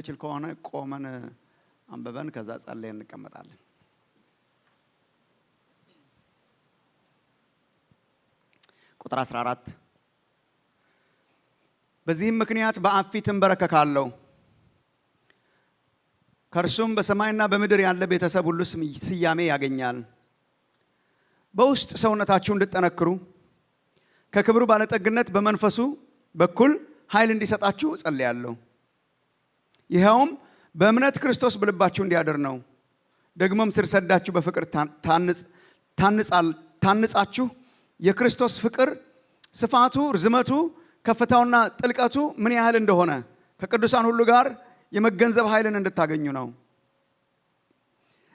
እችል ከሆነ ቆመን አንበበን ከዛ ጸልየን እንቀመጣለን። ቁጥር 14 በዚህም ምክንያት በአብ ፊት እንበረከካለሁ፣ ከእርሱም በሰማይና በምድር ያለ ቤተሰብ ሁሉ ስያሜ ያገኛል። በውስጥ ሰውነታችሁ እንድትጠነክሩ ከክብሩ ባለጠግነት በመንፈሱ በኩል ኃይል እንዲሰጣችሁ እጸልያለሁ። ይኸውም በእምነት ክርስቶስ በልባችሁ እንዲያድር ነው። ደግሞም ስር ሰዳችሁ በፍቅር ታንጻችሁ የክርስቶስ ፍቅር ስፋቱ፣ ርዝመቱ፣ ከፍታውና ጥልቀቱ ምን ያህል እንደሆነ ከቅዱሳን ሁሉ ጋር የመገንዘብ ኃይልን እንድታገኙ ነው።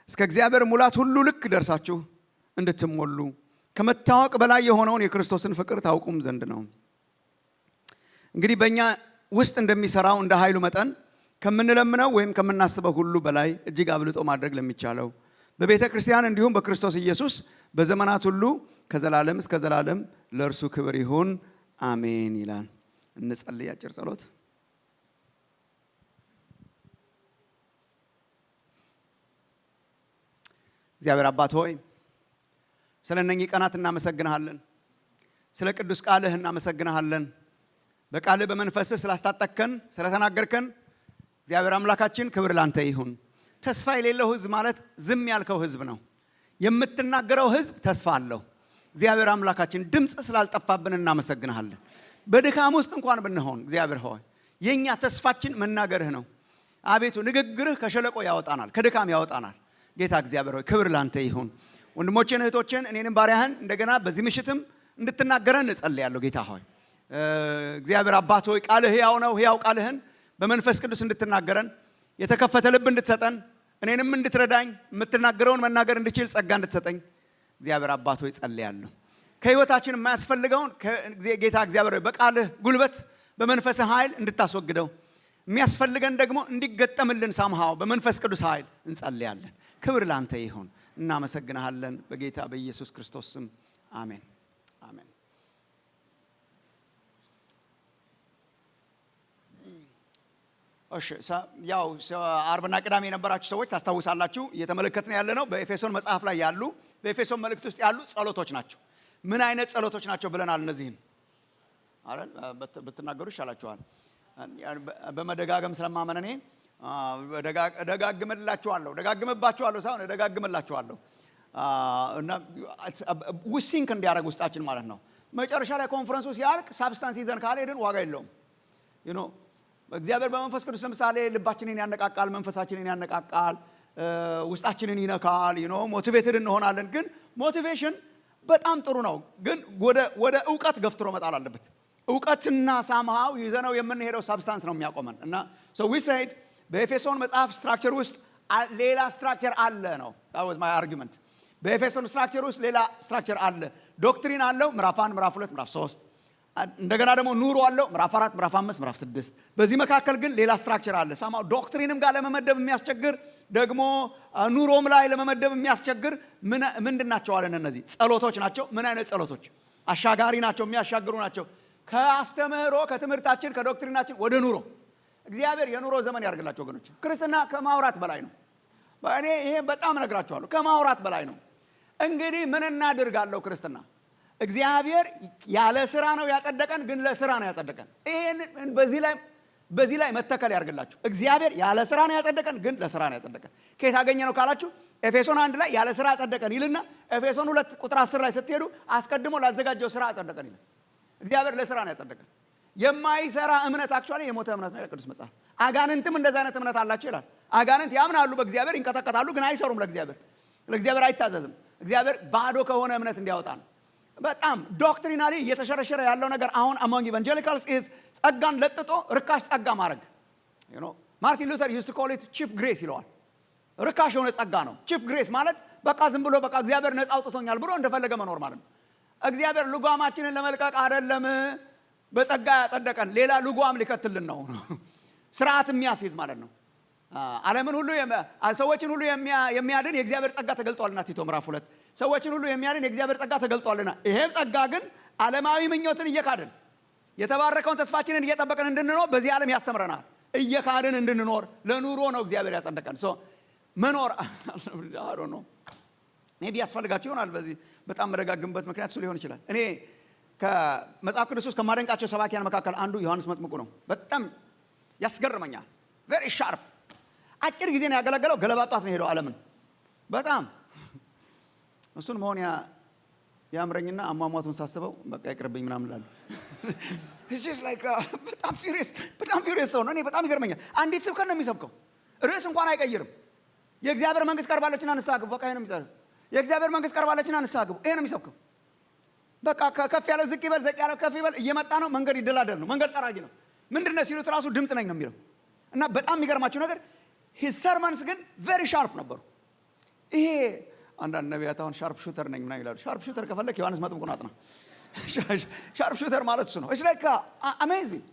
እስከ እግዚአብሔር ሙላት ሁሉ ልክ ደርሳችሁ እንድትሞሉ ከመታወቅ በላይ የሆነውን የክርስቶስን ፍቅር ታውቁም ዘንድ ነው። እንግዲህ በእኛ ውስጥ እንደሚሰራው እንደ ኃይሉ መጠን ከምንለምነው ወይም ከምናስበው ሁሉ በላይ እጅግ አብልጦ ማድረግ ለሚቻለው በቤተ ክርስቲያን እንዲሁም በክርስቶስ ኢየሱስ በዘመናት ሁሉ ከዘላለም እስከ ዘላለም ለእርሱ ክብር ይሁን አሜን ይላል። እንጸልይ አጭር ጸሎት። እግዚአብሔር አባት ሆይ ስለ እነኚህ ቀናት እናመሰግንሃለን። ስለ ቅዱስ ቃልህ እናመሰግንሃለን። በቃልህ በመንፈስህ ስላስታጠቅከን ስለተናገርከን እግዚአብሔር አምላካችን ክብር ላንተ ይሁን። ተስፋ የሌለው ህዝብ ማለት ዝም ያልከው ህዝብ ነው። የምትናገረው ህዝብ ተስፋ አለው። እግዚአብሔር አምላካችን ድምጽ ስላልጠፋብን እናመሰግንሃለን። በድካም ውስጥ እንኳን ብንሆን እግዚአብሔር ሆይ የኛ ተስፋችን መናገርህ ነው። አቤቱ ንግግርህ ከሸለቆ ያወጣናል፣ ከድካም ያወጣናል። ጌታ እግዚአብሔር ሆይ ክብር ላንተ ይሁን። ወንድሞቼን እህቶቼን እኔንም ባሪያህን እንደገና በዚህ ምሽትም እንድትናገረን እጸልያለሁ። ጌታ ሆይ እግዚአብሔር አባት ሆይ ቃልህ ሕያው ነው። ሕያው ቃልህን በመንፈስ ቅዱስ እንድትናገረን የተከፈተ ልብ እንድትሰጠን እኔንም እንድትረዳኝ የምትናገረውን መናገር እንድችል ጸጋ እንድትሰጠኝ እግዚአብሔር አባት ሆይ ጸልያለሁ። ከህይወታችን የማያስፈልገውን ጌታ እግዚአብሔር ሆይ በቃልህ ጉልበት በመንፈስህ ኃይል እንድታስወግደው የሚያስፈልገን ደግሞ እንዲገጠምልን ሳምሃው በመንፈስ ቅዱስ ኃይል እንጸልያለን። ክብር ላንተ ይሁን። እናመሰግንሃለን በጌታ በኢየሱስ ክርስቶስ ስም አሜን አሜን። እሺ ያው አርብና ቅዳሜ የነበራችሁ ሰዎች ታስታውሳላችሁ። እየተመለከትን ያለ ነው በኤፌሶን መጽሐፍ ላይ ያሉ በኤፌሶን መልእክት ውስጥ ያሉ ጸሎቶች ናቸው። ምን አይነት ጸሎቶች ናቸው ብለናል። እነዚህን አይደል ብትናገሩ ይሻላችኋል። በመደጋገም ስለማመን እኔ ደጋግምባችኋለሁ ሳይሆን ደጋግምላችኋለሁ እና ዊሲንክ እንዲያደርግ ውስጣችን ማለት ነው። መጨረሻ ላይ ኮንፈረንሱ ሲያልቅ ሳብስታንስ ይዘን ካልሄድን ዋጋ የለውም። እግዚአብሔር በመንፈስ ቅዱስ ለምሳሌ ልባችንን ያነቃቃል፣ መንፈሳችንን ያነቃቃል፣ ውስጣችንን ይነካል። ሞቲቬትድ እንሆናለን። ግን ሞቲቬሽን በጣም ጥሩ ነው፣ ግን ወደ እውቀት ገፍትሮ መጣል አለበት። እውቀትና ሳምሃው ይዘነው የምንሄደው ሳብስታንስ ነው የሚያቆመን። እና ሶ ዊ ሴድ በኤፌሶን መጽሐፍ ስትራክቸር ውስጥ ሌላ ስትራክቸር አለ ነው። that was my argument። በኤፌሶን ስትራክቸር ውስጥ ሌላ ስትራክቸር አለ። ዶክትሪን አለው ምዕራፍ 1 ምዕራፍ 2 ምዕራፍ 3። እንደገና ደግሞ ኑሮ አለው ምዕራፍ 4 ምዕራፍ 5 ምዕራፍ 6። በዚህ መካከል ግን ሌላ ስትራክቸር አለ። ሳማው ዶክትሪንም ጋር ለመመደብ የሚያስቸግር ደግሞ ኑሮም ላይ ለመመደብ የሚያስቸግር ምንድን ናቸው አለን? እነዚህ ጸሎቶች ናቸው። ምን አይነት ጸሎቶች? አሻጋሪ ናቸው፣ የሚያሻግሩ ናቸው። ከአስተምህሮ ከትምህርታችን ከዶክትሪናችን ወደ ኑሮ እግዚአብሔር የኑሮ ዘመን ያርግላችሁ ወገኖች። ክርስትና ከማውራት በላይ ነው። እኔ ይሄ በጣም እነግራችኋለሁ፣ ከማውራት በላይ ነው። እንግዲህ ምን እናድርጋለሁ? ክርስትና እግዚአብሔር ያለ ስራ ነው ያጸደቀን፣ ግን ለስራ ነው ያጸደቀን። ይሄን በዚህ ላይ መተከል ያርግላችሁ። እግዚአብሔር ያለ ስራ ነው ያጸደቀን፣ ግን ለስራ ነው ያጸደቀን። ከየት አገኘ ነው ካላችሁ ኤፌሶን 1 ላይ ያለ ስራ ያጸደቀን ይልና ኤፌሶን 2 ቁጥር 10 ላይ ስትሄዱ አስቀድሞ ላዘጋጀው ስራ ያጸደቀን ይላል። እግዚአብሔር ለስራ ነው ያጸደቀን። የማይሰራ እምነት አክቹአሊ የሞተ እምነት ነው ቅዱስ መጽሐፍ። አጋንንትም እንደዛ አይነት እምነት አላቸው ይላል። አጋንንት ያምናሉ በእግዚአብሔር ይንቀጠቀጣሉ፣ ግን አይሰሩም። ለእግዚአብሔር አይታዘዝም። እግዚአብሔር ባዶ ከሆነ እምነት እንዲያወጣ ነው። በጣም ዶክትሪናሊ እየተሸረሸረ ያለው ነገር አሁን አሞንግ ኢቫንጀሊካልስ ኢዝ ጸጋን ለጥጦ ርካሽ ጸጋ ማድረግ። ማርቲን ሉተር ዩዝድ ቱ ኮል ኢት ቺፕ ግሬስ ይለዋል። ርካሽ የሆነ ጸጋ ነው ቺፕ ግሬስ ማለት። በቃ ዝም ብሎ በቃ እግዚአብሔር ነፃ አውጥቶኛል ብሎ እንደፈለገ መኖር ማለት ነው። እግዚአብሔር ልጓማችንን ለመልቀቅ አይደለም በጸጋ ያጸደቀን፣ ሌላ ልጓም ሊከትልን ነው። ስርዓት የሚያስይዝ ማለት ነው። ዓለምን ሁሉ ሰዎችን ሁሉ የሚያድን የእግዚአብሔር ጸጋ ተገልጧልና ቲቶ ምዕራፍ 2 ሰዎችን ሁሉ የሚያድን የእግዚአብሔር ጸጋ ተገልጧልና፣ ይሄም ጸጋ ግን ዓለማዊ ምኞትን እየካድን የተባረከውን ተስፋችንን እየጠበቅን እንድንኖር በዚህ ዓለም ያስተምረናል። እየካድን እንድንኖር ለኑሮ ነው እግዚአብሔር ያጸደቀን። መኖር አሮ ነው ሜቢ ያስፈልጋችሁ ይሆናል። በዚህ በጣም መደጋግምበት ምክንያት እሱ ሊሆን ይችላል። እኔ ከመጽሐፍ ቅዱስ ውስጥ ከማደንቃቸው ሰባኪያን መካከል አንዱ ዮሐንስ መጥምቁ ነው። በጣም ያስገርመኛል። ቬሪ ሻርፕ። አጭር ጊዜ ነው ያገለገለው፣ ገለባጧት ነው ሄደው ዓለምን። በጣም እሱን መሆን ያምረኝና አሟሟቱን ሳስበው በቃ ይቅርብኝ ምናምን እላለሁ። በጣም ፊሪየስ ሰው ነው። እኔ በጣም ይገርመኛል። አንዲት ስብከት ነው የሚሰብከው፣ ርዕስ እንኳን አይቀይርም። የእግዚአብሔር መንግስት ቀርባለችና ንስሐ ግቡ። በቃ ይሄ ነው የሚሰብከው። የእግዚአብሔር መንግስት ቀርባለችና ንስሐ ግቡ። ይሄ ነው የሚሰብከው። በቃ ከፍ ያለው ዝቅ ይበል፣ ዝቅ ያለው ከፍ ይበል። እየመጣ ነው፣ መንገድ ይደላደል ነው፣ መንገድ ጠራጊ ነው። ምንድነው ሲሉት ራሱ ድምፅ ነኝ ነው የሚለው። እና በጣም የሚገርማችሁ ነገር ሂዝ ሰርመንስ ግን ቬሪ ሻርፕ ነበሩ። ይሄ አንዳንድ ነቢያት አሁን ሻርፕ ሹተር ነኝ ምናምን ይላሉ። ሻርፕ ሹተር ከፈለክ ዮሐንስ መጥምቁ ናት ነው። ሻርፕ ሹተር ማለት እሱ ነው። ኢትስ ላይክ አሜዚንግ።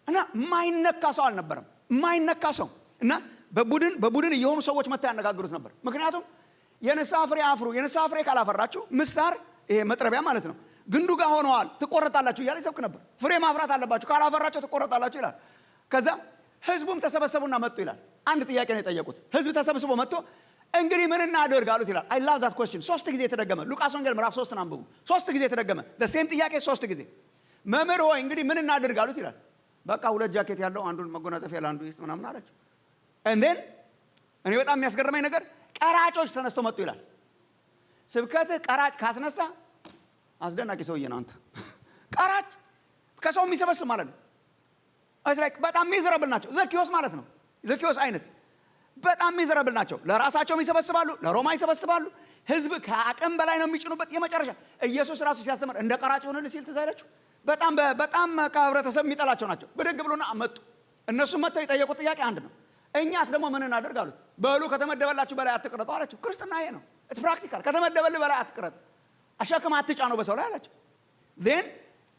እና ማይነካ ሰው አልነበረም፣ ማይነካ ሰው። እና በቡድን እየሆኑ ሰዎች መጥተው ያነጋግሩት ነበር። ምክንያቱም የንስሐ ፍሬ አፍሩ፣ የንስሐ ፍሬ ካላፈራችሁ ምሳር፣ ይሄ መጥረቢያ ማለት ነው፣ ግንዱ ጋር ሆነዋል ትቆረጣላችሁ እያለ ይሰብክ ነበር። ፍሬ ማፍራት አለባችሁ፣ ካላፈራችሁ ትቆረጣላችሁ ይላል። ከዛ ህዝቡም ተሰበሰቡና መጡ ይላል። አንድ ጥያቄ ነው የጠየቁት። ህዝብ ተሰብስቦ መጥቶ እንግዲህ ምን እናድርግ አሉት ይላል። አይ ላቭ ዛት ኩዌስችን። 3 ጊዜ የተደገመ ሉቃስ ወንጌል ምዕራፍ 3 አንብቡ። 3 ጊዜ የተደገመ ለሴም ጥያቄ 3 ጊዜ። መምህር ሆይ እንግዲህ ምን እናድርግ አሉት ይላል። በቃ 2 ጃኬት ያለው አንዱን መጎናጸፊያ ለአንዱ ይስጥ ምናምን አላቸው። እንዴን እኔ በጣም የሚያስገርመኝ ነገር ቀራጮች ተነስተው መጡ ይላል። ስብከትህ ቀራጭ ካስነሳ አስደናቂ ሰውዬ ነው አንተ። ቀራጭ ከሰው የሚሰበስብ ማለት ነው። በጣም ሚዘረብል ናቸው። ዘኪዮስ ማለት ነው። ዘኪዮስ አይነት በጣም ሚዘረብል ናቸው። ለራሳቸው ይሰበስባሉ፣ ለሮማ ይሰበስባሉ። ህዝብ ከአቅም በላይ ነው የሚጭኑበት። የመጨረሻ ኢየሱስ ራሱ ሲያስተምር እንደ ቀራጭ ሆነል ሲል ትዝ አይላችሁ? በጣም ከህብረተሰብ የሚጠላቸው ናቸው። ብድግ ብሎና መጡ። እነሱም መጥተው የጠየቁት ጥያቄ አንድ ነው። እኛስ ደግሞ ምን እናደርግ አሉት። በሉ ከተመደበላችሁ በላይ አትቅረጡ አላቸው። ክርስትና ይሄ ነው። ኢትስ ፕራክቲካል። ከተመደበልህ በላይ አትቅረጥ፣ አሸክም አትጫነው በሰው ላይ አላቸው። ዜን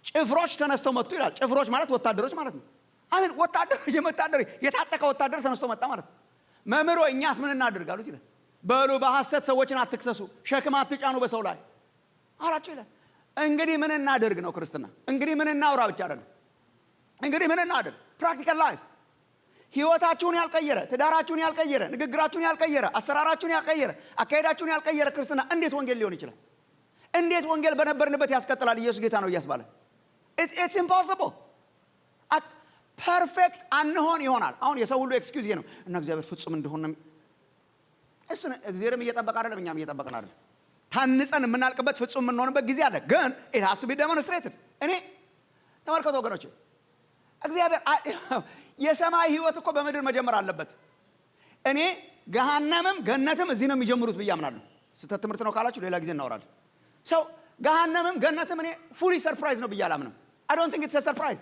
ጭፍሮች ተነስተው መጡ ይላል። ጭፍሮች ማለት ወታደሮች ማለት ነው። አሜን። ወታደር የታጠቀ ወታደር ተነስቶ መጣ ማለት ነው። መምህሮ እኛስ ምን እናድርግ አሉት ይላል። በሉ በሐሰት ሰዎችን አትክሰሱ፣ ሸክም አትጫኑ በሰው ላይ አላቸው ይላል። እንግዲህ ምን እናድርግ ነው ክርስትና። እንግዲህ ምን እናውራ ብቻ አይደለም። እንግዲህ ምን እናድርግ? ፕራክቲካል ላይፍ ህይወታችሁን ያልቀየረ፣ ትዳራችሁን ያልቀየረ፣ ንግግራችሁን ያልቀየረ፣ አሰራራችሁን ያልቀየረ፣ አካሄዳችሁን ያልቀየረ ክርስትና እንዴት ወንጌል ሊሆን ይችላል? እንዴት ወንጌል በነበርንበት ያስቀጥላል? ኢየሱስ ጌታ ነው እያስባለ ኢትስ ኢምፖሲብል። ፐርፌክት አንሆን ይሆናል። አሁን የሰው ሁሉ ኤክስኪውዝ ነው እና እግዚአብሔር ፍጹም እንደሆነ እሱ እግዚአብሔርም እየጠበቀ አይደለም፣ እኛም እየጠበቅን አይደለም። ታንጸን የምናልቅበት ፍጹም የምንሆንበት ጊዜ አለ። ግን it has to be demonstrated። እኔ ተመልከቱ ወገኖች፣ እግዚአብሔር የሰማይ ህይወት እኮ በምድር መጀመር አለበት። እኔ ገሃነምም ገነትም እዚህ ነው የሚጀምሩት ብዬ አምናለሁ። ስህተት ትምህርት ነው ካላችሁ ሌላ ጊዜ እናወራለን። ሰው ገሃነምም ገነትም እኔ ፉሊ ሰርፕራይዝ ነው ብዬ አላምንም። I don't think it's a surprise።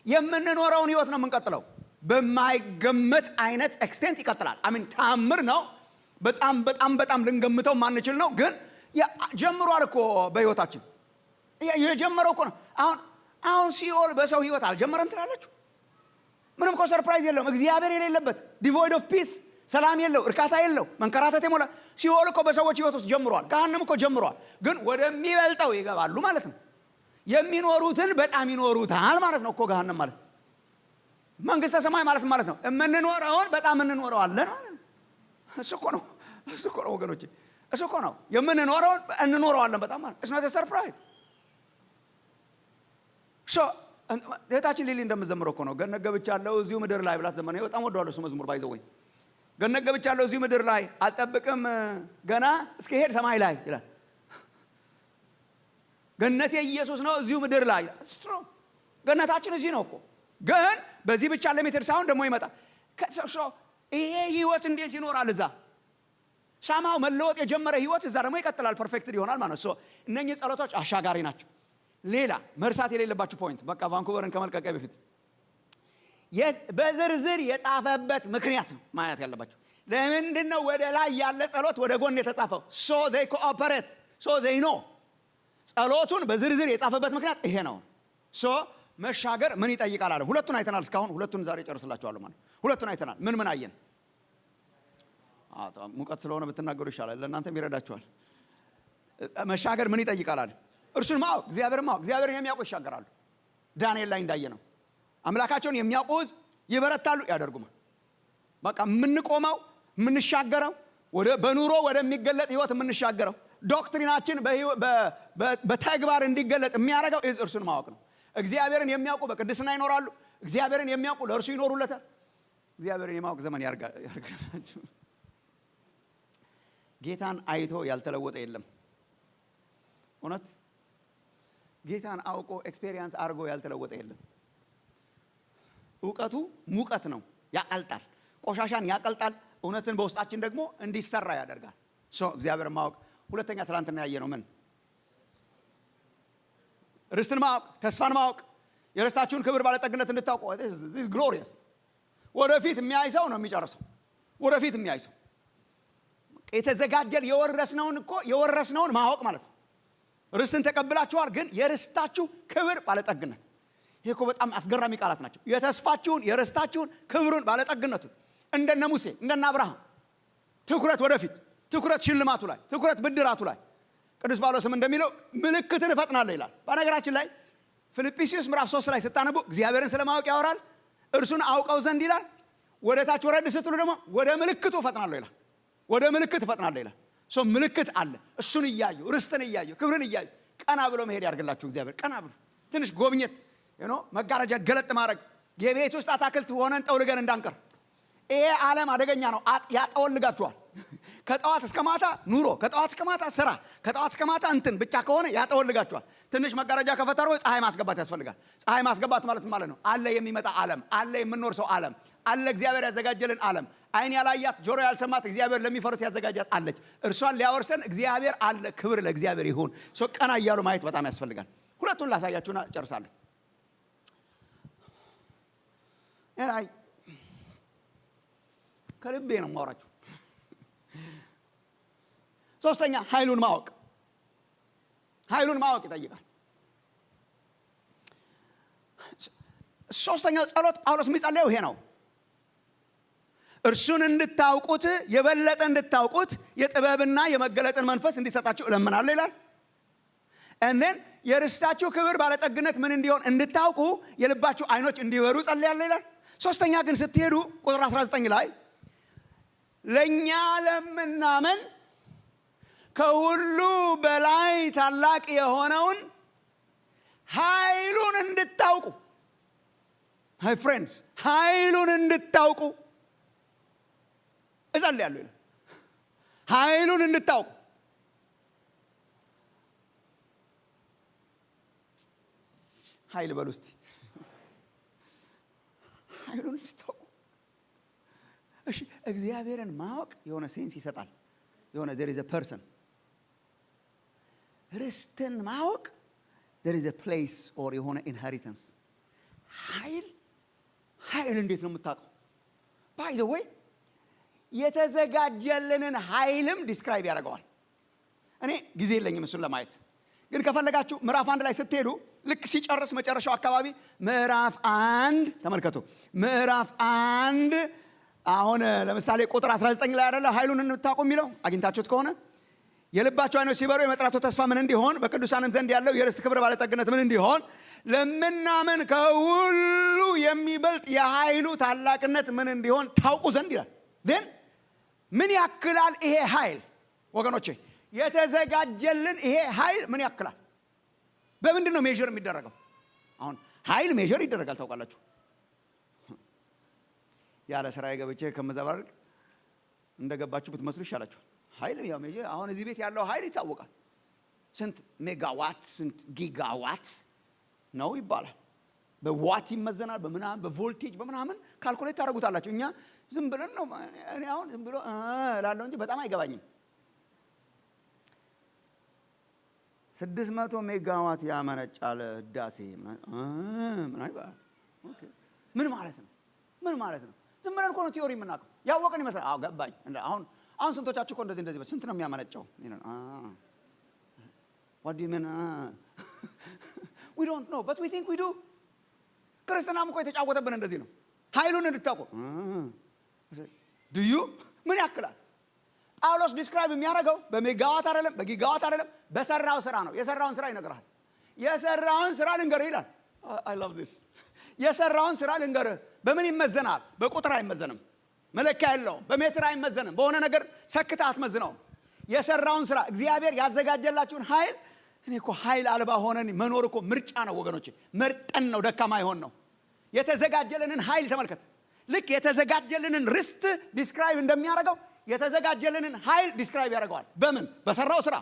የምንኖረውን ህይወት ነው የምንቀጥለው። በማይገመት አይነት ኤክስቴንት ይቀጥላል። አሚን ታምር ነው። በጣም ልንገምተው ማንችል ነው። ግን ጀምሯል እኮ በህይወታችን የጀመረው እኮ ነው። አሁን ሲኦል በሰው ህይወት አልጀመረም ትላለችሁ? ምንም እኮ ሰርፕራይዝ የለውም። እግዚአብሔር የሌለበት ዲቮይድ ኦፍ ፒስ፣ ሰላም የለው፣ እርካታ የለው፣ መንከራተት የሞላ ሲኦል እኮ በሰዎች ህይወት ውስጥ ጀምሯል። ገሃነም እኮ ጀምሯል። ግን ወደሚበልጠው ይገባሉ ማለት ነው። የሚኖሩትን በጣም ይኖሩታል ማለት ነው እኮ ገሃነም ማለት መንግስተ ሰማይ ማለት ነው። የምንኖረውን በጣም እንኖረዋለን ማለት ነው። እሱ እኮ ነው ወገኖቼ፣ እሱ እኮ ነው የምንኖረውን እንኖረዋለን በጣም ማለት it's not a surprise። እህታችን ሊሊ እንደምዘምረው እኮ ነው ገነት ገብቻለሁ እዚሁ ምድር ላይ ብላት ዘመነ በጣም ወደዋለሁ። እሱ መዝሙር ባይዘወኝ ገነት ገብቻለሁ እዚሁ ምድር ላይ አልጠብቅም ገና እስከ ሄድ ሰማይ ላይ ይላል። ገነቴ ኢየሱስ ነው እዚሁ ምድር ላይ ስትሮ ገነታችን እዚህ ነው እኮ። ግን በዚህ ብቻ ለሜትር ሳይሆን ደግሞ ይመጣል። ይሄ ህይወት እንዴት ይኖራል? እዛ ሻማው መለወጥ የጀመረ ህይወት እዛ ደግሞ ይቀጥላል። ፐርፌክት ይሆናል ማለት ነው። እነኚህ ጸሎቶች አሻጋሪ ናቸው። ሌላ መርሳት የሌለባችሁ ፖይንት፣ በቃ ቫንኩቨርን ከመልቀቂያ በፊት በዝርዝር የጻፈበት ምክንያት ነው ማየት ያለባችሁ። ለምንድን ነው ወደ ላይ ያለ ጸሎት ወደ ጎን የተጻፈው? ሶ they cooperate, so they know። ጸሎቱን በዝርዝር የጻፈበት ምክንያት ይሄ ነው። ሶ መሻገር ምን ይጠይቃል አለ። ሁለቱን አይተናል እስካሁን። ሁለቱን ዛሬ ጨርስላችኋለሁ ማለት ሁለቱን አይተናል። ምን አየን? ሙቀት ስለሆነ ብትናገሩ ይሻላል፣ ለእናንተም ይረዳችኋል። መሻገር ምን ይጠይቃል አለ። እርሱን እግዚአብሔርን የሚያውቁ ይሻገራሉ። ዳንኤል ላይ እንዳየ ነው። አምላካቸውን የሚያውቁ ህዝብ ይበረታሉ፣ ያደርጉማል። በቃ የምንቆመው የምንሻገረው በኑሮ ወደሚገለጥ ህይወት የምንሻገረው ዶክትሪናችን በተግባር እንዲገለጥ የሚያደርገው እርሱን ማወቅ ነው። እግዚአብሔርን የሚያውቁ በቅድስና ይኖራሉ። እግዚአብሔርን የሚያውቁ ለእርሱ ይኖሩለታል። እግዚአብሔርን የማወቅ ዘመን ያርጋችሁ። ጌታን አይቶ ያልተለወጠ የለም። እውነት ጌታን አውቆ ኤክስፔሪየንስ አድርጎ ያልተለወጠ የለም። እውቀቱ ሙቀት ነው፣ ያቀልጣል፣ ቆሻሻን ያቀልጣል። እውነትን በውስጣችን ደግሞ እንዲሰራ ያደርጋል። እግዚአብሔርን ማወቅ። ሁለተኛ ትላንትና ያየ ነው ምን? ርስትን ማወቅ፣ ተስፋን ማወቅ፣ የርስታችሁን ክብር ባለጠግነት እንድታውቁ። this glorious ወደፊት የሚያይ ሰው ነው የሚጨርሰው። ወደፊት የሚያይ ሰው የተዘጋጀል የወረስነውን ማወቅ ማለት ነው። ርስትን ተቀብላችኋል፣ ግን የርስታችሁ ክብር ባለጠግነት። ይሄ እኮ በጣም አስገራሚ ቃላት ናቸው። የተስፋችሁን የርስታችሁን ክብሩን ባለጠግነቱ እንደነ ሙሴ እንደነ አብርሃም ትኩረት ወደፊት፣ ትኩረት ሽልማቱ ላይ፣ ትኩረት ብድራቱ ላይ። ቅዱስ ጳውሎስም እንደሚለው ምልክትን እፈጥናለሁ ይላል። በነገራችን ላይ ፊልጵስዩስ ምዕራፍ 3 ላይ ስታነቡ እግዚአብሔርን ስለማወቅ ያወራል። እርሱን አውቀው ዘንድ ይላል። ወደ ታች ወረድ ስትሉ ደግሞ ወደ ምልክቱ እፈጥናለሁ ይላል። ወደ ምልክት እፈጥናለሁ ይላል። ምልክት አለ። እሱን እያዩ ርስትን እያዩ ክብርን እያዩ ቀና ብሎ መሄድ ያርግላችሁ እግዚአብሔር። ቀና ብሎ ትንሽ ጎብኘት መጋረጃ ገለጥ ማድረግ። የቤት ውስጥ አታክልት ሆነን ጠውልገን እንዳንቀር። ይሄ ዓለም አደገኛ ነው፣ ያጠወልጋችኋል። ከጠዋት እስከ ማታ ኑሮ፣ ከጠዋት እስከ ማታ ስራ፣ ከጠዋት እስከ ማታ እንትን ብቻ ከሆነ ያጠወልጋችኋል። ትንሽ መጋረጃ ከፈጠሩ ፀሐይ ማስገባት ያስፈልጋል። ፀሐይ ማስገባት ማለት ማለት ነው አለ የሚመጣ ዓለም አለ፣ የምንኖር ሰው ዓለም አለ፣ እግዚአብሔር ያዘጋጀልን ዓለም። አይን ያላያት ጆሮ ያልሰማት እግዚአብሔር ለሚፈሩት ያዘጋጃት አለች። እርሷን ሊያወርሰን እግዚአብሔር አለ። ክብር ለእግዚአብሔር ይሁን። ቀና እያሉ ማየት በጣም ያስፈልጋል። ሁለቱን ላሳያችሁና ጨርሳለሁ። ከልቤ ነው የማወራችሁ። ሶስተኛ ኃይሉን ማወቅ። ኃይሉን ማወቅ ይጠይቃል። ሶስተኛው ጸሎት ጳውሎስ የሚጸልየው ይሄ ነው። እርሱን እንድታውቁት፣ የበለጠ እንድታውቁት የጥበብና የመገለጥን መንፈስ እንዲሰጣችሁ እለምናለሁ ይላል። እነን የርስታችሁ ክብር ባለጠግነት ምን እንዲሆን እንድታውቁ የልባችሁ አይኖች እንዲበሩ ጸልያለሁ ይላል። ሶስተኛ ግን ስትሄዱ ቁጥር 19 ላይ ለኛ ለምናምን ከሁሉ በላይ ታላቅ የሆነውን ኃይሉን እንድታውቁ። ሃይ ፍሬንድስ፣ ኃይሉን እንድታውቁ እጸልያለሁ ይላል። ኃይሉን እንድታውቁ። ኃይል በሉ እስቲ። ኃይሉን እንድታውቁ። እሺ፣ እግዚአብሔርን ማወቅ የሆነ ሴንስ ይሰጣል። የሆነ there is a person። ርስትን ማወቅ there is a place or የሆነ inheritance። ኃይል እንዴት ነው የምታውቀው? by the way የተዘጋጀልንን ኃይልም ዲስክራይብ ያደርገዋል። እኔ ጊዜ የለኝም እሱን ለማየት፣ ግን ከፈለጋችሁ ምዕራፍ 1 ላይ ስትሄዱ ልክ ሲጨርስ መጨረሻው አካባቢ ምዕራፍ 1 ተመልከቱ። ምዕራፍ 1 አሁን ለምሳሌ ቁጥር 19 ላይ አይደለ ኃይሉን እንታውቁ የሚለው አግኝታችሁት ከሆነ የልባቸው አይኖች ሲበሩ የመጥራቱ ተስፋ ምን እንዲሆን በቅዱሳንም ዘንድ ያለው የርስት ክብር ባለጠግነት ምን እንዲሆን ለምናምን ከሁሉ የሚበልጥ የኃይሉ ታላቅነት ምን እንዲሆን ታውቁ ዘንድ ይላል። ግን ምን ያክላል ይሄ ኃይል ወገኖቼ? የተዘጋጀልን ይሄ ኃይል ምን ያክላል? በምንድን ነው ሜዥር የሚደረገው? አሁን ኃይል ሜዥር ይደረጋል ታውቃላችሁ። ያለ ስራዬ ገብቼ ከመዘባረቅ እንደገባችሁ ብትመስሉ ይሻላችኋል። ኃይል ያው ሜዥር፣ አሁን እዚህ ቤት ያለው ኃይል ይታወቃል። ስንት ሜጋዋት ስንት ጊጋዋት ነው ይባላል። በዋት ይመዘናል፣ በምናምን በቮልቴጅ በምናምን ካልኩሌት ታደርጉታላችሁ። እኛ ዝም ብለን ነው። እኔ አሁን ዝም ብሎ እላለሁ እንጂ በጣም አይገባኝም። 600 ሜጋዋት ያመነጫል ህዳሴ ምን አይባል። ኦኬ ምን ማለት ነው? ምን ማለት ነው? ዝም ብለን እኮ ነው ቲዮሪ የምናውቀው። ያወቅን ይመስላል። አዎ ገባኝ። አሁን ስንቶቻችሁ እኮ እንደዚህ ስንት ነው የሚያመነጨው? what do you mean? we don't know but we think we do። ክርስትናም እኮ የተጫወተብን እንደዚህ ነው። ኃይሉን እንድታውቁ do you ምን ያክላል? ጳውሎስ ዲስክራይብ የሚያደርገው በሜጋዋት አይደለም፣ በጊጋዋት አይደለም፣ በሰራው ስራ ነው። የሰራውን ስራ ይነግራል። የሰራውን ስራ ልንገርህ ይላል። I love this። የሰራውን ስራ ልንገርህ በምን ይመዘናል? በቁጥር አይመዘንም። መለኪያ የለውም። በሜትር አይመዘንም። በሆነ ነገር ሰክታ አትመዝነው። የሰራውን ስራ እግዚአብሔር ያዘጋጀላችሁን ኃይል እኔ እኮ ኃይል አልባ ሆነን መኖር እኮ ምርጫ ነው ወገኖቼ። መርጠን ነው ደካማ ይሆን ነው። የተዘጋጀልንን ኃይል ተመልከት። ልክ የተዘጋጀልንን ርስት ዲስክራይብ እንደሚያደርገው የተዘጋጀልንን ኃይል ዲስክራይብ ያደርገዋል። በምን? በሰራው ስራ።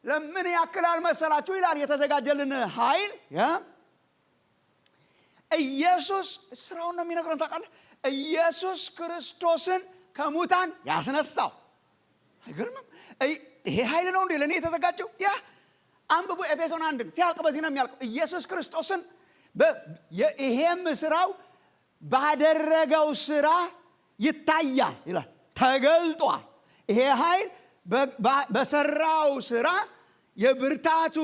ለምን ያክላል መሰላችሁ ይላል የተዘጋጀልን ኃይል ኢየሱስ ስራውን ነው የሚነግረን። ታውቃለህ? ኢየሱስ ክርስቶስን ከሙታን ያስነሳው። አይገርምም? ይሄ ኃይል ነው እንዴ ለኔ የተዘጋጀው? ያ አንብቡ ኤፌሶን 1 ሲያልቅ በዚህ ነው የሚያልቀው። ኢየሱስ ክርስቶስን ይሄም ስራው ባደረገው ስራ ይታያል ይላል፣ ተገልጧል። ይሄ ኃይል በሰራው ስራ የብርታቱ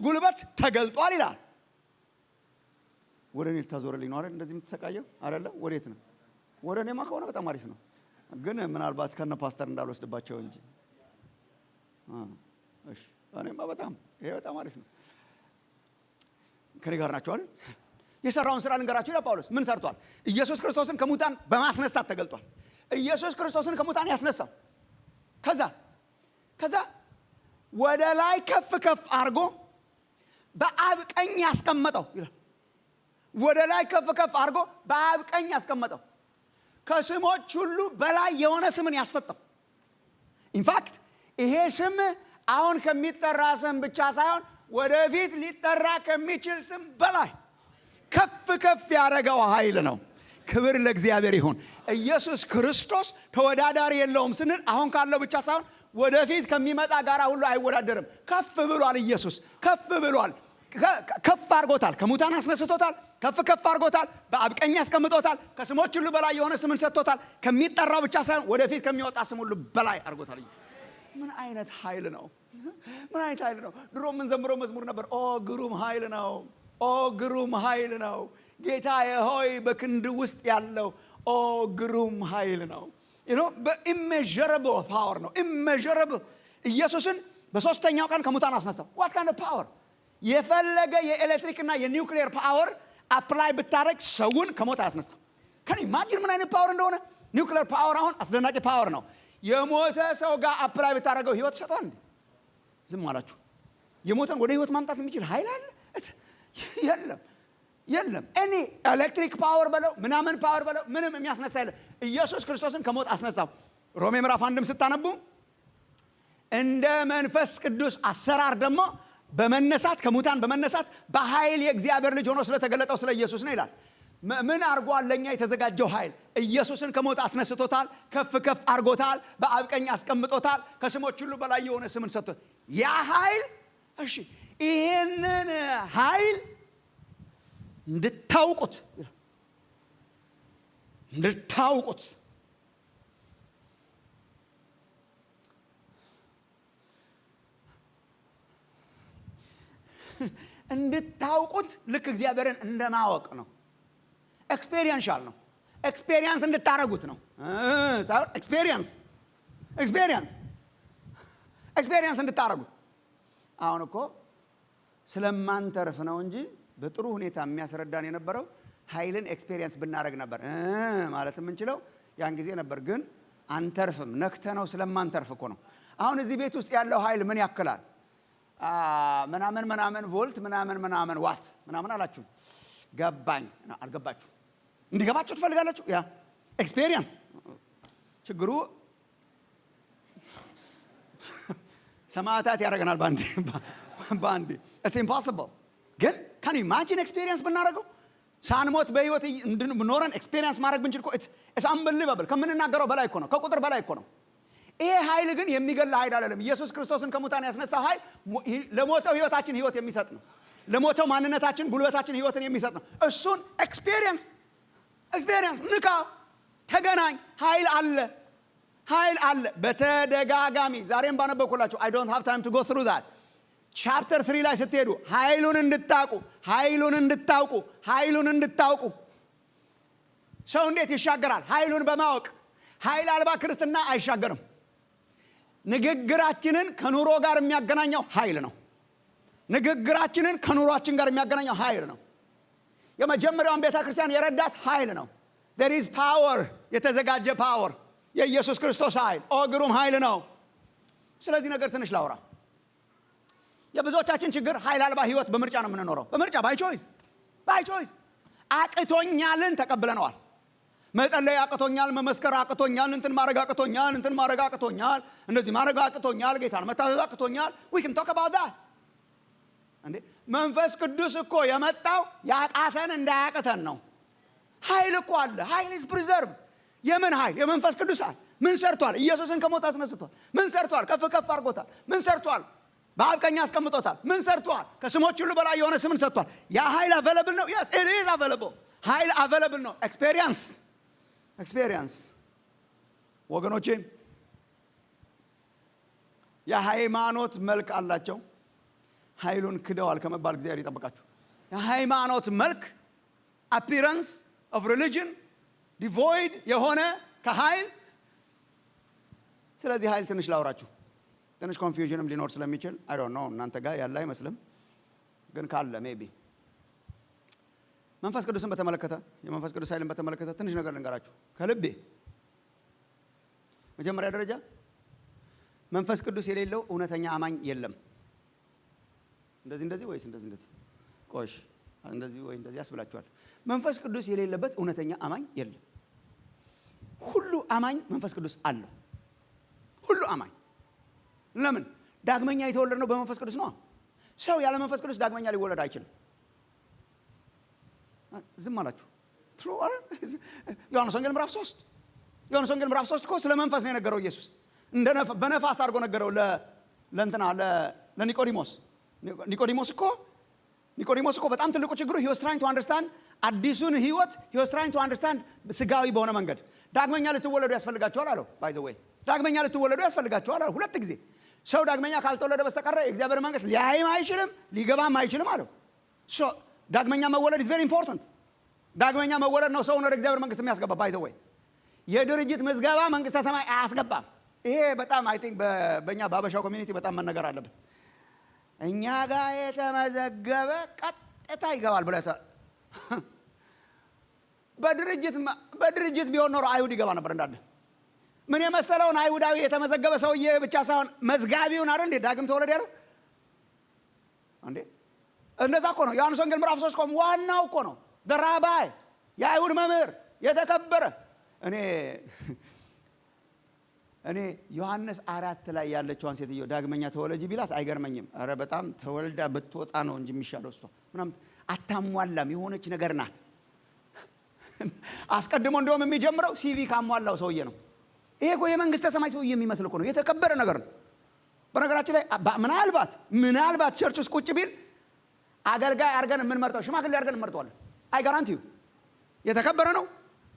ጉልበት ተገልጧል ይላል። ወደ እኔ ልታዞርልኝ ነው አይደል? እንደዚህ የምትሰቃየው አይደለም? ወዴት ነው? ወደ እኔማ ከሆነ በጣም አሪፍ ነው፣ ግን ምናልባት ከነ ፓስተር እንዳልወስድባቸው እንጂ እሺ። እኔማ ይሄ በጣም አሪፍ ነው። ከኔ ጋር ናቸው አይደል? የሰራውን ስራ ልንገራችሁ ይላል ጳውሎስ። ምን ሰርቷል? ኢየሱስ ክርስቶስን ከሙታን በማስነሳት ተገልጧል። ኢየሱስ ክርስቶስን ከሙታን ያስነሳው ከዛ ወደ ላይ ከፍ አድርጎ በአብ ቀኝ ያስቀመጠው ይላል። ወደ ላይ ከፍ አድርጎ በአብ ቀኝ ያስቀመጠው፣ ከስሞች ሁሉ በላይ የሆነ ስምን ያሰጠው። ኢንፋክት ይሄ ስም አሁን ከሚጠራ ስም ብቻ ሳይሆን ወደፊት ሊጠራ ከሚችል ስም በላይ ከፍ ያደረገው ኃይል ነው። ክብር ለእግዚአብሔር ይሁን። ኢየሱስ ክርስቶስ ተወዳዳሪ የለውም ስንል አሁን ካለው ብቻ ሳይሆን ወደፊት ከሚመጣ ጋራ ሁሉ አይወዳደርም። ከፍ ብሏል። ኢየሱስ ከፍ ብሏል። ከፍ አድርጎታል። ከሙታን አስነስቶታል። ከፍ አድርጎታል። በአብ ቀኝ ያስቀምጦታል። ከስሞች ሁሉ በላይ የሆነ ስምን ሰጥቶታል። ከሚጠራው ብቻ ሳይሆን ወደፊት ከሚወጣ ስም ሁሉ በላይ አድርጎታል። ምን አይነት ኃይል ነው! ምን አይነት ኃይል ነው! ድሮ ምን ዘምረው መዝሙር ነበር። ኦ ግሩም ኃይል ነው! ኦ ግሩም ኃይል ነው! ጌታዬ ሆይ በክንድ ውስጥ ያለው ኦ ግሩም ኃይል ነው። በኢሜዠረብል ፓወር ነው። ኢሜዠረብል ኢየሱስን በሶስተኛው ቀን ከሙታን አስነሳው። ዋት ካይንድ ኦፍ ፓወር! የፈለገ የኤሌክትሪክና የኒውክሊየር ፓወር አፕላይ ብታረግ ሰውን ከሞት አያስነሳው። ከኔ ማጅን ምን አይነት ፓወር እንደሆነ። ኒውክሊየር ፓወር አሁን አስደናቂ ፓወር ነው። የሞተ ሰው ጋር አፕላይ ብታረገው ህይወት ሰጥቷል። ዝም አላችሁ። የሞተን ወደ ህይወት ማምጣት የሚችል ኃይል አለ? የለም። እኔ ኤሌክትሪክ ፓወር በለው ምናምን ፓወር በለው ምንም የሚያስነሳ የለም። ኢየሱስ ክርስቶስን ከሞት አስነሳው። ሮሜ ምዕራፍ 1 ስታነቡ እንደ መንፈስ ቅዱስ አሰራር ደግሞ በመነሳት ከሙታን በመነሳት በኃይል የእግዚአብሔር ልጅ ሆኖ ስለተገለጠው ስለ ኢየሱስ ነው ይላል። ምን አርጓል? ለኛ የተዘጋጀው ኃይል ኢየሱስን ከሞት አስነስቶታል። ከፍ አርጎታል። በአብ ቀኝ አስቀምጦታል። ከስሞች ሁሉ በላይ የሆነ ስምን ሰጥቶት ያ ኃይል እሺ፣ ይሄንን ኃይል እንድታውቁት ልክ እግዚአብሔርን እንደማወቅ ነው። ኤክስፔሪየንሻል ነው። ኤክስፔሪየንስ እንድታረጉት ነው። ኤክስፔሪየንስ እንድታረጉት። አሁን እኮ ስለማንተርፍ ነው እንጂ በጥሩ ሁኔታ የሚያስረዳን የነበረው ኃይልን ኤክስፔሪየንስ ብናረግ ነበር ማለት የምንችለው ያን ጊዜ ነበር። ግን አንተርፍም። ነክተነው ስለማንተርፍ እኮ ነው። አሁን እዚህ ቤት ውስጥ ያለው ኃይል ምን ያክላል? ምናምን ቮልት ምናምን ዋት ምናምን አላችሁ። ገባኝ። አልገባችሁ? እንዲገባችሁ ትፈልጋላችሁ? ያ ኤክስፔሪየንስ። ችግሩ ሰማዕታት ያደርገናል ባንዴ it's impossible። ግን can you imagine ኤክስፔሪየንስ ብናደርገው ሳንሞት በህይወት ኖረን ኤክስፔሪየንስ ማድረግ ብንችል እኮ it's unbelievable። ከምንናገረው በላይ እኮ ነው። ከቁጥር በላይ እኮ ነው። ይሄ ኃይል ግን የሚገል ኃይል አይደለም። ኢየሱስ ክርስቶስን ከሙታን ያስነሳው ኃይል ለሞተው ህይወታችን ህይወት የሚሰጥ ነው። ለሞተው ማንነታችን ጉልበታችን ህይወትን የሚሰጥ ነው። እሱን ኤክስፔሪየንስ ንካ፣ ተገናኝ። ኃይል አለ በተደጋጋሚ። ዛሬም ባነበብኩላችሁ I don't have time to go through that። ቻፕተር 3 ላይ ስትሄዱ ኃይሉን እንድታውቁ ሰው እንዴት ይሻገራል? ኃይሉን በማወቅ። ኃይል አልባ ክርስትና አይሻገርም። ንግግራችንን ከኑሮ ጋር የሚያገናኘው ኃይል ነው። ንግግራችንን ከኑሯችን ጋር የሚያገናኘው ኃይል ነው። የመጀመሪያውን ቤተክርስቲያን የረዳት ኃይል ነው። there is power የተዘጋጀ ፓወር የኢየሱስ ክርስቶስ ኃይል ግሩም ኃይል ነው። ስለዚህ ነገር ትንሽ ላውራ። የብዙዎቻችን ችግር ኃይል አልባ ህይወት በምርጫ ነው የምንኖረው። በምርጫ ባይ ቾይስ አቅቶኛልን ተቀብለነዋል። መጸለይ አቅቶኛል፣ መመስከር አቅቶኛል፣ እንትን ማድረግ አቅቶኛል፣ እንደዚህ ማድረግ አቅቶኛል፣ ጌታን መታዘዝ አቅቶኛል። we can talk about that እንዴ መንፈስ ቅዱስ እኮ የመጣው ያቃተን እንዳያቀተን ነው። ኃይል እኮ አለ። ኃይል is preserved። የምን ኃይል? የመንፈስ ቅዱስ ኃይል። ምን ሰርቷል? ኢየሱስን ከሞት አስነስቷል። ምን ሰርቷል? ከፍ አድርጎታል። ምን ሰርቷል? በአብ ቀኝ አስቀምጦታል። ምን ሰርቷል? ከስሞች ሁሉ በላይ የሆነ ስምን ሰጥቷል። ያ ኃይል available ነው። yes it is available። ኃይል available ነው። experience ወገኖቼ የሃይማኖት መልክ አላቸው። ኃይሉን ክደዋል ከመባል እግዚአብሔር ይጠብቃችሁ። የሃይማኖት መልክ appearance of religion devoid የሆነ ከኃይል። ስለዚህ ኃይል ትንሽ ላውራችሁ። ትንሽ ኮንፊውዥንም ሊኖር ስለሚችል I don't know እናንተ ጋር ያለ አይመስልም፣ ግን ካለ maybe መንፈስ ቅዱስን በተመለከተ የመንፈስ ቅዱስ ኃይልን በተመለከተ ትንሽ ነገር ልንገራችሁ ከልቤ። መጀመሪያ ደረጃ መንፈስ ቅዱስ የሌለው እውነተኛ አማኝ የለም። እንደዚህ ወይስ እንደዚህ ቆሽ እንደዚህ ወይ እንደዚህ ያስብላችኋል። መንፈስ ቅዱስ የሌለበት እውነተኛ አማኝ የለም። ሁሉ አማኝ መንፈስ ቅዱስ አለው። ሁሉ አማኝ። ለምን? ዳግመኛ የተወለድነው በመንፈስ ቅዱስ ነው። ሰው ያለ መንፈስ ቅዱስ ዳግመኛ ሊወለድ አይችልም። ዝም አላችሁ። ዮሐንስ ወንጌል ምዕራፍ 3 እኮ ስለ መንፈስ ነው የነገረው ኢየሱስ። በነፋስ አድርጎ ነገረው ለኒቆዲሞስ። ኒቆዲሞስ እኮ በጣም ትልቁ ችግሩ he was trying to understand አዲሱን ህይወት he was trying to understand ስጋዊ በሆነ መንገድ። ዳግመኛ ልትወለዱ ያስፈልጋችኋል አለው። by the way ዳግመኛ ልትወለዱ ያስፈልጋችኋል አለው ሁለት ጊዜ። ሰው ዳግመኛ ካልተወለደ በስተቀር የእግዚአብሔር መንግስት ሊያይም አይችልም ሊገባም አይችልም አለው። ዳግመኛ መወለድ is very important። ዳግመኛ መወለድ ነው ሰውን ወደ እግዚአብሔር መንግስት የሚያስገባ። by the way የድርጅት ምዝገባ መንግስተ ሰማይ አያስገባም። ይሄ በጣም I think በእኛ በአበሻው ኮሚኒቲ በጣም መነገር አለበት። እኛ ጋር የተመዘገበ ቀጥታ ይገባል ብለህ በድርጅት ቢሆን ኖሮ አይሁድ ይገባ ነበር እንዳለ። ምን የመሰለውን አይሁዳዊ የተመዘገበ ሰውዬ ብቻ ሳይሆን መዝጋቢውን አይደል እንዴ ዳግም ተወለደ ያለው እንዴ? እንደዛ እኮ ነው። ዮሐንስ ወንጌል ምዕራፍ 3 ዋናው እኮ ነው። ራባይ የአይሁድ መምህር የተከበረ። እኔ ዮሐንስ 4 ላይ ያለችዋን ሴትዮ ዳግመኛ ተወለጂ ቢላት አይገርመኝም። አረ በጣም ተወልዳ ብትወጣ ነው እንጂ የሚሻለው እሷ ምናምን አታሟላም፣ የሆነች ነገር ናት። አስቀድሞ እንደውም የሚጀምረው ሲቪ ካሟላው ሰውዬ ነው። ይሄ እኮ የመንግስተ ሰማይ ሰውዬ የሚመስል እኮ ነው። የተከበረ ነገር ነው። በነገራችን ላይ ምናልባት ቸርች ውስጥ ቁጭ ቢል አገልጋይ አድርገን የምንመርጠው ሽማግሌ አድርገን እንመርጠዋለን። አይ ጋራንቲዩ የተከበረ ነው፣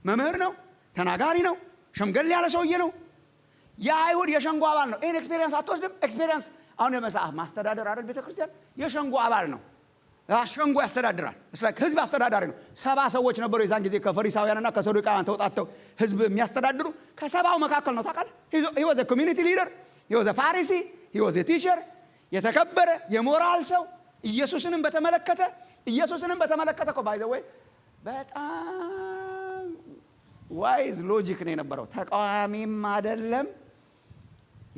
መምህር ነው፣ ተናጋሪ ነው፣ ሸምገል ያለ ሰውዬ ነው። የአይሁድ የሸንጎ አባል ነው። ይሄን ኤክስፒሪየንስ አትወስድም? ኤክስፒሪየንስ አሁን ማስተዳደር አይደል ቤተክርስቲያን የሸንጎ አባል ነው። ሸንጎ ያስተዳድራል። ህዝብ አስተዳዳሪ ነው። 70 ሰዎች ነበሩ የዛን ጊዜ ከፈሪሳውያንና ከሰዱቃውያን ተውጣጥተው ህዝብ የሚያስተዳድሩ። ከ70ው መካከል ነው ታውቃለህ። he was a community leader, he was a Pharisee, he was a teacher። የተከበረ የሞራል ሰው። ኢየሱስንም በተመለከተ እኮ by the way በጣም ዋይዝ ሎጂክ ነው የነበረው። ተቃዋሚም አይደለም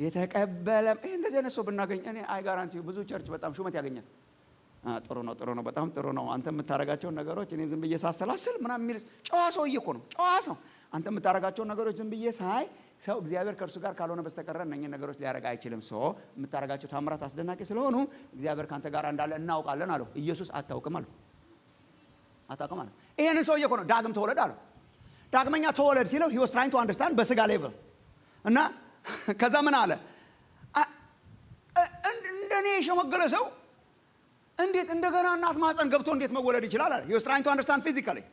የተቀበለም። ይሄ እንደዚህ አይነት ሰው ብናገኝ እኔ አይ ጋራንቲው ብዙ ቸርች በጣም ሹመት ያገኛል። ጥሩ ነው፣ በጣም ጥሩ ነው። አንተ የምታረጋቸው ነገሮች እኔ ዝም ብዬ ሳሰላስል ምናምን የሚል ጨዋ ሰውዬ እኮ ነው። ጨዋ ሰው። አንተ የምታረጋቸው ነገሮች ዝም ብዬ ሳይ ሰው እግዚአብሔር ከእርሱ ጋር ካልሆነ በስተቀር እነኚህን ነገሮች ሊያረጋ አይችልም። የምታረጋቸው ታምራት አስደናቂ ስለሆኑ እግዚአብሔር ካንተ ጋር እንዳለ እናውቃለን አለው። ኢየሱስ አታውቅም አለው። ይሄንን ሰውዬ እኮ ነው ዳግም ተወለድ አለው። ዳግመኛ ተወለድ ሲለው he was trying to understand በስጋ ሌቭል እና ከዛ ምን አለ? እንደኔ የሸመገለ ሰው እንዴት እንደገና እናት ማህፀን ገብቶ እንዴት መወለድ ይችላል አለ። he was trying to understand physically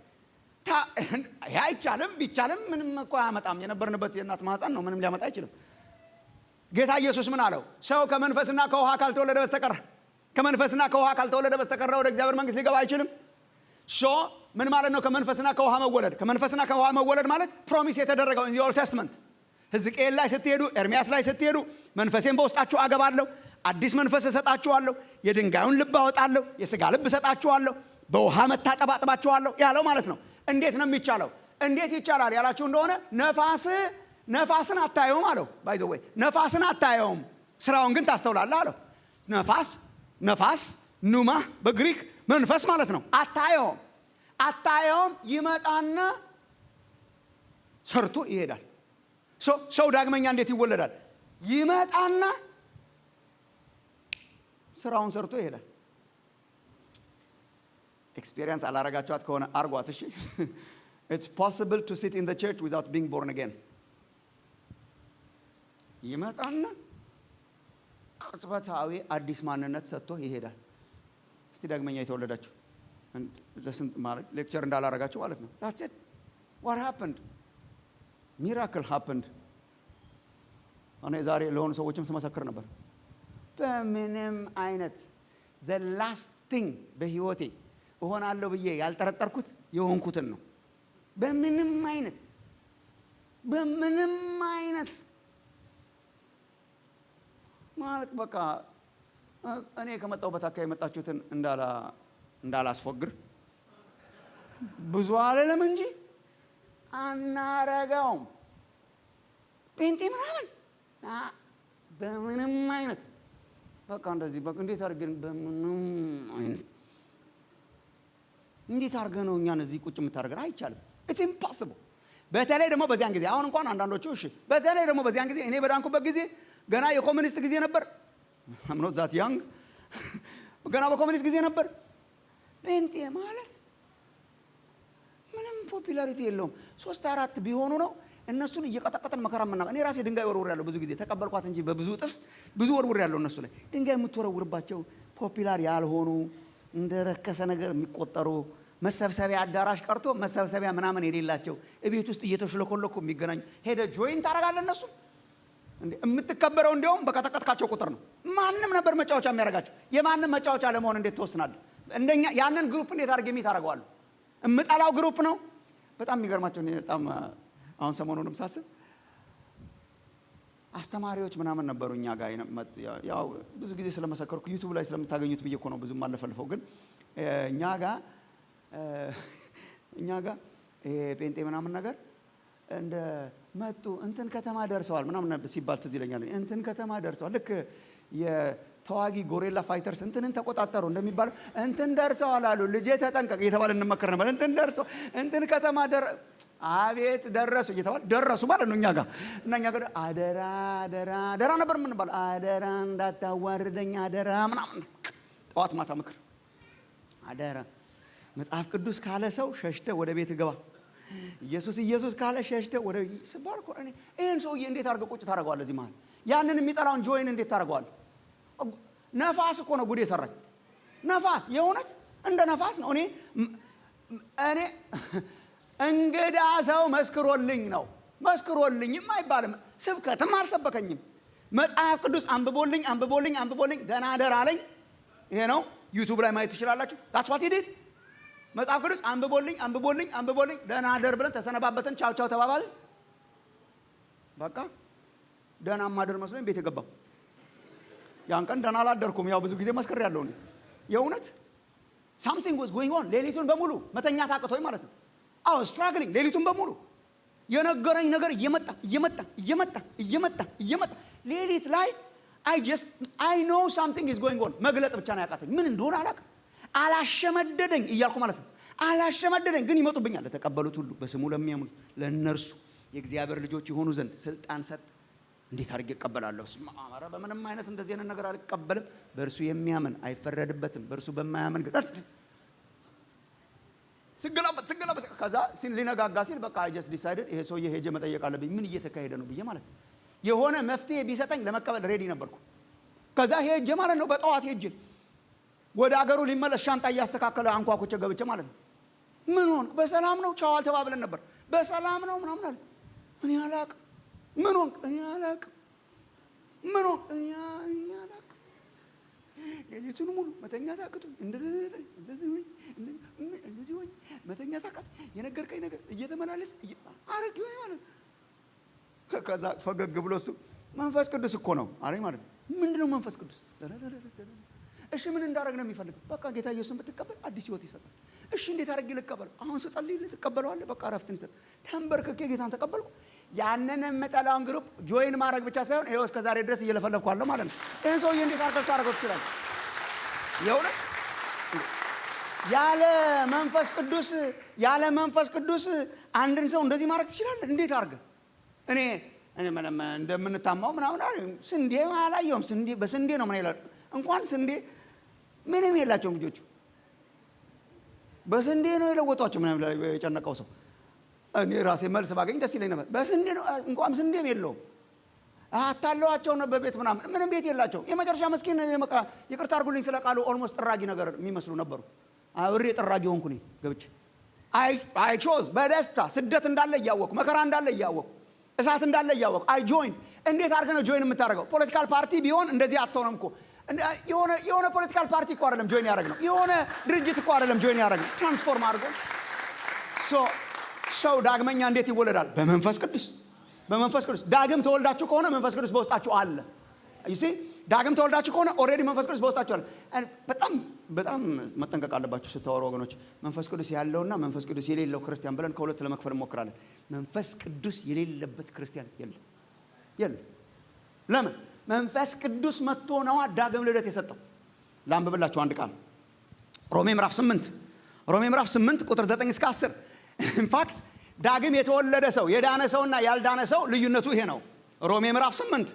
አይቻልም። ቢቻልም ምንም እኮ አያመጣም። የነበርንበት የእናት ማህፀን ነው፣ ምንም ሊያመጣ አይችልም። ጌታ ኢየሱስ ምን አለው? ሰው ከመንፈስና ከውሃ ካልተወለደ በስተቀር ወደ እግዚአብሔር መንግስት ሊገባ አይችልም። ምን ማለት ነው? ከመንፈስና ከውሃ መወለድ ማለት ፕሮሚስ የተደረገው in the Old Testament ሕዝቅኤል ላይ ስትሄዱ፣ ኤርሚያስ ላይ ስትሄዱ መንፈሴን በውስጣችሁ አገባለሁ፣ አዲስ መንፈስ እሰጣችኋለሁ፣ የድንጋዩን ልብ አወጣለሁ፣ የሥጋ ልብ እሰጣችኋለሁ፣ በውሃ መታጠብ አጥባችኋለሁ ያለው ማለት ነው። እንዴት ነው የሚቻለው? እንዴት ይቻላል ያላችሁ እንደሆነ ነፋስን አታየውም አለው። ባይ ዘ ወይ ነፋስን አታየውም፣ ስራውን ግን ታስተውላለህ አለው። ነፋስ ኑማ በግሪክ መንፈስ ማለት ነው። አታየውም ይመጣና ሰርቶ ይሄዳል። ሰው ዳግመኛ እንዴት ይወለዳል? ይመጣና ስራውን ሰርቶ ይሄዳል። ኤክስፒሪየንስ አላረጋችኋት ከሆነ አርጓት እሺ። It's possible to sit in the church without being born again. ይመጣና ቅጽበታዊ አዲስ ማንነት ሰጥቶ ይሄዳል። እስቲ ዳግመኛ የተወለዳችሁ ለስንት ማለት ሌክቸር እንዳላረጋችሁ ማለት ነው። That's it. What happened? Miracle happened. እኔ ዛሬ ለሆኑ ሰዎችም ስመሰክር ነበር። በምንም አይነት the last thing በህይወቴ እሆናለሁ ብዬ ያልጠረጠርኩት የሆንኩትን ነው። በምንም አይነት ማለት በቃ እኔ ከመጣሁበት አካባቢ የመጣችሁትን እንዳላስፎግር ብዙ አልልም እንጂ አናረጋውም። ጴንጤ ምናምን በምንም አይነት በቃ እንደዚህ በቃ እንዴት አድርገን በምንም አይነት እንዴት አድርገን ነው እኛን እዚህ ቁጭ የምታደርገን? አይቻልም። it's impossible። በተለይ ደግሞ በዚያን ጊዜ አሁን እንኳን አንዳንዶቹ እሺ፣ በተለይ ደግሞ በዚያን ጊዜ እኔ በዳንኩበት ጊዜ ገና የኮሙኒስት ጊዜ ነበር። I'm not that young። ገና በኮሙኒስት ጊዜ ነበር። ጴንጤ ማለት ምንም ፖፑላሪቲ የለውም። 3-4 ቢሆኑ ነው እነሱን እየቀጠቀጠን መከራ ምናምን። እኔ ራሴ ድንጋይ ወርውር ያለው ብዙ ጊዜ ተቀበልኳት እንጂ በብዙ እጥፍ ብዙ ወርውር ያለው እነሱ ላይ ድንጋይ የምትወረውርባቸው ፖፑላር ያልሆኑ እንደረከሰ ነገር የሚቆጠሩ መሰብሰቢያ አዳራሽ ቀርቶ መሰብሰቢያ ምናምን የሌላቸው እቤት ውስጥ እየተሽለኮለኩ የሚገናኙ ሄደ ጆይን ታረጋለህ። እነሱ እንዴ የምትከበረው እንደውም በቀጠቀጥካቸው ቁጥር ነው። ማንም ነበር መጫወቻ የሚያረጋቸው። የማንም መጫወቻ ለመሆን እንዴት ትወስናለህ? እንደኛ ያንን ግሩፕ እንዴት አድርጌ የሚታረጋዋለሁ? እምጠላው ግሩፕ ነው። በጣም የሚገርማቸው እኔ በጣም አሁን ሰሞኑንም ሳስብ አስተማሪዎች ምናምን ነበሩ እኛ ጋር ያው ብዙ ጊዜ ስለመሰከርኩ ዩቲዩብ ላይ ስለምታገኙት ብዬ እኮ ነው ብዙም አለፈልፈው። ግን እኛ ጋር ጴንጤ ምናምን ነገር እንደ መጡ እንትን ከተማ ደርሰዋል ምናምን ሲባል ትዝ ይለኛል። እንትን ከተማ ደርሰዋል ልክ የተዋጊ ጎሬላ ፋይተርስ እንትንን ተቆጣጠሩ እንደሚባለው እንትን ደርሰዋል አሉ። ልጄ ተጠንቀቅ እየተባለ እንመከር ነበር። እንትን ደርሰው እንትን ከተማ አቤት ደረሱ እየተባለ ደረሱ ማለት ነው እኛ ጋር። እና እኛ ጋር አደራ ነበር የምንባለው። አደራ እንዳታዋርደኝ አደራ ምናምን ጠዋት ማታ ምክር አደራ። መጽሐፍ ቅዱስ ካለ ሰው ሸሽተ ወደ ቤት ገባ። ኢየሱስ ካለ ሸሽተ ወደ ሲባል እኮ እኔ ይሄን ሰውዬ እንዴት አድርገህ ቁጭ ታደርገዋለህ እዚህ መሀል? ያንን የሚጠላውን ጆይን እንዴት ታደርገዋለህ? ነፋስ እኮ ነው ጉድ የሰራኝ። ነፋስ የእውነት እንደ ነፋስ ነው። እኔ እንግዳ ሰው መስክሮልኝም አይባልም። ስብከትም አልሰበከኝም። መጽሐፍ ቅዱስ አንብቦልኝ ደህና ደር አለኝ። ይሄ ነው ዩቲዩብ ላይ ማየት ትችላላችሁ። that's what he did። መጽሐፍ ቅዱስ አንብቦልኝ ደህና ደር ብለን ተሰነባበትን። ቻው ተባባልን። በቃ ደህና ማደር መስሎኝ ቤት የገባው ያን ቀን ደህና አላደርኩም። ያው ብዙ ጊዜ መስክሬያለሁ እኔ የእውነት something was going on። ሌሊቱን በሙሉ መተኛት አቅቶኝ ማለት ነው። ስትራግሊንግ ሌሊቱን በሙሉ የነገረኝ ነገር እየመጣ ሌሊት ላይ I know something is going on። መግለጥ ብቻ ነው ያቃተኝ። ምን እንደሆነ አላውቅም። አላሸመደደኝ እያልኩ ማለት ነው። አላሸመደደኝ ግን ይመጡብኛል። ለተቀበሉት ሁሉ በስሙ ለሚያምኑ ለእነርሱ የእግዚአብሔር ልጆች የሆኑ ዘንድ ስልጣን ሰጥ። እንዴት አድርጌ እቀበላለሁ? ኧረ በምንም አይነት እንደዚህ አይነት ነገር አልቀበልም። በእርሱ የሚያምን አይፈረድበትም። በእርሱ በማያምን ግን ስገላበት ከዛ ሊነጋጋ ሲል በቃ I just decided ይሄ ሰውዬ ሄጄ መጠየቅ አለብኝ ምን እየተካሄደ ነው ብዬ ማለት ነው። የሆነ መፍትሄ ቢሰጠኝ ለመቀበል ሬዲ ነበርኩ። ከዛ ሄጄ ማለት ነው በጠዋት ሄጄ ወደ አገሩ ሊመለስ ሻንጣ እያስተካከለ አንኳኩቼ ገብቼ ማለት ነው። ምን ሆነ? በሰላም ነው ቻው አልተባብለን ነበር። በሰላም ነው ምናምን አለ። እኔ አላውቅም። ምን ሆነ? እኔ አላውቅም። ሌሊቱን ሙሉ መተኛት አቅቶኝ እንደዚህ ሆይ መተኛት አቃተኝ። የነገርከኝ ነገር እየተመላለስ አረግ ይሆን ማለት ነው። ከዛ ፈገግ ብሎ እሱ መንፈስ ቅዱስ እኮ ነው አለኝ ማለት ነው። ምንድነው መንፈስ ቅዱስ? እሺ ምን እንዳደረግ ነው የሚፈልገው? በቃ ጌታ ኢየሱስን ብትቀበል አዲስ ህይወት ይሰጣል። እሺ እንዴት አድርጌ ልቀበል? አሁን ስጸልይ ልትቀበለዋለህ። በቃ ረፍትን ይሰጥ። ተንበርክኬ ጌታን ተቀበልኩ። ያንን የምጠላውን ግሩፕ ጆይን ማድረግ ብቻ ሳይሆን ይኸው እስከ ዛሬ ድረስ እየለፈለፍኩ አለው ማለት ነው። ይህን ሰውዬ እንዴት አድርገህ ታደርገው ትችላለህ? የእውነት ያለ መንፈስ ቅዱስ አንድን ሰው እንደዚህ ማድረግ ትችላለህ? እንዴት አድርገህ? እኔ ምንም እንደምንታማው ምናምን ስንዴ አላየሁም። ስንዴ በስንዴ ነው ምን ይላል? እንኳን ስንዴ ምንም የላቸውም ልጆቹ። በስንዴ ነው የለወጧቸው ምናምን የጨነቀው ሰው። እኔ ራሴ መልስ ባገኝ ደስ ይለኝ ነበር። በስንዴ ነው እንኳን ስንዴም የለውም። አታለዋቸው ነው በቤት ምናምን ምንም ቤት የላቸው። የመጨረሻ መስኪን በቃ ይቅርታ አድርጉልኝ ስለ ቃሉ ኦልሞስት ጥራጊ ነገር የሚመስሉ ነበሩ። አውሬ ጥራጊ ሆንኩኝ ገብቼ አይ ቾዝ በደስታ ስደት እንዳለ እያወቅሁ መከራ እንዳለ እያወቅሁ እሳት እንዳለ እያወቅሁ አይ ጆይን። እንዴት አድርገህ ነው ጆይን የምታደርገው? ፖለቲካል ፓርቲ ቢሆን እንደዚህ አትሆንም እኮ። የሆነ ፖለቲካል ፓርቲ እኮ አይደለም ጆይን ያደረግነው። የሆነ ድርጅት እኮ አይደለም ጆይን ያደረግነው። ትራንስፎርም አድርገን ሰው ዳግመኛ እንዴት ይወለዳል? በመንፈስ ቅዱስ። ዳግም ተወልዳችሁ ከሆነ መንፈስ ቅዱስ በውስጣችሁ አለ። ይሲ ዳግም ተወልዳችሁ ከሆነ ኦልሬዲ መንፈስ ቅዱስ በውስጣችሁ አለ። በጣም መጠንቀቅ አለባችሁ ስታወሩ ወገኖች። መንፈስ ቅዱስ ያለውና መንፈስ ቅዱስ የሌለው ክርስቲያን ብለን ከሁለት ለመክፈል እንሞክራለን። መንፈስ ቅዱስ የሌለበት ክርስቲያን የለም። ለምን? መንፈስ ቅዱስ መጥቶ ነዋ ዳግም ልደት የሰጠው። ላንብብላችሁ አንድ ቃል ሮሜ ምዕራፍ 8 ቁጥር 9 እስከ 10። ኢንፋክት ዳግም የተወለደ ሰው የዳነ ሰውና ያልዳነ ሰው ልዩነቱ ይሄ ነው። ሮሜ ምዕራፍ 8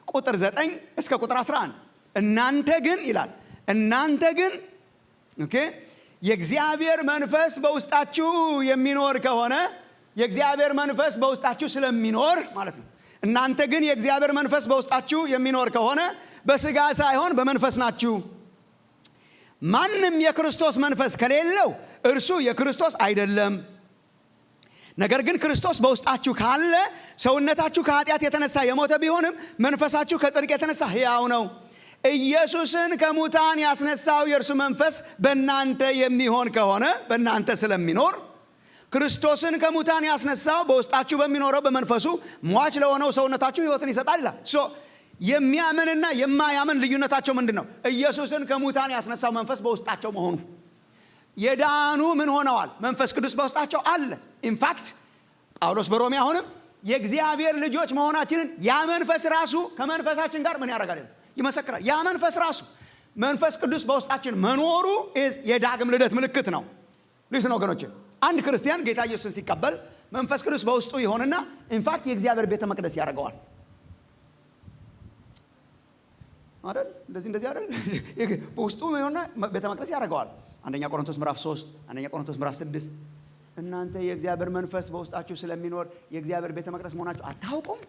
ቁጥር 9 እስከ ቁጥር 11 እናንተ ግን ኦኬ የእግዚአብሔር መንፈስ በውስጣችሁ የሚኖር ከሆነ የእግዚአብሔር መንፈስ በውስጣችሁ ስለሚኖር ማለት ነው። እናንተ ግን የእግዚአብሔር መንፈስ በውስጣችሁ የሚኖር ከሆነ በስጋ ሳይሆን በመንፈስ ናችሁ። ማንም የክርስቶስ መንፈስ ከሌለው እርሱ የክርስቶስ አይደለም። ነገር ግን ክርስቶስ በውስጣችሁ ካለ ሰውነታችሁ ከኃጢአት የተነሳ የሞተ ቢሆንም መንፈሳችሁ ከጽድቅ የተነሳ ሕያው ነው። ኢየሱስን ከሙታን ያስነሳው የእርሱ መንፈስ በእናንተ የሚሆን ከሆነ በእናንተ ስለሚኖር ክርስቶስን ከሙታን ያስነሳው በውስጣችሁ በሚኖረው በመንፈሱ ሟች ለሆነው ሰውነታችሁ ሕይወትን ይሰጣል ይላል። የሚያምንና የማያምን ልዩነታቸው ምንድን ነው? ኢየሱስን ከሙታን ያስነሳው መንፈስ በውስጣቸው መሆኑ። የዳኑ ምን ሆነዋል? መንፈስ ቅዱስ በውስጣቸው አለ። ኢንፋክት ጳውሎስ በሮሜ አሁንም የእግዚአብሔር ልጆች መሆናችንን ያ መንፈስ ራሱ ከመንፈሳችን ጋር ምን ያደርጋል? ይመሰክራል። ያ መንፈስ ራሱ መንፈስ ቅዱስ በውስጣችን መኖሩ የዳግም ልደት ምልክት ነው። ልስን ወገኖቼ፣ አንድ ክርስቲያን ጌታ ኢየሱስን ሲቀበል መንፈስ ቅዱስ በውስጡ ይሆንና ኢንፋክት የእግዚአብሔር ቤተ መቅደስ ያደርገዋል አይደል? እንደዚህ አይደል? በውስጡ ይሆንና ቤተ መቅደስ ያደርገዋል። አንደኛ ቆሮንቶስ ምዕራፍ 3 አንደኛ ቆሮንቶስ ምዕራፍ 6 እናንተ የእግዚአብሔር መንፈስ በውስጣችሁ ስለሚኖር የእግዚአብሔር ቤተ መቅደስ መሆናችሁ አታውቁም?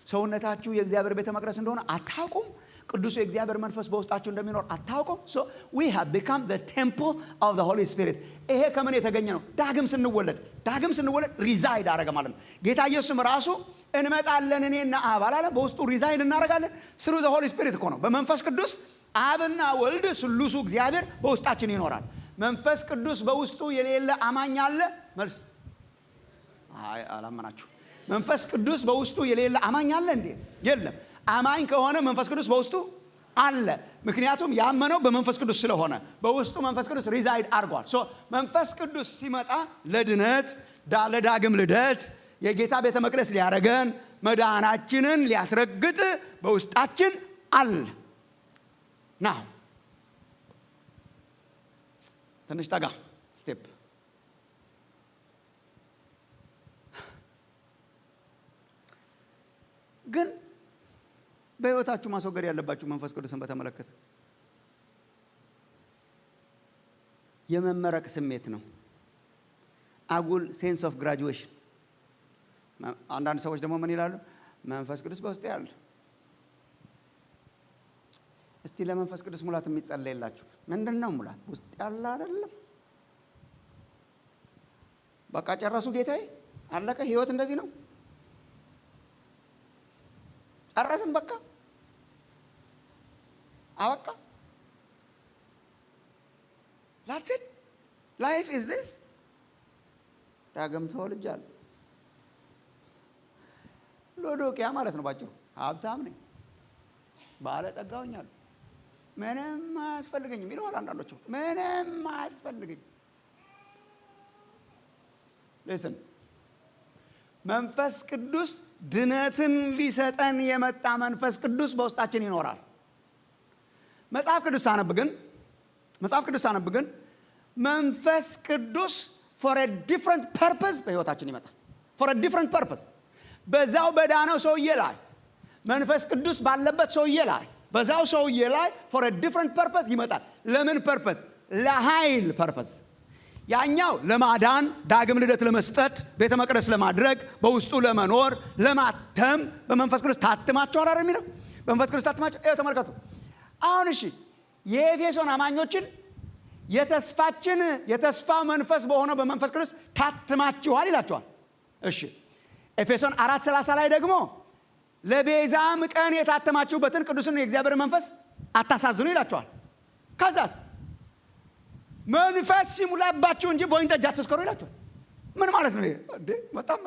ሰውነታችሁ የእግዚአብሔር ቤተ መቅደስ እንደሆነ አታውቁም? ቅዱሱ የእግዚአብሔር መንፈስ በውስጣችሁ እንደሚኖር አታውቁም? So we have become the temple of the Holy Spirit። ይሄ ከምን የተገኘ ነው? ዳግም ስንወለድ ሪዛይድ አደረገ ማለት ነው። ጌታ ኢየሱስም ራሱ እንመጣለን እኔና አብ አላለ? በውስጡ ሪዛይድ እናደርጋለን። through the Holy Spirit እኮ ነው። በመንፈስ ቅዱስ አብና ወልድ ስሉሱ እግዚአብሔር በውስጣችን ይኖራል። መንፈስ ቅዱስ በውስጡ የሌለ አማኝ አለ? መልስ አላመናችሁ። መንፈስ ቅዱስ በውስጡ የሌለ አማኝ አለ እንዴ? የለም። አማኝ ከሆነ መንፈስ ቅዱስ በውስጡ አለ። ምክንያቱም ያመነው በመንፈስ ቅዱስ ስለሆነ በውስጡ መንፈስ ቅዱስ ሪዛይድ አድርጓል። መንፈስ ቅዱስ ሲመጣ ለድነት ለዳግም ልደት የጌታ ቤተ መቅደስ ሊያረገን መዳናችንን ሊያስረግጥ በውስጣችን አለ። ናው ትንሽ ጠጋ ስቴፕ ግን በህይወታችሁ ማስወገድ ያለባችሁ መንፈስ ቅዱስን በተመለከተ የመመረቅ ስሜት ነው። አጉል ሴንስ ኦፍ ግራጁዌሽን። አንዳንድ ሰዎች ደግሞ ምን ይላሉ? መንፈስ ቅዱስ በውስጤ ያለ። እስቲ ለመንፈስ ቅዱስ ሙላት የሚጸለይላችሁ ምንድነው? ሙላት ውስጥ ያለ አይደለም። በቃ ጨረሱ። ጌታዬ አለቀ። ህይወት እንደዚህ ነው። ጨረስን። በቃ አበቃ። that's it. life is this። ዳግም ተወልጃለሁ። ሎዶቅያ ማለት ነው ባጭሩ። ሀብታም ነኝ፣ ባለጠጋ ሆኛለሁ። ምንም አያስፈልገኝም ይለዋል አንዳንዶቹ። ምንም አያስፈልገኝም። listen መንፈስ ቅዱስ ድነትን ሊሰጠን የመጣ መንፈስ ቅዱስ በውስጣችን ይኖራል። መጽሐፍ ቅዱስ ሳነብ ግን መንፈስ ቅዱስ for a different purpose በህይወታችን ይመጣል። for a different purpose በዛው በዳነው ሰውዬ ላይ መንፈስ ቅዱስ ባለበት ሰውዬ ላይ በዛው ሰውዬ ላይ for a different purpose ይመጣል። ለምን purpose? ለኃይል purpose። ያኛው ለማዳን፣ ዳግም ልደት ለመስጠት፣ ቤተ መቅደስ ለማድረግ፣ በውስጡ ለመኖር፣ ለማተም በመንፈስ ቅዱስ ታትማችኋል አይደል የሚለው? በመንፈስ ቅዱስ ታትማችሁ ተመልከቱ። አሁን እሺ የኤፌሶን አማኞችን የተስፋ መንፈስ በሆነው በመንፈስ ቅዱስ ታትማችኋል ይላቸዋል። እሺ ኤፌሶን 4:30 ላይ ደግሞ ለቤዛም ቀን የታተማችሁበትን ቅዱስን የእግዚአብሔር መንፈስ አታሳዝኑ ይላቸዋል። ከዛስ መንፈስ ሲሙላባችሁ እንጂ በወይን ጠጅ አትስከሩ ይላቸዋል። ምን ማለት ነው ይሄ? በጣም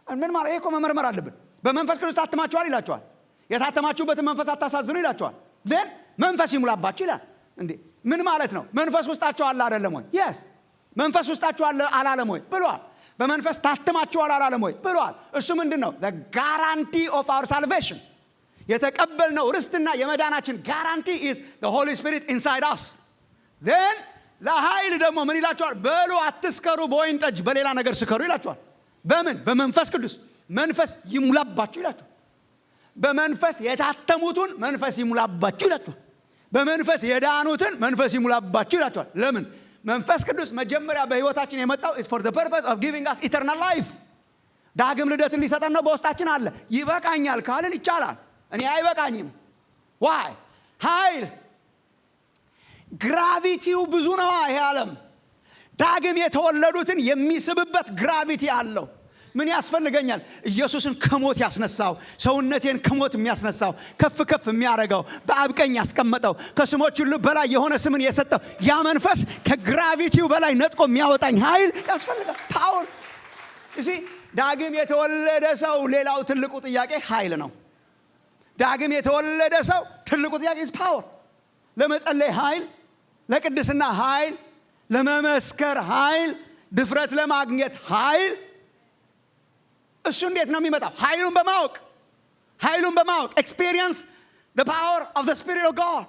ምን ማለት ይሄ? እኮ መመርመር አለብን። በመንፈስ ቅዱስ ታትማችኋል ይላቸዋል። የታተማችሁበትን መንፈስ አታሳዝኑ ይላቸዋል። then መንፈስ ይሙላባችሁ ይላል። እንዴ ምን ማለት ነው? መንፈስ ውስጣችሁ አለ አይደለም ወይ? yes መንፈስ ውስጣችሁ አለ አላለም ወይ ብሏል። በመንፈስ ታትማችኋል አላለም ወይ ብሏል። እሱ ምንድነው? the guarantee of our salvation የተቀበልነው ርስትና የመዳናችን guarantee is the Holy Spirit inside us. then ለኃይል ደግሞ ምን ይላቸዋል? በሉ አትስከሩ በወይን ጠጅ በሌላ ነገር ስከሩ ይላቸዋል። በምን? በመንፈስ ቅዱስ መንፈስ ይሙላባችሁ ይላቸዋል። በመንፈስ የታተሙትን መንፈስ ይሙላባችሁ ይላቸዋል። በመንፈስ የዳኑትን መንፈስ ይሙላባችሁ ይላቸዋል። ለምን? መንፈስ ቅዱስ መጀመሪያ በህይወታችን የመጣው is for the purpose of giving us eternal life ዳግም ልደትን ሊሰጠን ነው። በውስጣችን አለ። ይበቃኛል ካልን ይቻላል። እኔ አይበቃኝም። why? ኃይል ግራቪቲው ብዙ ነው። ይሄ ዓለም ዳግም የተወለዱትን የሚስብበት ግራቪቲ አለው። ምን ያስፈልገኛል? ኢየሱስን ከሞት ያስነሳው፣ ሰውነቴን ከሞት የሚያስነሳው፣ ከፍ ከፍ የሚያረጋው፣ በአብ ቀኝ ያስቀመጠው፣ ከስሞች ሁሉ በላይ የሆነ ስምን የሰጠው ያ መንፈስ ከግራቪቲው በላይ ነጥቆ የሚያወጣኝ ኃይል ያስፈልጋል። ፓወር እሺ። ዳግም የተወለደ ሰው ሌላው ትልቁ ጥያቄ ኃይል ነው። ዳግም የተወለደ ሰው ትልቁ ጥያቄ ፓወር። ለመጸለይ ኃይል፣ ለቅድስና ኃይል፣ ለመመስከር ኃይል፣ ድፍረት ለማግኘት ኃይል። እሱ እንዴት ነው የሚመጣው? ኃይሉን በማወቅ experience the power of the Spirit of God.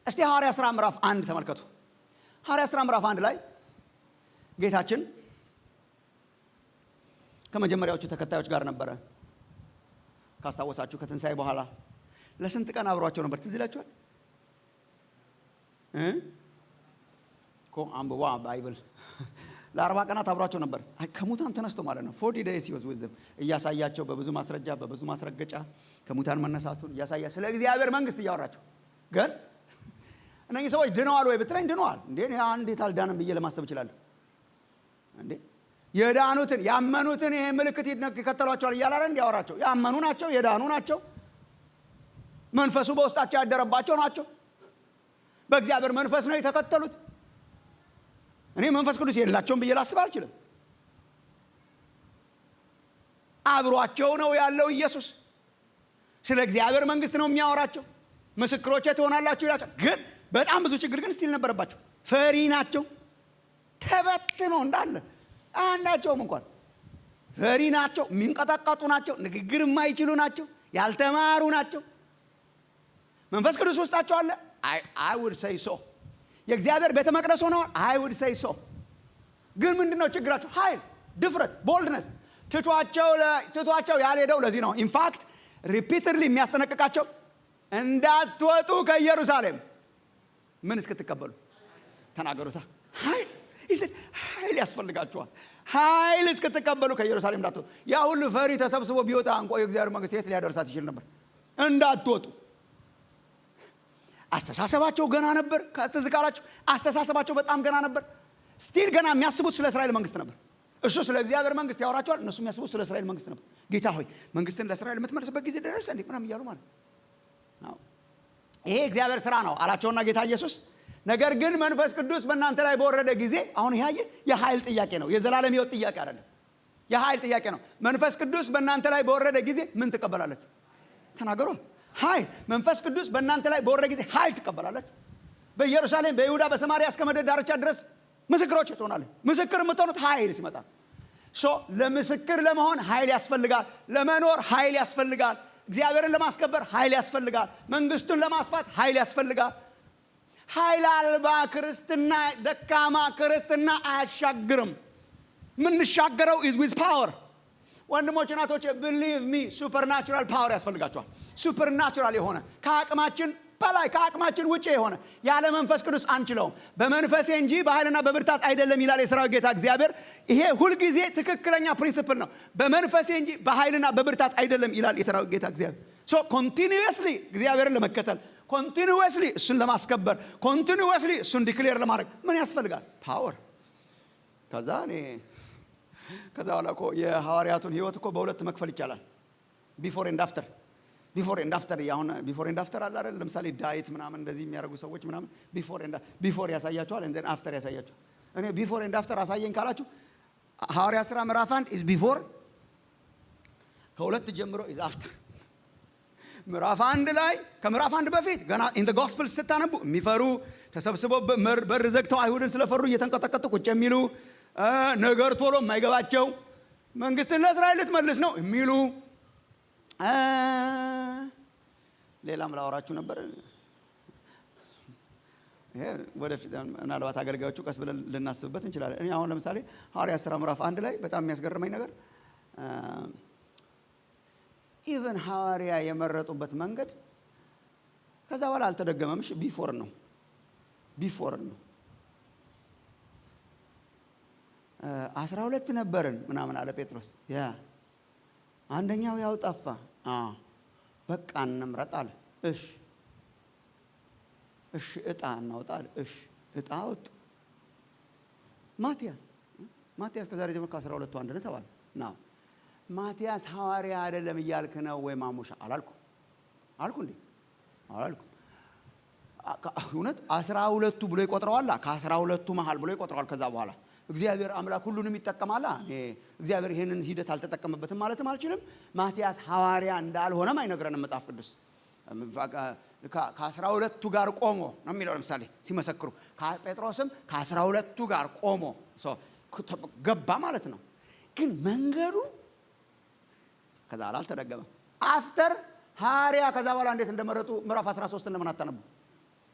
እስቲ ሐዋርያ ሥራ ምዕራፍ 1 ተመልከቱ። ሐዋርያ ሥራ ምዕራፍ 1 ላይ ጌታችን ከመጀመሪያዎቹ ተከታዮች ጋር ነበረ። ካስታወሳችሁ ከትንሣኤ በኋላ ለስንት ቀን አብሯቸው ነበር? ትዝ ይላችኋል? አንብቧ ባይብል ለ40 ቀናት አብሯቸው ነበር። ከሙታን ተነስቶ ማለት ነው። 40 days he was with them እያሳያቸው በብዙ ማስረጃ በብዙ ማስረገጫ ከሙታን መነሳቱን እያሳያ ስለ እግዚአብሔር መንግስት እያወራቸው። ግን እነኚህ ሰዎች ድነዋል ወይ ብትለኝ ድነዋል። እንዴ እንዴት አልዳንም ብዬ ለማሰብ እችላለሁ። እንዴ የዳኑትን ያመኑትን ይሄ ምልክት ይከተሏቸዋል እያለ አይደል እንዲያወራቸው። ያመኑ ናቸው፣ የዳኑ ናቸው፣ መንፈሱ በውስጣቸው ያደረባቸው ናቸው። በእግዚአብሔር መንፈስ ነው የተከተሉት። እኔ መንፈስ ቅዱስ የላቸውም ብዬ ላስብ አልችልም። አብሯቸው ነው ያለው ኢየሱስ። ስለ እግዚአብሔር መንግስት ነው የሚያወራቸው። ምስክሮቼ ትሆናላችሁ ይላቸው። ግን በጣም ብዙ ችግር ግን ስቲል ነበረባቸው። ፈሪ ናቸው። ተበትነው እንዳለ አንዳቸውም እንኳን ፈሪ ናቸው። የሚንቀጠቀጡ ናቸው። ንግግር የማይችሉ ናቸው። ያልተማሩ ናቸው። መንፈስ ቅዱስ ውስጣቸው አለ። I would say so የእግዚአብሔር ቤተ መቅደስ ሆነዋል። I would say so ግን ምንድነው ችግራቸው? ኃይል፣ ድፍረት፣ ቦልድነስ ትቷቸው ያልሄደው ለዚህ ነው። ኢንፋክት ሪፒትድሊ የሚያስጠነቅቃቸው እንዳትወጡ ከኢየሩሳሌም ምን እስክትቀበሉ ተናገሩታ። ኃይል ያስፈልጋቸዋል። ኃይል እስክትቀበሉ ከኢየሩሳሌም እንዳትወጡ። ያ ሁሉ ፈሪ ተሰብስቦ ቢወጣ እንኳ የእግዚአብሔር መንግስት የት ሊያደርሳት ይችል ነበር? እንዳትወጡ። አስተሳሰባቸው ገና ነበር። ከትዝ ካላችሁ አስተሳሰባቸው በጣም ገና ነበር። ስቲል ገና የሚያስቡት ስለ እስራኤል መንግስት ነበር። እሱ ስለ እግዚአብሔር መንግስት ያወራቸዋል። እነሱ የሚያስቡት ስለ እስራኤል መንግስት ነበር። ጌታ ሆይ መንግስትን ለእስራኤል የምትመልስበት ጊዜ ደረሰ እንዴ ምናምን እያሉ ማለት ነው። ይሄ እግዚአብሔር ስራ ነው አላቸውና ጌታ ኢየሱስ። ነገር ግን መንፈስ ቅዱስ በእናንተ ላይ በወረደ ጊዜ አሁን ይሄ የኃይል ጥያቄ ነው፣ የዘላለም ሕይወት ጥያቄ አይደለም። የኃይል ጥያቄ ነው። መንፈስ ቅዱስ በእናንተ ላይ በወረደ ጊዜ ምን ትቀበላላችሁ? ተናገሩ። ኃይል። መንፈስ ቅዱስ በእናንተ ላይ በወረደ ጊዜ ኃይል ትቀበላላችሁ። በኢየሩሳሌም በይሁዳ በሰማርያ እስከ ምድር ዳርቻ ድረስ ምስክሮች ትሆናላችሁ። ምስክር የምትሆኑት ኃይል ሲመጣ። ለምስክር ለመሆን ኃይል ያስፈልጋል። ለመኖር ኃይል ያስፈልጋል። እግዚአብሔርን ለማስከበር ኃይል ያስፈልጋል። መንግስቱን ለማስፋት ኃይል ያስፈልጋል። ኃይል አልባ ክርስትና፣ ደካማ ክርስትና አያሻግርም። የምንሻገረው is with power። ወንድሞች እናቶች believe me supernatural power ያስፈልጋቸዋል። ሱፐርናቹራል የሆነ ከአቅማችን በላይ ከአቅማችን ውጪ የሆነ ያለ መንፈስ ቅዱስ አንችለውም። በመንፈሴ እንጂ በኃይልና በብርታት አይደለም ይላል የሠራዊት ጌታ እግዚአብሔር። ይሄ ሁልጊዜ ትክክለኛ ፕሪንሲፕል ነው። በመንፈሴ እንጂ በኃይልና በብርታት አይደለም ይላል የሠራዊት ጌታ እግዚአብሔር። ኮንቲኒየስሊ እግዚአብሔርን ለመከተል፣ ኮንቲኒየስሊ እሱን ለማስከበር፣ ኮንቲኒየስሊ እሱን ዲክሌር ለማድረግ ምን ያስፈልጋል? ፓወር። ከዛ በኋላ እኮ የሐዋርያቱን ህይወት እኮ በሁለት መክፈል ይቻላል። ቢፎር ኤንድ አፍተር። ቢፎር ኤንድ አፍተር ያሁን ቢፎር ኤንድ አፍተር አለ አይደል? ለምሳሌ ዳይት ምናምን እንደዚህ የሚያደርጉ ሰዎች ምናምን ቢፎር ያሳያቸዋል and then አፍተር ያሳያቸዋል። እኔ ቢፎር ኤንድ አፍተር አሳየኝ ካላችሁ ሐዋርያት ሥራ ምዕራፍ 1 is before፣ ከሁለት ጀምሮ is after። ምዕራፍ 1 ላይ ከምዕራፍ 1 በፊት ገና in the gospel ስታነቡ የሚፈሩ ተሰብስበው በር ዘግተው አይሁድን ስለፈሩ እየተንቀጠቀጡ ቁጭ የሚሉ ነገር ቶሎ የማይገባቸው መንግስትን ለእስራኤል ልትመልስ ነው የሚሉ ሌላም ላወራችሁ ነበር። ይሄ ወደፊት ምናልባት አገልጋዮቹ ቀስ ብለን ልናስብበት እንችላለን። እኔ አሁን ለምሳሌ ሐዋርያት ሥራ ምዕራፍ 1 ላይ በጣም የሚያስገርመኝ ነገር ኢቨን ሐዋርያ የመረጡበት መንገድ ከዛ በኋላ አልተደገመም። እሺ ቢፎር ነው 12 ነበርን ምናምን አለ ጴጥሮስ። አንደኛው ያው ጠፋ። በቃ እንምረጥ አለ። እሺ እጣ እናውጣል። እሺ እጣ አውጡ። ማቲያስ ከዛሬ ጀምሮ ከ12 አንድ ነው ተባለ። ናው ማቲያስ ሐዋርያ አይደለም እያልክ ነው ወይ ማሙሻ? አልኩ እንዴ? አላልኩ። እውነት 12ቱ ብሎ ይቆጥረዋል። ከ12ቱ መሃል ብሎ ይቆጥረዋል። ከዛ በኋላ እግዚአብሔር አምላክ ሁሉንም ይጠቀማል። እግዚአብሔር ይሄንን ሂደት አልተጠቀመበትም ማለትም አልችልም። ማቲያስ ሐዋርያ እንዳልሆነም አይነግረንም መጽሐፍ ቅዱስ። ከ12ቱ ጋር ቆሞ ነው የሚለው። ለምሳሌ ሲመሰክሩ ጴጥሮስም ከ12ቱ ጋር ቆሞ ገባ ማለት ነው። ግን መንገዱ ከዛ አልተደገመም። አፍተር ሐዋርያ ከዛ በኋላ እንዴት እንደመረጡ ምዕራፍ 13 ለምን አታነቡ?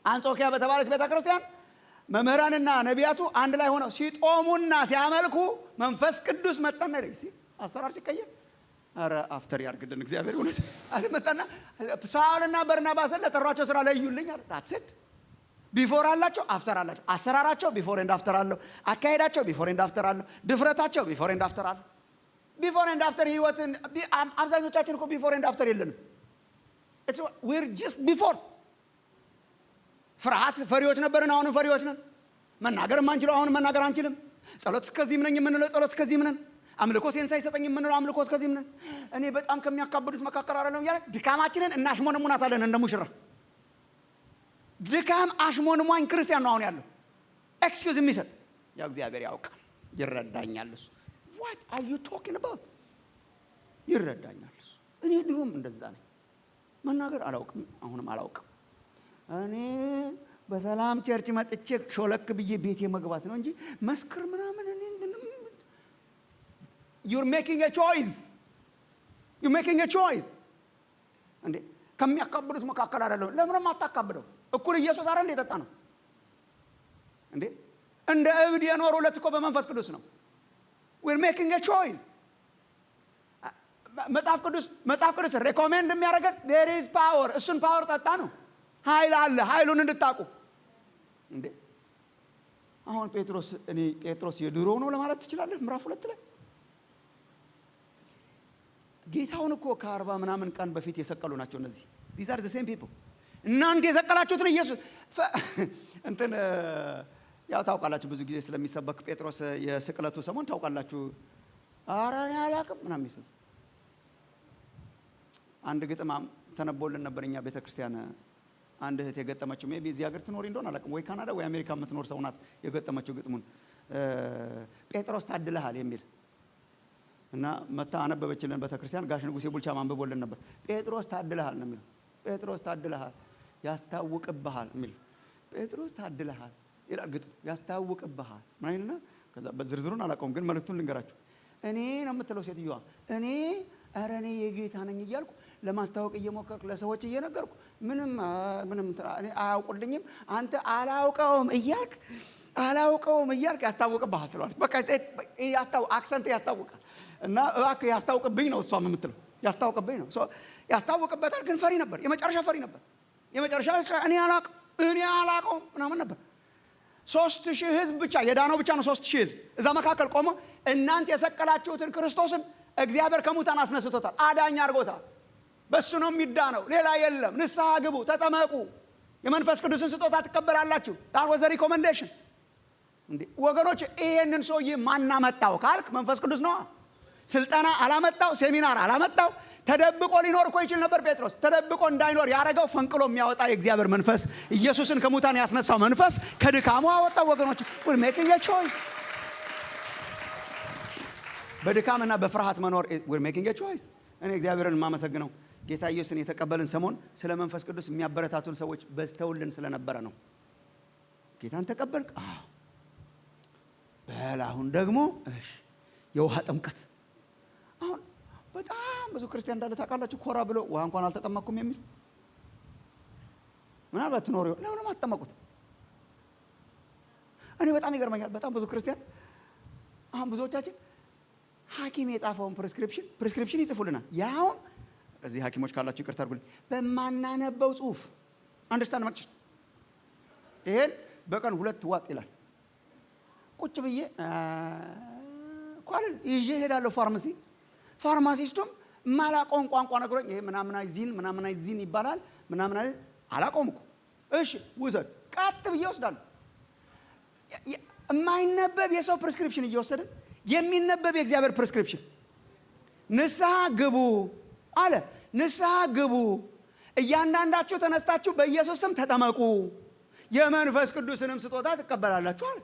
አንጾኪያ በተባለች ቤተክርስቲያን መምህራንና ነቢያቱ አንድ ላይ ሆነው ሲጦሙና ሲያመልኩ መንፈስ ቅዱስ መጣና አሰራር ሲቀየር፣ አረ አፍተር ያርግልን እግዚአብሔር። እውነት አስመጣና ሳውልና በርናባስን ለጠሯቸው ስራ ለዩልኝ አለ። ታትሰድ ቢፎር አላቸው፣ አፍተር አላቸው። አሰራራቸው ቢፎር ኤንድ አፍተር አለው። አካሄዳቸው ቢፎር ኤንድ አፍተር አለው። ድፍረታቸው ቢፎር ኤንድ አፍተር አለው። ቢፎር ኤንድ አፍተር ህይወትን አብዛኞቻችን እኮ ቢፎር ኤንድ አፍተር የለንም። we're just before። ፍርሃት ፈሪዎች ነበርን፣ አሁንም ፈሪዎች ነን። መናገር ማንችለው አሁንም መናገር አንችልም። ጸሎት እስከዚህም ነኝ የምንለው ጸሎት እስከዚህም ነን። አምልኮ ሴንስ አይሰጠኝ የምንለው አምልኮ እስከዚህም ነን። እኔ በጣም ከሚያካብዱት መካከል አይደለም ያለ ድካማችንን እናሽሞንሙናታለን እንደ ሙሽራ። ድካም አሽሞንሟኝ ክርስቲያን ነው አሁን ያለው። ኤክስኪውዝ የሚሰጥ ያው እግዚአብሔር ያውቅ ይረዳኛል እሱ። what are you talking about? ይረዳኛል እሱ። እኔ ድሮም እንደዛ ነኝ። መናገር አላውቅም፣ አሁንም አላውቅም። እኔ በሰላም ቸርች መጥቼ ሾለክ ብዬ ቤቴ መግባት ነው እንጂ መስክር ምናምን እኔ ምንም። you're making a choice እንዴ ከሚያካብዱት መካከል አይደለም። ለምንም አታካብደው። እኩል ኢየሱስ አረ እንደ ተጣ ነው እንዴ? እንደ እብድ የኖሩለት እኮ በመንፈስ ቅዱስ ነው። we're making a choice። መጽሐፍ ቅዱስ ሬኮሜንድ የሚያደርገን there is power። እሱን ፓወር ጠጣ ነው። ኃይል አለ። ኃይሉን እንድታቁ እንዴ። አሁን ጴጥሮስ የድሮ ነው ለማለት ትችላለህ። ምዕራፍ 2 ላይ ጌታውን እኮ ከ40 ምናምን ቀን በፊት የሰቀሉ ናቸው እነዚህ። these are the same people። እናንተ የሰቀላችሁትን ኢየሱስ እንትን ያው ታውቃላችሁ፣ ብዙ ጊዜ ስለሚሰበክ ጴጥሮስ የስቅለቱ ሰሞን ታውቃላችሁ። ኧረ እኔ አላውቅም ምናምን ይስል አንድ ግጥም ተነቦልን ነበር እኛ ቤተክርስቲያን። አንድ እህት የገጠመችው ሜቢ እዚህ ሀገር ትኖር እንደሆነ አላውቅም፣ ወይ ካናዳ ወይ አሜሪካ የምትኖር ሰው ናት የገጠመችው ግጥሙን። ጴጥሮስ ታድለሃል የሚል እና መታ አነበበችልን ቤተክርስቲያን። ጋሽ ንጉሴ ቡልቻ ማንበቦልን ነበር። ጴጥሮስ ታድለሃል ነው የሚለው። ጴጥሮስ ታድለሃል፣ ያስታውቅብሃል የሚል ጴጥሮስ ታድለሃል ይላል ግጥም። ያስታውቅብሃል ማይልና ከዛ በዝርዝሩን አላውቀውም፣ ግን መልእክቱን ልንገራችሁ። እኔ ነው የምትለው ሴትዮዋ። እኔ ኧረ እኔ የጌታ ነኝ እያልኩ ለማስታወቅ እየሞከርኩ ለሰዎች እየነገርኩ ምንም እኔ አያውቁልኝም፣ አንተ አላውቀውም እያልክ ያስታውቅብሃል ትለዋለች። በቃ አክሰንት ያስታውቃል። እና እባክህ ያስታውቅብኝ ነው እሷም የምትለው። ያስታውቅብኝ ነው ያስታውቅበታል። ግን ፈሪ ነበር፣ የመጨረሻ ፈሪ ነበር። የመጨረሻ እኔ አላውቀውም ምናምን ነበር። 3000 ህዝብ ብቻ የዳነው ብቻ ነው 3000 ህዝብ። እዛ መካከል ቆሞ እናንተ የሰቀላችሁትን ክርስቶስን እግዚአብሔር ከሙታን አስነስቶታል፣ አዳኝ አድርጎታል። በሱ ነው የሚዳነው፣ ሌላ የለም። ንስሐ ግቡ፣ ተጠመቁ፣ የመንፈስ ቅዱስን ስጦታ ትቀበላላችሁ። that was the recommendation። እንዴ ወገኖች፣ ይሄንን ሰውዬ ማናመጣው ካልክ መንፈስ ቅዱስ ነው። ስልጠና አላመጣው፣ ሴሚናር አላመጣው። ተደብቆ ሊኖር እኮ ይችል ነበር ጴጥሮስ። ተደብቆ እንዳይኖር ያረጋው ፈንቅሎ የሚያወጣ የእግዚአብሔር መንፈስ፣ ኢየሱስን ከሙታን ያስነሳው መንፈስ ከድካሙ አወጣው። ወገኖች we're making a choice። በድካምና በፍርሃት መኖር we're making a choice። እኔ እግዚአብሔርን የማመሰግነው ጌታ ኢየሱስን የተቀበልን ሰሞን ስለ መንፈስ ቅዱስ የሚያበረታቱን ሰዎች በስተውልን ስለነበረ ነው። ጌታን ተቀበልክ? አዎ። በል አሁን ደግሞ እሺ የውሃ ጥምቀት። አሁን በጣም ብዙ ክርስቲያን እንዳለ ታውቃላችሁ። ኮራ ብሎ ውሃ እንኳን አልተጠመቅኩም የሚል ምናልባት ትኖር ይሆን። ለምን አትጠመቁት? እኔ በጣም ይገርመኛል። በጣም ብዙ ክርስቲያን አሁን ብዙዎቻችን ሐኪም የጻፈውን ፕሪስክሪፕሽን ይጽፉልናል። ያው እዚህ ሐኪሞች ካላችሁ ይቅርታ አድርጉልኝ፣ በማናነበው ጽሁፍ አንደርስታንድ ማድረግ ይሄን በቀን 2 ዋጥ ይላል። ቁጭ ብዬ ቋል ይዤ ሄዳለሁ ፋርማሲ። ፋርማሲስቱም ማላቆን ቋንቋ ነግሮኝ ይሄ ምናምናይዚን ይባላል ምናምን አላቆም እኮ። እሺ ውሰድ፣ ቃጥ ብዬ ወስዳለሁ። የማይነበብ የሰው ፕሪስክሪፕሽን እየወሰደ የሚነበብ የእግዚአብሔር ፕሪስክሪፕሽን። ንስሐ ግቡ አለ። ንስሐ ግቡ፣ እያንዳንዳችሁ ተነስታችሁ በኢየሱስ ስም ተጠመቁ፣ የመንፈስ ቅዱስንም ስጦታ ትቀበላላችሁ አለ።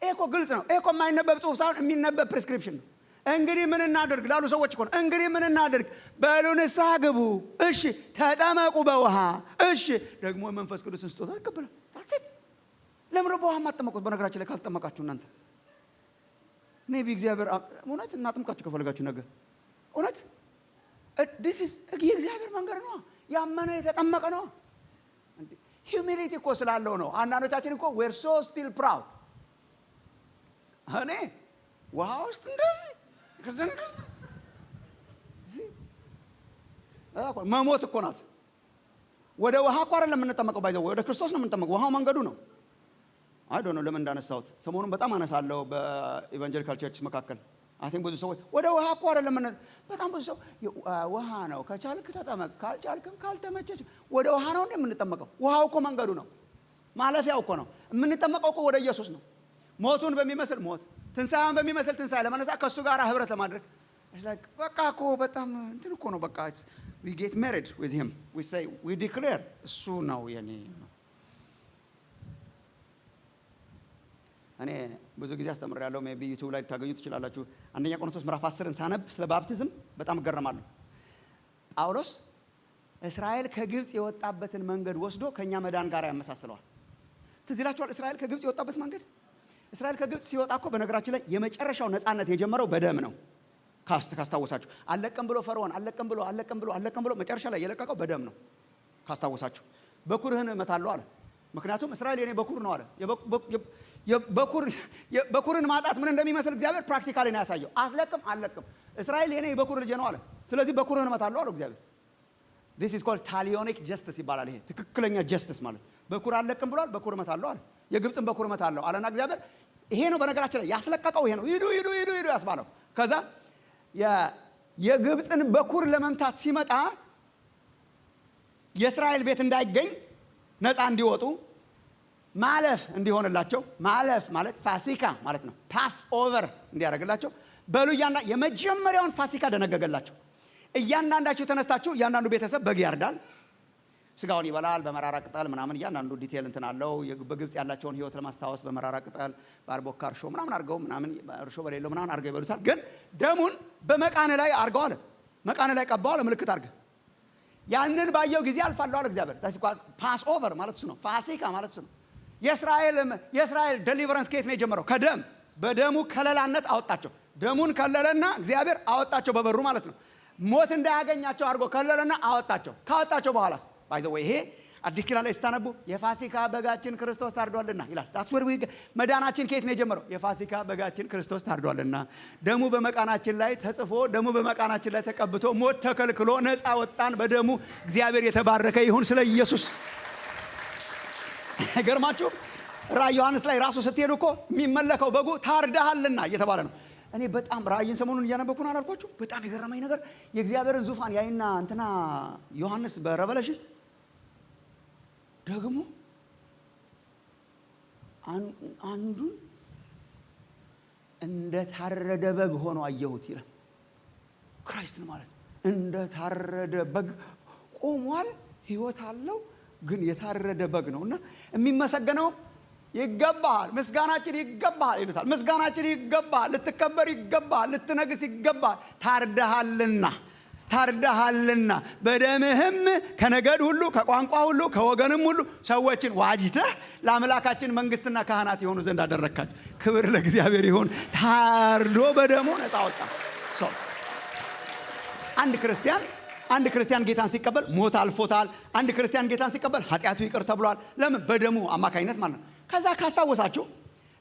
ይሄ እኮ ግልጽ ነው። ይሄ እኮ የማይነበብ ጽሁፍ ሳይሆን የሚነበብ ፕሪስክሪፕሽን ነው። እንግዲህ ምን እናድርግ ላሉ ሰዎች እኮ ነው። እንግዲህ ምን እናድርግ? በሉ ንስሐ ግቡ፣ እሺ ተጠመቁ በውሃ፣ እሺ ደግሞ የመንፈስ ቅዱስን ስጦታ ትቀበላላችሁ። ለምን በውሃ ማጠመቁት? በነገራችን ላይ ካልተጠመቃችሁ እናንተ ሜቢ እግዚአብሔር እውነት እናጥምቃችሁ ከፈለጋችሁ ነገር እውነት this is የእግዚአብሔር መንገድ ነው። ያመነ የተጠመቀ ነው። ሂዩሚሊቲ እኮ ስላለው ነው። አንዳንዶቻችን እኮ we're so still proud። እኔ ውሃ ውስጥ እንደዚህ መሞት እኮ ናት። ወደ ውሃ እኮ አይደለም የምንጠመቀው፣ ባይዘው ወደ ክርስቶስ ነው የምንጠመቀው። ውሃው መንገዱ ነው። አይ ዶንት ኖ ለምን እንዳነሳሁት ሰሞኑን በጣም አነሳለሁ በኢቫንጀሊካል ቸርች መካከል። አሁን ብዙ ሰዎች ወደ ውሃ እኮ አይደለም በጣም ብዙ ሰው ውሃ ነው ከቻልክ ተጠመቅ፣ ካልቻልክም ካልተመቸች ወደ ውሃ ነው እንደምንጠመቀው። ውሃው እኮ መንገዱ ነው፣ ማለፊያው እኮ ነው። የምንጠመቀው እኮ ወደ ኢየሱስ ነው። ሞቱን በሚመስል ሞት፣ ትንሣኤውን በሚመስል ትንሣኤ ለማነሳት ከእሱ ጋር ህብረት ለማድረግ በቃ እኮ በጣም እንትን እኮ ነው። በቃ we get married with him, we say we declare እሱ ነው የኔ ነው። እኔ ብዙ ጊዜ አስተምራለሁ። ሜቢ ዩቲዩብ ላይ ታገኙ ትችላላችሁ። አንደኛ ቆሮንቶስ ምዕራፍ 10ን ሳነብ ስለ ባፕቲዝም በጣም እገረማለሁ። ጳውሎስ እስራኤል ከግብጽ የወጣበትን መንገድ ወስዶ ከኛ መዳን ጋር ያመሳስለዋል። ትዝ ይላችኋል? እስራኤል ከግብጽ የወጣበት መንገድ። እስራኤል ከግብጽ ሲወጣ እኮ በነገራችን ላይ የመጨረሻው ነፃነት የጀመረው በደም ነው። ካስታወሳችሁ አለቀም ብሎ ፈርዖን አለቀም ብሎ መጨረሻ ላይ የለቀቀው በደም ነው። ካስታወሳችሁ በኩርህን እመታለሁ አለ። ምክንያቱም እስራኤል የኔ በኩር ነው አለ። በኩርን ማጣት ምን እንደሚመስል እግዚአብሔር ፕራክቲካሊ ነው ያሳየው። አለቅም እስራኤል የኔ በኩር ልጅ ነው አለ። ስለዚህ በኩርህን እመታለሁ አለ እግዚአብሔር። this is called ታሊዮኒክ ጀስቲስ ይባላል። ይሄ ትክክለኛ ጀስቲስ ማለት በኩር አለቅም ብሏል፣ በኩር እመታለሁ አለ። የግብጽን በኩር እመታለሁ አለና እግዚአብሔር ይሄ ነው በነገራችን ላይ ያስለቀቀው። ይሄ ነው ሂዱ ያስባለው። ከዛ የግብጽን በኩር ለመምታት ሲመጣ የእስራኤል ቤት እንዳይገኝ ነፃ እንዲወጡ ማለፍ እንዲሆንላቸው፣ ማለፍ ማለት ፋሲካ ማለት ነው። ፓስ ኦቨር እንዲያደርግላቸው በሉ የመጀመሪያውን ፋሲካ ደነገገላቸው። እያንዳንዳችሁ ተነስታችሁ እያንዳንዱ ቤተሰብ በግ ያርዳል። ስጋውን ይበላል በመራራ ቅጠል ምናምን እያንዳንዱ ዲቴል እንትን አለው። በግብጽ ያላቸውን ህይወት ለማስታወስ በመራራ ቅጠል ባርቦካ እርሾ ምናምን አድርገው ምናምን እርሾ በሌለው ምናምን አድርገው ይበሉታል። ግን ደሙን በመቃን ላይ አድርገው አለ። መቃን ላይ ቀባው አለ። ምልክት አድርገ ያንን ባየው ጊዜ አልፋለሁ አለ እግዚአብሔር። ፓስ ኦቨር ማለት እሱ ነው። ፋሲካ ማለት እሱ ነው። የእስራኤል ዴሊቨረንስ ከየት ነው የጀመረው? ከደም በደሙ ከለላነት አወጣቸው። ደሙን ከለለና እግዚአብሔር አወጣቸው በበሩ ማለት ነው። ሞት እንዳያገኛቸው አድርጎ ከለለና አወጣቸው። ካወጣቸው በኋላስ ባይዘው ይሄ አዲስ ኪዳን ላይ ስታነቡ የፋሲካ በጋችን ክርስቶስ ታርዷልና ይላል። ታስወር መዳናችን ከየት ነው የጀመረው? የፋሲካ በጋችን ክርስቶስ ታርዷልና ደሙ በመቃናችን ላይ ተጽፎ ደሙ በመቃናችን ላይ ተቀብቶ ሞት ተከልክሎ ነፃ ወጣን በደሙ። እግዚአብሔር የተባረከ ይሁን ስለ ኢየሱስ። ገርማችሁ ራእይ ዮሐንስ ላይ ራሱ ስትሄዱ እኮ የሚመለከው በጉ ታርዳሃልና እየተባለ ነው። እኔ በጣም ራእይን ሰሞኑን እያነበብኩ አላልኳችሁ? በጣም የገረመኝ ነገር የእግዚአብሔርን ዙፋን ያይና እንትና ዮሐንስ በረቨሌሽን ደግሞ አንዱን እንደ ታረደ በግ ሆኖ አየሁት ይላል። ክራይስትን ማለት እንደ ታረደ በግ ቆሟል። ህይወት አለው ግን የታረደ በግ ነውና የሚመሰገነው ይገባል፣ ምስጋናችን ይገባል ይሉታል። ምስጋናችን ይገባል፣ ልትከበር ይገባል፣ ልትነግስ ይገባል። ታርደሃልና በደምህም ከነገድ ሁሉ ከቋንቋ ሁሉ ከወገንም ሁሉ ሰዎችን ዋጅተህ ለአምላካችን መንግስትና ካህናት የሆኑ ዘንድ አደረካቸው። ክብር ለእግዚአብሔር ይሁን። ታርዶ በደሙ ነፃ ወጣ ሰው። አንድ ክርስቲያን ጌታን ሲቀበል ሞት አልፎታል። አንድ ክርስቲያን ጌታን ሲቀበል ኃጢአቱ ይቅር ተብሏል። ለምን? በደሙ አማካኝነት ማለት ነው። ከዛ ካስታወሳችሁ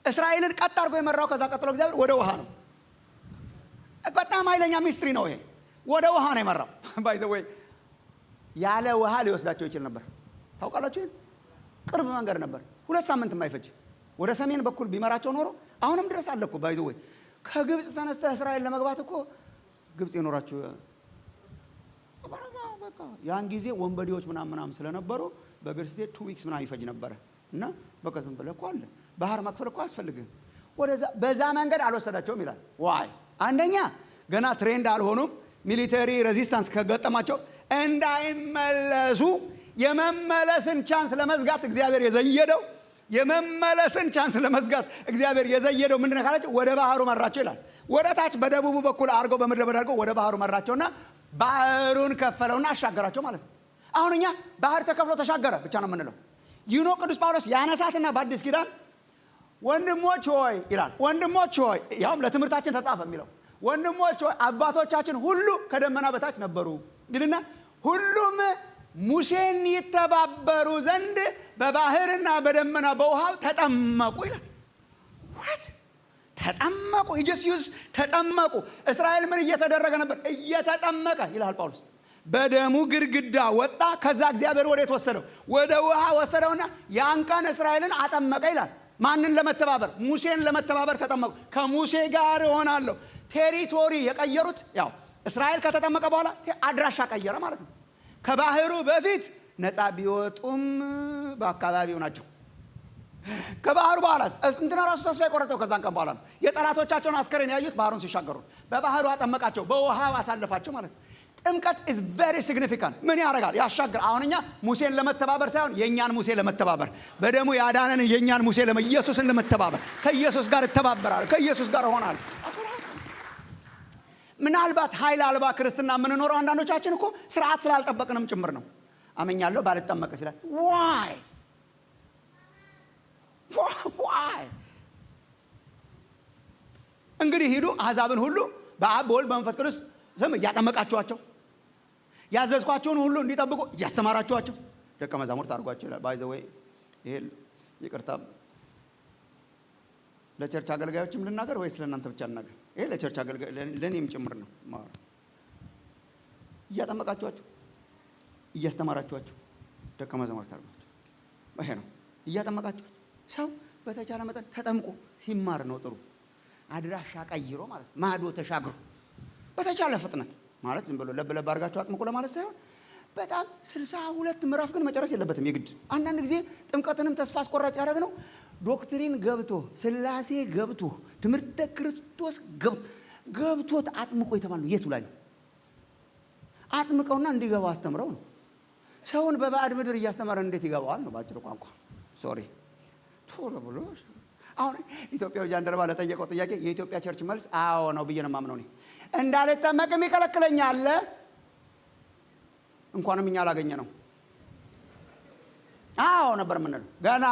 እስራኤልን ቀጥ አድርጎ የመራው ከዛ ቀጥሎ እግዚአብሔር ወደ ውሃ ነው። በጣም ኃይለኛ ሚስትሪ ነው ይሄ። ወደ ውሃ ነው የመራው። ባይ ዘ ወይ ያለ ውሃ ሊወስዳቸው ይችል ነበር። ታውቃላችሁ? ቅርብ መንገድ ነበር። 2 ሳምንት የማይፈጅ ወደ ሰሜን በኩል ቢመራቸው ኖሮ አሁንም ድረስ አለ እኮ። ባይ ዘ ወይ ከግብጽ ተነስተህ እስራኤል ለመግባት እኮ ግብጽ የኖራችሁ በቃ ያን ጊዜ ወንበዴዎች ምናምን ስለነበሩ በእግር ስትሄድ 2 ዊክስ ምናምን ይፈጅ ነበረ። እና በቃ ዝም ብለህ እኮ አለ ባህር መክፈል እኮ አያስፈልግም። በዛ መንገድ አልወሰዳቸውም ይላል። ዋይ አንደኛ ገና ትሬንድ አልሆኑም። ሚሊተሪ ሬዚስታንስ ከገጠማቸው እንዳይመለሱ የመመለስን ቻንስ ለመዝጋት እግዚአብሔር የዘየደው ምንድነው ካላችሁ ወደ ባህሩ መራቸው ይላል። ወደ ታች በደቡቡ በኩል አድርገው በምድረ በዳ አድርገው ወደ ባህሩ መራቸውና ባህሩን ከፈለውና አሻገራቸው ማለት ነው። አሁን እኛ ባህር ተከፍሎ ተሻገረ ብቻ ነው የምንለው። ዩኖ ቅዱስ ጳውሎስ ያነሳትና በአዲስ ኪዳን ወንድሞች ሆይ ይላል። ወንድሞች ሆይ ያውም ለትምህርታችን ተጻፈ የሚለው ወንድሞች ሆይ አባቶቻችን ሁሉ ከደመና በታች ነበሩ ይልና ሁሉም ሙሴን ይተባበሩ ዘንድ በባህርና በደመና በውሃው ተጠመቁ ይላል። what ተጠመቁ ኢየሱስ ተጠመቁ። እስራኤል ምን እየተደረገ ነበር? እየተጠመቀ ይላል ጳውሎስ። በደሙ ግድግዳ ወጣ። ከዛ እግዚአብሔር ወዴት ወሰደው? ወደ ውሃ ወሰደውና ያን ቀን እስራኤልን አጠመቀ ይላል። ማንን ለመተባበር? ሙሴን ለመተባበር ተጠመቁ። ከሙሴ ጋር እሆናለሁ። ቴሪቶሪ የቀየሩት ያው እስራኤል ከተጠመቀ በኋላ አድራሻ ቀየረ ማለት ነው። ከባህሩ በፊት ነፃ ቢወጡም በአካባቢው ናቸው። ከባህሩ በኋላ እንትና ራሱ ተስፋ የቆረጠው ከዛን ቀን በኋላ ነው። የጠላቶቻቸውን አስከሬን ያዩት ባህሩን ሲሻገሩ በባህሩ አጠመቃቸው፣ በውሃው አሳለፋቸው ማለት ነው። ጥምቀት is very significant። ምን ያደርጋል? ያሻገር። አሁን እኛ ሙሴን ለመተባበር ሳይሆን የኛን ሙሴ ለመተባበር በደሙ ያዳነን የኛን ሙሴ ኢየሱስን ለመተባበር ከኢየሱስ ጋር እተባበራለሁ፣ ከኢየሱስ ጋር እሆናለሁ። ምናልባት ኃይል አልባ ክርስትና የምንኖረው አንዳንዶቻችን እኮ ስርዓት ስላልጠበቅንም ጭምር ነው። አመኛለሁ ባልጠመቀ ይላል። ዋይ እንግዲህ ሂዱ አሕዛብን ሁሉ በአብ በወልድ በመንፈስ ቅዱስ ስም እያጠመቃችኋቸው ያዘዝኳቸውን ሁሉ እንዲጠብቁ እያስተማራችኋቸው ደቀ መዛሙርት አድርጓቸው ይላል። ባይ ዘ ወይ ይሄ ይቅርታ ለቸርች አገልጋዮችም ልናገር ወይስ ለእናንተ ብቻ ልናገር? ይሄ ለቸርች አገልጋይ ለኔም ጭምር ነው። እያጠመቃችኋቸው እያስተማራችኋቸው ደቀ መዛሙርት አድርጓቸው። ይሄ ነው እያጠመቃችኋቸው። ሰው በተቻለ መጠን ተጠምቆ ሲማር ነው ጥሩ። አድራሻ ቀይሮ ማለት ማዶ ተሻግሮ በተቻለ ፍጥነት ማለት ዝም ብሎ ለብ አድርጋችሁ አጥምቁ ለማለት ሳይሆን በጣም 62 ምዕራፍ ግን መጨረስ የለበትም የግድ። አንዳንድ ጊዜ ጥምቀትንም ተስፋ አስቆራጭ ያደረግነው ዶክትሪን ገብቶ ስላሴ ገብቶ ትምህርተ ክርስቶስ ገብቶት አጥምቆ የተባለው የቱ ላይ ነው? አጥምቀውና እንዲገባው አስተምረው ነው። ሰውን በባዕድ ምድር እያስተማረ እንዴት ይገባዋል ነው ባጭሩ ቋንቋ። ሶሪ ቶሎ ብሎ አሁን ኢትዮጵያው ጃንደረባ ለጠየቀው ጥያቄ የኢትዮጵያ ቸርች መልስ አዎ ነው ብዬ ነው የማምነው። እኔ እንዳልጠመቅም ይከለክለኛል። እንኳንም እኛ አላገኘ ነው አዎ ነበር የምንለው ገና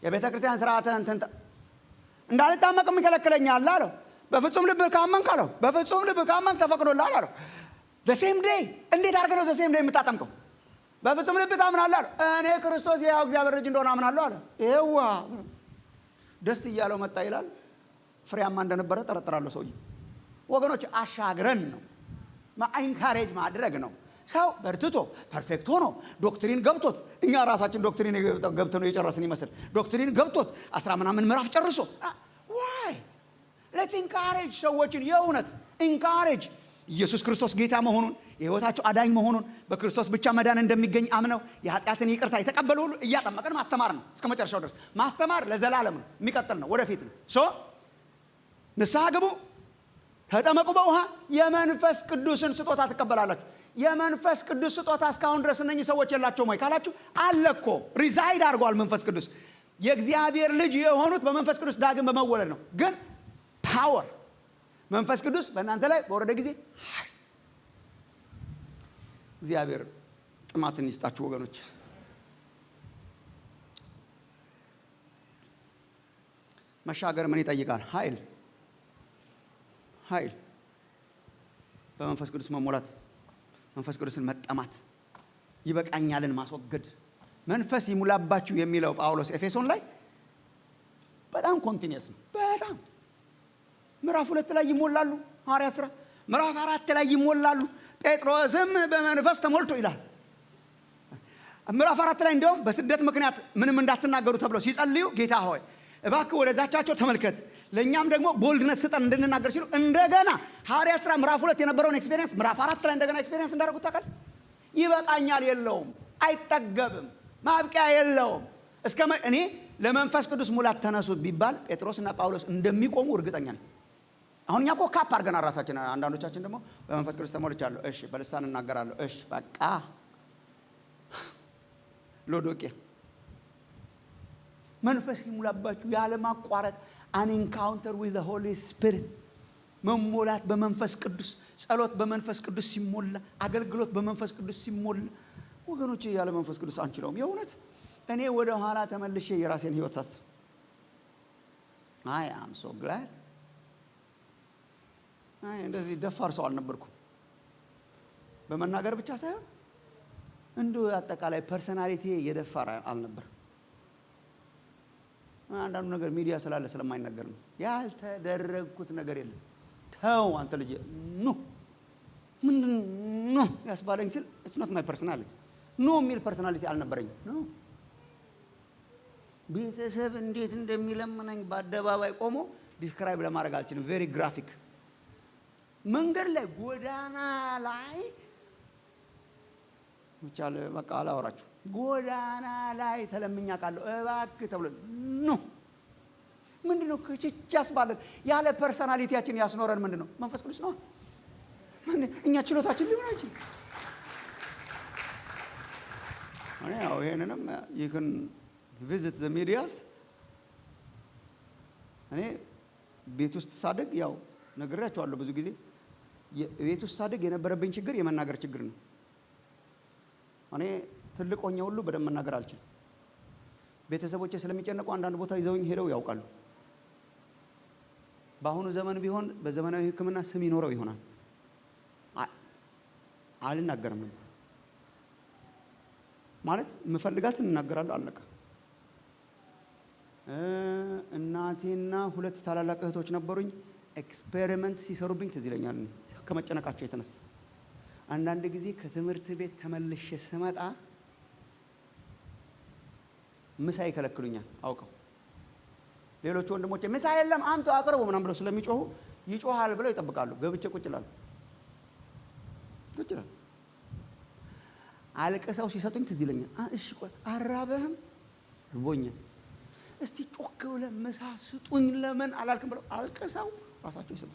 የቤተ ክርስቲያን ስርዓተ እንትን እንዳልጠመቅም ይከለክለኛል አለው። በፍጹም ልብ ካመንክ አለው። በፍጹም ልብ ካመንክ ተፈቅዶልሃል አለው። the same day እንዴት አድርገህ ነው the same day የምታጠምቀው? በፍጹም ልብ ታምናለህ አለ። እኔ ክርስቶስ ያው እግዚአብሔር ልጅ እንደሆነ አምናለሁ አለ። ይሄዋ ደስ እያለው መጣ ይላል። ፍሬያማ እንደነበረ ጠረጥራለሁ ሰውዬ። ወገኖች አሻግረን ነው ኢንካሬጅ ማድረግ ነው። ሰው በርትቶ ፐርፌክት ሆኖ ዶክትሪን ገብቶት እኛ ራሳችን ዶክትሪን ገብተን የጨረስን ይመስል ዶክትሪን ገብቶት 10 ምናምን ምዕራፍ ጨርሶ ዋይ ሌትስ ኢንካሬጅ ሰዎችን የእውነት ኢንካሬጅ ኢየሱስ ክርስቶስ ጌታ መሆኑን የህይወታቸው አዳኝ መሆኑን በክርስቶስ ብቻ መዳን እንደሚገኝ አምነው የኃጢአትን ይቅርታ የተቀበሉ ሁሉ እያጠመቀን ማስተማር ነው። እስከ መጨረሻው ድረስ ማስተማር ለዘላለም ነው፣ የሚቀጥል ነው፣ ወደፊት ነው። ንስሐ ግቡ፣ ተጠመቁ በውሃ የመንፈስ ቅዱስን ስጦታ ትቀበላላችሁ። የመንፈስ ቅዱስ ስጦታ እስካሁን ድረስ እነኚህ ሰዎች የላቸውም ወይ ካላችሁ አለ እኮ ሪዛይድ አድርጓል መንፈስ ቅዱስ። የእግዚአብሔር ልጅ የሆኑት በመንፈስ ቅዱስ ዳግም በመወለድ ነው። ግን ፓወር መንፈስ ቅዱስ በእናንተ ላይ በወረደ ጊዜ እግዚአብሔር ጥማትን ይስጣችሁ ወገኖች። መሻገር ምን ይጠይቃል? ኃይል በመንፈስ ቅዱስ መሞላት፣ መንፈስ ቅዱስን መጠማት፣ ይበቃኛልን ማስወገድ። መንፈስ ይሙላባችሁ የሚለው ጳውሎስ ኤፌሶን ላይ በጣም ኮንቲኒየስ ነው። በጣም ምዕራፍ 2 ላይ ይሞላሉ ሐዋርያት ሥራ፣ ምዕራፍ 4 ላይ ይሞላሉ። ጴጥሮስም በመንፈስ ተሞልቶ ይላል። ምዕራፍ 4 ላይ እንደውም በስደት ምክንያት ምንም እንዳትናገሩ ተብለው ሲጸልዩ ጌታ ሆይ እባክህ ወደ ዛቻቸው ተመልከት፣ ለኛም ደግሞ ቦልድነስ ስጠን እንድንናገር ሲሉ እንደገና ሐዋርያት ሥራ ምዕራፍ 2 የነበረውን ኤክስፒሪየንስ ምዕራፍ 4 ላይ እንደገና ኤክስፒሪየንስ እንዳደረጉት ታውቃለህ። ይበቃኛል የለውም፣ አይጠገብም፣ ማብቂያ የለውም። እኔ ለመንፈስ ቅዱስ ሙላት ተነሱ ቢባል ጴጥሮስና ጳውሎስ እንደሚቆሙ እርግጠኛ ነኝ። አሁን እኛ እኮ ካፕ አድርገናል ራሳችን። አንዳንዶቻችን ደግሞ በመንፈስ ቅዱስ ተሞልቻለሁ፣ እሺ በልሳን እናገራለሁ፣ እሺ በቃ ሎዶቄ። መንፈስ ይሙላባችሁ ያለ ማቋረጥ አን ኢንካውንተር ዊዝ ዘ ሆሊ ስፒሪት። መሞላት በመንፈስ ቅዱስ፣ ጸሎት በመንፈስ ቅዱስ ሲሞላ፣ አገልግሎት በመንፈስ ቅዱስ ሲሞላ ወገኖቼ ያለ መንፈስ ቅዱስ አንችለውም። የእውነት እኔ ወደ ኋላ ተመልሼ የራሴን ህይወት ሳስብ አይ አም ሶ ግላድ እንደዚህ ደፋር ሰው አልነበርኩም። በመናገር ብቻ ሳይሆን እንደው አጠቃላይ ፐርሰናሊቲ የደፋር አልነበር። አንዳንዱ ነገር ሚዲያ ስላለ ስለማይነገር ነው። ያልተደረግኩት ነገር የለም። ተው አንተ ልጅ ኖ ምንድን ነው ያስባለኝ ስል it's not my personality ኖ የሚል ፐርሰናሊቲ አልነበረኝም። ኖ ቤተሰብ እንዴት እንደሚለምነኝ በአደባባይ ቆሞ ዲስክራይብ ለማድረግ አልችልም። ቬሪ ግራፊክ። መንገድ ላይ ጎዳና ላይ ብቻለ በቃ አላወራችሁ። ጎዳና ላይ ተለምኛ ቃለሁ እባክህ ተብሎ ኖ ምንድነው ከጭጭ ያስባለን? ያለ ፐርሰናሊቲያችን ያስኖረን ምንድነው? መንፈስ ቅዱስ ነው። እኛ ችሎታችን ሊሆን አይችልም። እኔ ያው ይሄንንም you can visit the medias። እኔ ቤት ውስጥ ሳደግ ያው ነግሬያቸዋለሁ ብዙ ጊዜ። ቤት ውስጥ ሳደግ የነበረብኝ ችግር የመናገር ችግር ነው። እኔ ትልቅ ሆኜ ሁሉ በደንብ መናገር አልችልም። ቤተሰቦቼ ስለሚጨነቁ አንዳንድ ቦታ ይዘውኝ ሄደው ያውቃሉ። በአሁኑ ዘመን ቢሆን በዘመናዊ ሕክምና ስም ይኖረው ይሆናል። አልናገርም ነበር ማለት የምፈልጋትን እናገራለሁ፣ አለቀ። እናቴና 2 ታላላቅ እህቶች ነበሩኝ። ኤክስፔሪመንት ሲሰሩብኝ ትዝ ይለኛል ከመጨነቃቸው የተነሳ። አንዳንድ ጊዜ ከትምህርት ቤት ተመልሼ ስመጣ ምሳ ይከለክሉኛል አውቀው። ሌሎች ወንድሞቼ ምሳ የለም አምጡ አቅርቡ ምናምን ብለው ስለሚጮሁ ይጮሃል ብለው ይጠብቃሉ። ገብቼ ቁጭ እላለሁ። አልቀሰው ሲሰጡኝ ትዝ ይለኛል። እሺ ቆይ አራበህም? ርቦኛል። እስቲ ጮክ ብለህ ምሳ ስጡኝ ለምን አላልክም ብለው አልቀሰው ራሳቸው ይሰጡ።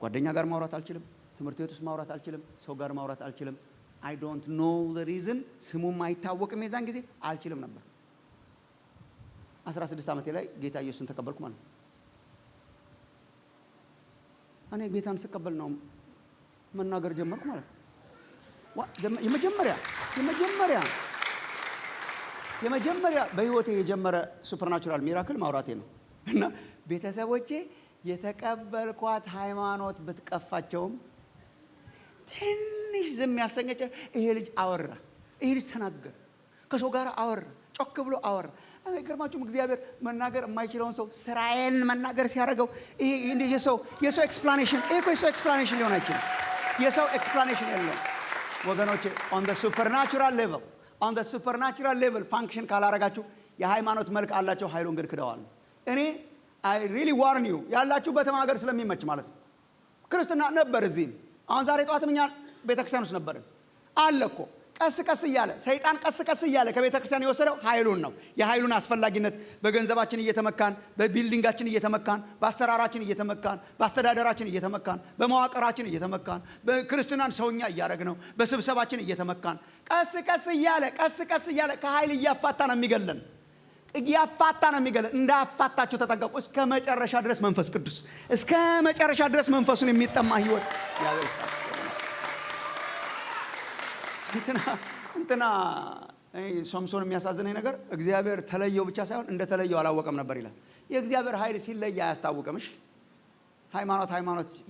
ጓደኛ ጋር ማውራት አልችልም። ትምህርት ቤት ውስጥ ማውራት አልችልም። ሰው ጋር ማውራት አልችልም። አይ ዶንት ኖ ዘ ሪዝን ስሙም አይታወቅም። የዛን ጊዜ አልችልም ነበር። 16 ዓመቴ ላይ ጌታ ኢየሱስን ተቀበልኩ ማለት ነው። እኔ ጌታን ስቀበል ነው መናገር ጀመርኩ ማለት ነው። የመጀመሪያ በህይወቴ የጀመረ ሱፐርናቹራል ሚራክል ማውራቴ ነው። እና ቤተሰቦቼ የተቀበልኳት ሃይማኖት ብትቀፋቸውም ትንሽ ዝም ያሰኘች ይሄ ልጅ አወራ፣ ይሄ ልጅ ተናገረ፣ ከሰው ጋር አወራ፣ ጮክ ብሎ አወራ። አይገርማችሁም? እግዚአብሔር መናገር የማይችለውን ሰው ስራዬን መናገር ሲያደርገው ይሄ የሰው ኤክስፕላኔሽን የሰው ኤክስፕላኔሽን ሊሆን አይችልም። የሰው ኤክስፕላኔሽን የለውም ወገኖቼ። ኦን ዘ ሱፐርናቹራል ሌቭል ፋንክሽን ካላረጋችሁ የሃይማኖት መልክ አላቸው፣ ኃይሉን ግን ክደዋል። እኔ አይ ሪሊ ዋርን ዩ ያላችሁበትም ሀገር ስለሚመች ማለት ነው። ክርስትና ነበር እዚህም። አሁን ዛሬ ጠዋትም እኛ ቤተክርስቲያን ውስጥ ነበርን አለ እኮ። ቀስ እያለ ሰይጣን ቀስ እያለ ከቤተክርስቲያን የወሰደው ኃይሉን ነው። የኃይሉን አስፈላጊነት በገንዘባችን እየተመካን፣ በቢልዲንጋችን እየተመካን፣ በአሰራራችን እየተመካን፣ በአስተዳደራችን እየተመካን፣ በመዋቅራችን እየተመካን፣ በክርስትናን ሰውኛ እያደረግነው፣ በስብሰባችን እየተመካን ቀስ እያለ ከኃይል እያፋታ ነው የሚገለን። እንዳፋታችሁ ተጠንቀቁ። እስከ መጨረሻ ድረስ መንፈስ ቅዱስ እስከ መጨረሻ ድረስ መንፈሱን የሚጠማ ህይወት ያበስታ እንትና ሶምሶን የሚያሳዝነኝ ነገር እግዚአብሔር ተለየው ብቻ ሳይሆን እንደተለየው አላወቀም ነበር ይላል። የእግዚአብሔር ኃይል ሲለይ አያስታውቅም። እሺ ሃይማኖት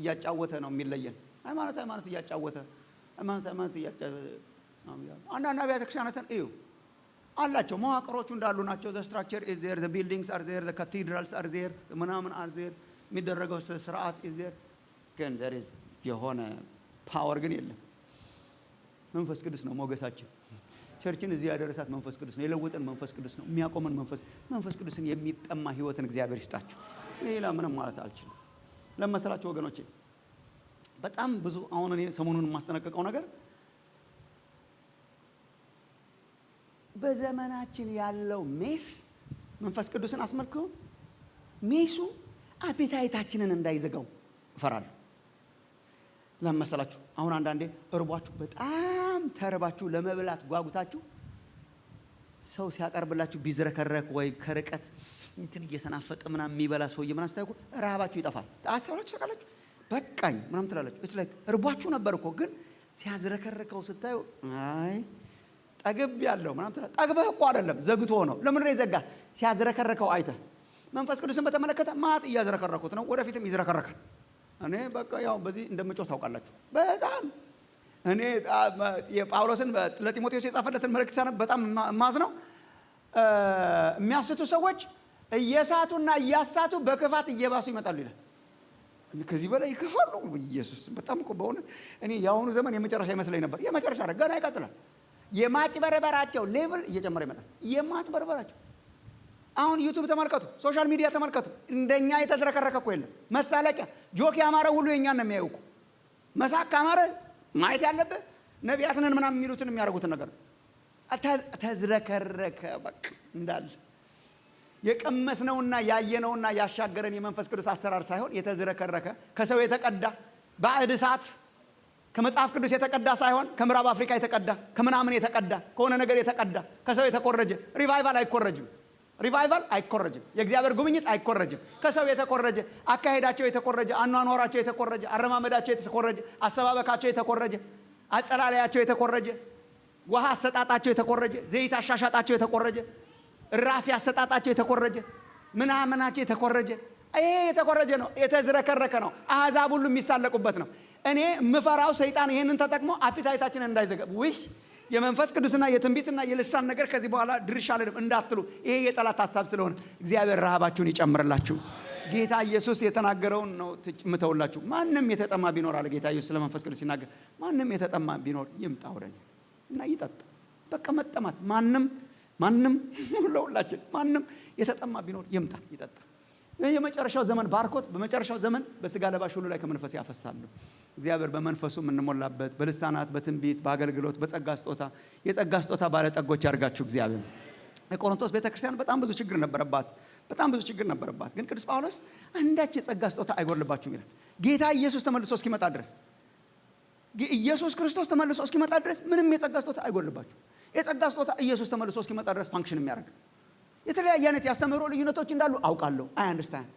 እያጫወተ ነው የሚለየን። ሃይማኖት እያጫወተ አንዳንድ አብያተ ክርስቲያናትን እዩ አላቸው። መዋቅሮቹ እንዳሉ ናቸው። the structure is there, the buildings are there, the cathedrals are there, ምናምን are there፣ የሚደረገው ስርዓት is there። ግን there is የሆነ ፓወር ግን የለም። መንፈስ ቅዱስ ነው ሞገሳችን። ቸርችን እዚህ ያደረሳት መንፈስ ቅዱስ ነው። የለወጠን መንፈስ ቅዱስ ነው። የሚያቆመን መንፈስ ቅዱስን የሚጠማ ህይወትን እግዚአብሔር ይስጣችሁ። ሌላ ምንም ማለት አልችልም። ለመሰላችሁ ወገኖቼ በጣም ብዙ አሁን እኔ ሰሞኑን የማስጠነቀቀው ነገር በዘመናችን ያለው ሜስ መንፈስ ቅዱስን አስመልክቶ ሜሱ አፔታይታችንን እንዳይዘጋው እፈራለሁ። ለመሰላችሁ አሁን አንዳንዴ እርቧችሁ በጣም ተርባችሁ ለመብላት ጓጉታችሁ ሰው ሲያቀርብላችሁ ቢዝረከረክ ወይ ከርቀት እንትን እየተናፈቀ ምናምን የሚበላ ሰውዬ ምናምን ስታዩ ረሃባችሁ ይጠፋል። አስተውላችሁ ታውቃላችሁ? በቃኝ ምናምን ትላላችሁ። it's like እርቧችሁ ነበር እኮ ግን ሲያዝረከረከው ስታዩ አይ ጠግብ ያለው ምናምን ትላለህ። ጠግበህ እኮ አይደለም ዘግቶ ነው። ለምን ነው የዘጋ? ሲያዝረከረከው አይተህ። መንፈስ ቅዱስን በተመለከተ ማት እያዝረከረኩት ነው፣ ወደፊትም ይዝረከረካል። እኔ በቃ ያው በዚህ እንደምጮህ ታውቃላችሁ። በጣም እኔ የጳውሎስን ለጢሞቴዎስ የጻፈለትን መልእክት ሳነብ በጣም ማዝ ነው። የሚያስቱ ሰዎች እየሳቱና እያሳቱ በክፋት እየባሱ ይመጣሉ ይላል። ከዚህ በላይ ይከፋሉ። ኢየሱስ በጣም እኮ በእውነት እኔ የአሁኑ ዘመን የመጨረሻ ይመስለኝ ነበር። የመጨረሻ ገና ይቀጥላል። የማጭበርበራቸው ሌቭል እየጨመረ ይመጣል። የማጭበርበራቸው አሁን ዩቲዩብ ተመልከቱ፣ ሶሻል ሚዲያ ተመልከቱ። እንደኛ የተዝረከረከ እኮ የለም። መሳለቂያ ጆክ ያማረ ሁሉ የኛን ነው የሚያዩቁ። መሳቅ ካማረ ማየት ያለበት ነቢያትንን ምናምን የሚሉትን የሚያደርጉትን ነገር ተዝረከረከ። በቃ እንዳለ የቀመስነውና ያየነውና ያሻገረን የመንፈስ ቅዱስ አሰራር ሳይሆን የተዝረከረከ ከሰው የተቀዳ ባዕድ እሳት ከመጽሐፍ ቅዱስ የተቀዳ ሳይሆን ከምዕራብ አፍሪካ የተቀዳ ከምናምን የተቀዳ ከሆነ ነገር የተቀዳ ከሰው የተኮረጀ ሪቫይቫል አይኮረጅም። የእግዚአብሔር ጉብኝት አይኮረጅም። ከሰው የተኮረጀ አካሄዳቸው የተኮረጀ አኗኗራቸው የተኮረጀ አረማመዳቸው የተኮረጀ አሰባበካቸው የተኮረጀ አጸላለያቸው የተኮረጀ ውሃ አሰጣጣቸው የተኮረጀ ዘይት አሻሻጣቸው የተኮረጀ ራፊ አሰጣጣቸው የተኮረጀ ምናምናቸው የተኮረጀ ይሄ የተኮረጀ ነው። የተዝረከረከ ነው። አሕዛብ ሁሉ የሚሳለቁበት ነው። እኔ ምፈራው ሰይጣን ይሄንን ተጠቅሞ አፒታይታችንን እንዳይዘጋ ውይ የመንፈስ ቅዱስና የትንቢትና የልሳን ነገር ከዚህ በኋላ ድርሻ አይደለም እንዳትሉ። ይሄ የጠላት ሐሳብ ስለሆነ እግዚአብሔር ረሃባችሁን ይጨምርላችሁ። ጌታ ኢየሱስ የተናገረውን ነው የምተውላችሁ። ማንም የተጠማ ቢኖር አለ ጌታ ኢየሱስ ስለመንፈስ ቅዱስ ሲናገር፣ ማንም የተጠማ ቢኖር ይምጣ ወደኔ እና ይጠጣ። በቃ መጠማት ማንም ለሁላችን ማንም የተጠማ ቢኖር ይምጣ ይጠጣ። የመጨረሻው ዘመን ባርኮት በመጨረሻው ዘመን በስጋ ለባሽ ሁሉ ላይ ከመንፈስ ያፈሳሉ። እግዚአብሔር በመንፈሱ የምንሞላበት በልሳናት በትንቢት በአገልግሎት በጸጋ ስጦታ የጸጋ ስጦታ ባለጠጎች ያርጋችሁ እግዚአብሔር። የቆሮንቶስ ቤተክርስቲያን በጣም ብዙ ችግር ነበረባት። ግን ቅዱስ ጳውሎስ አንዳች የጸጋ ስጦታ አይጎልባችሁም ይላል። ጌታ ኢየሱስ ተመልሶ እስኪመጣ ድረስ ኢየሱስ ክርስቶስ ተመልሶ እስኪመጣ ድረስ ምንም የጸጋ ስጦታ አይጎልባችሁ። የጸጋ ስጦታ ኢየሱስ ተመልሶ እስኪመጣ ድረስ ፋንክሽን የሚያደርግ የተለያየ አይነት ያስተምህሮ ልዩነቶች እንዳሉ አውቃለሁ። አይ አንደርስታንድ።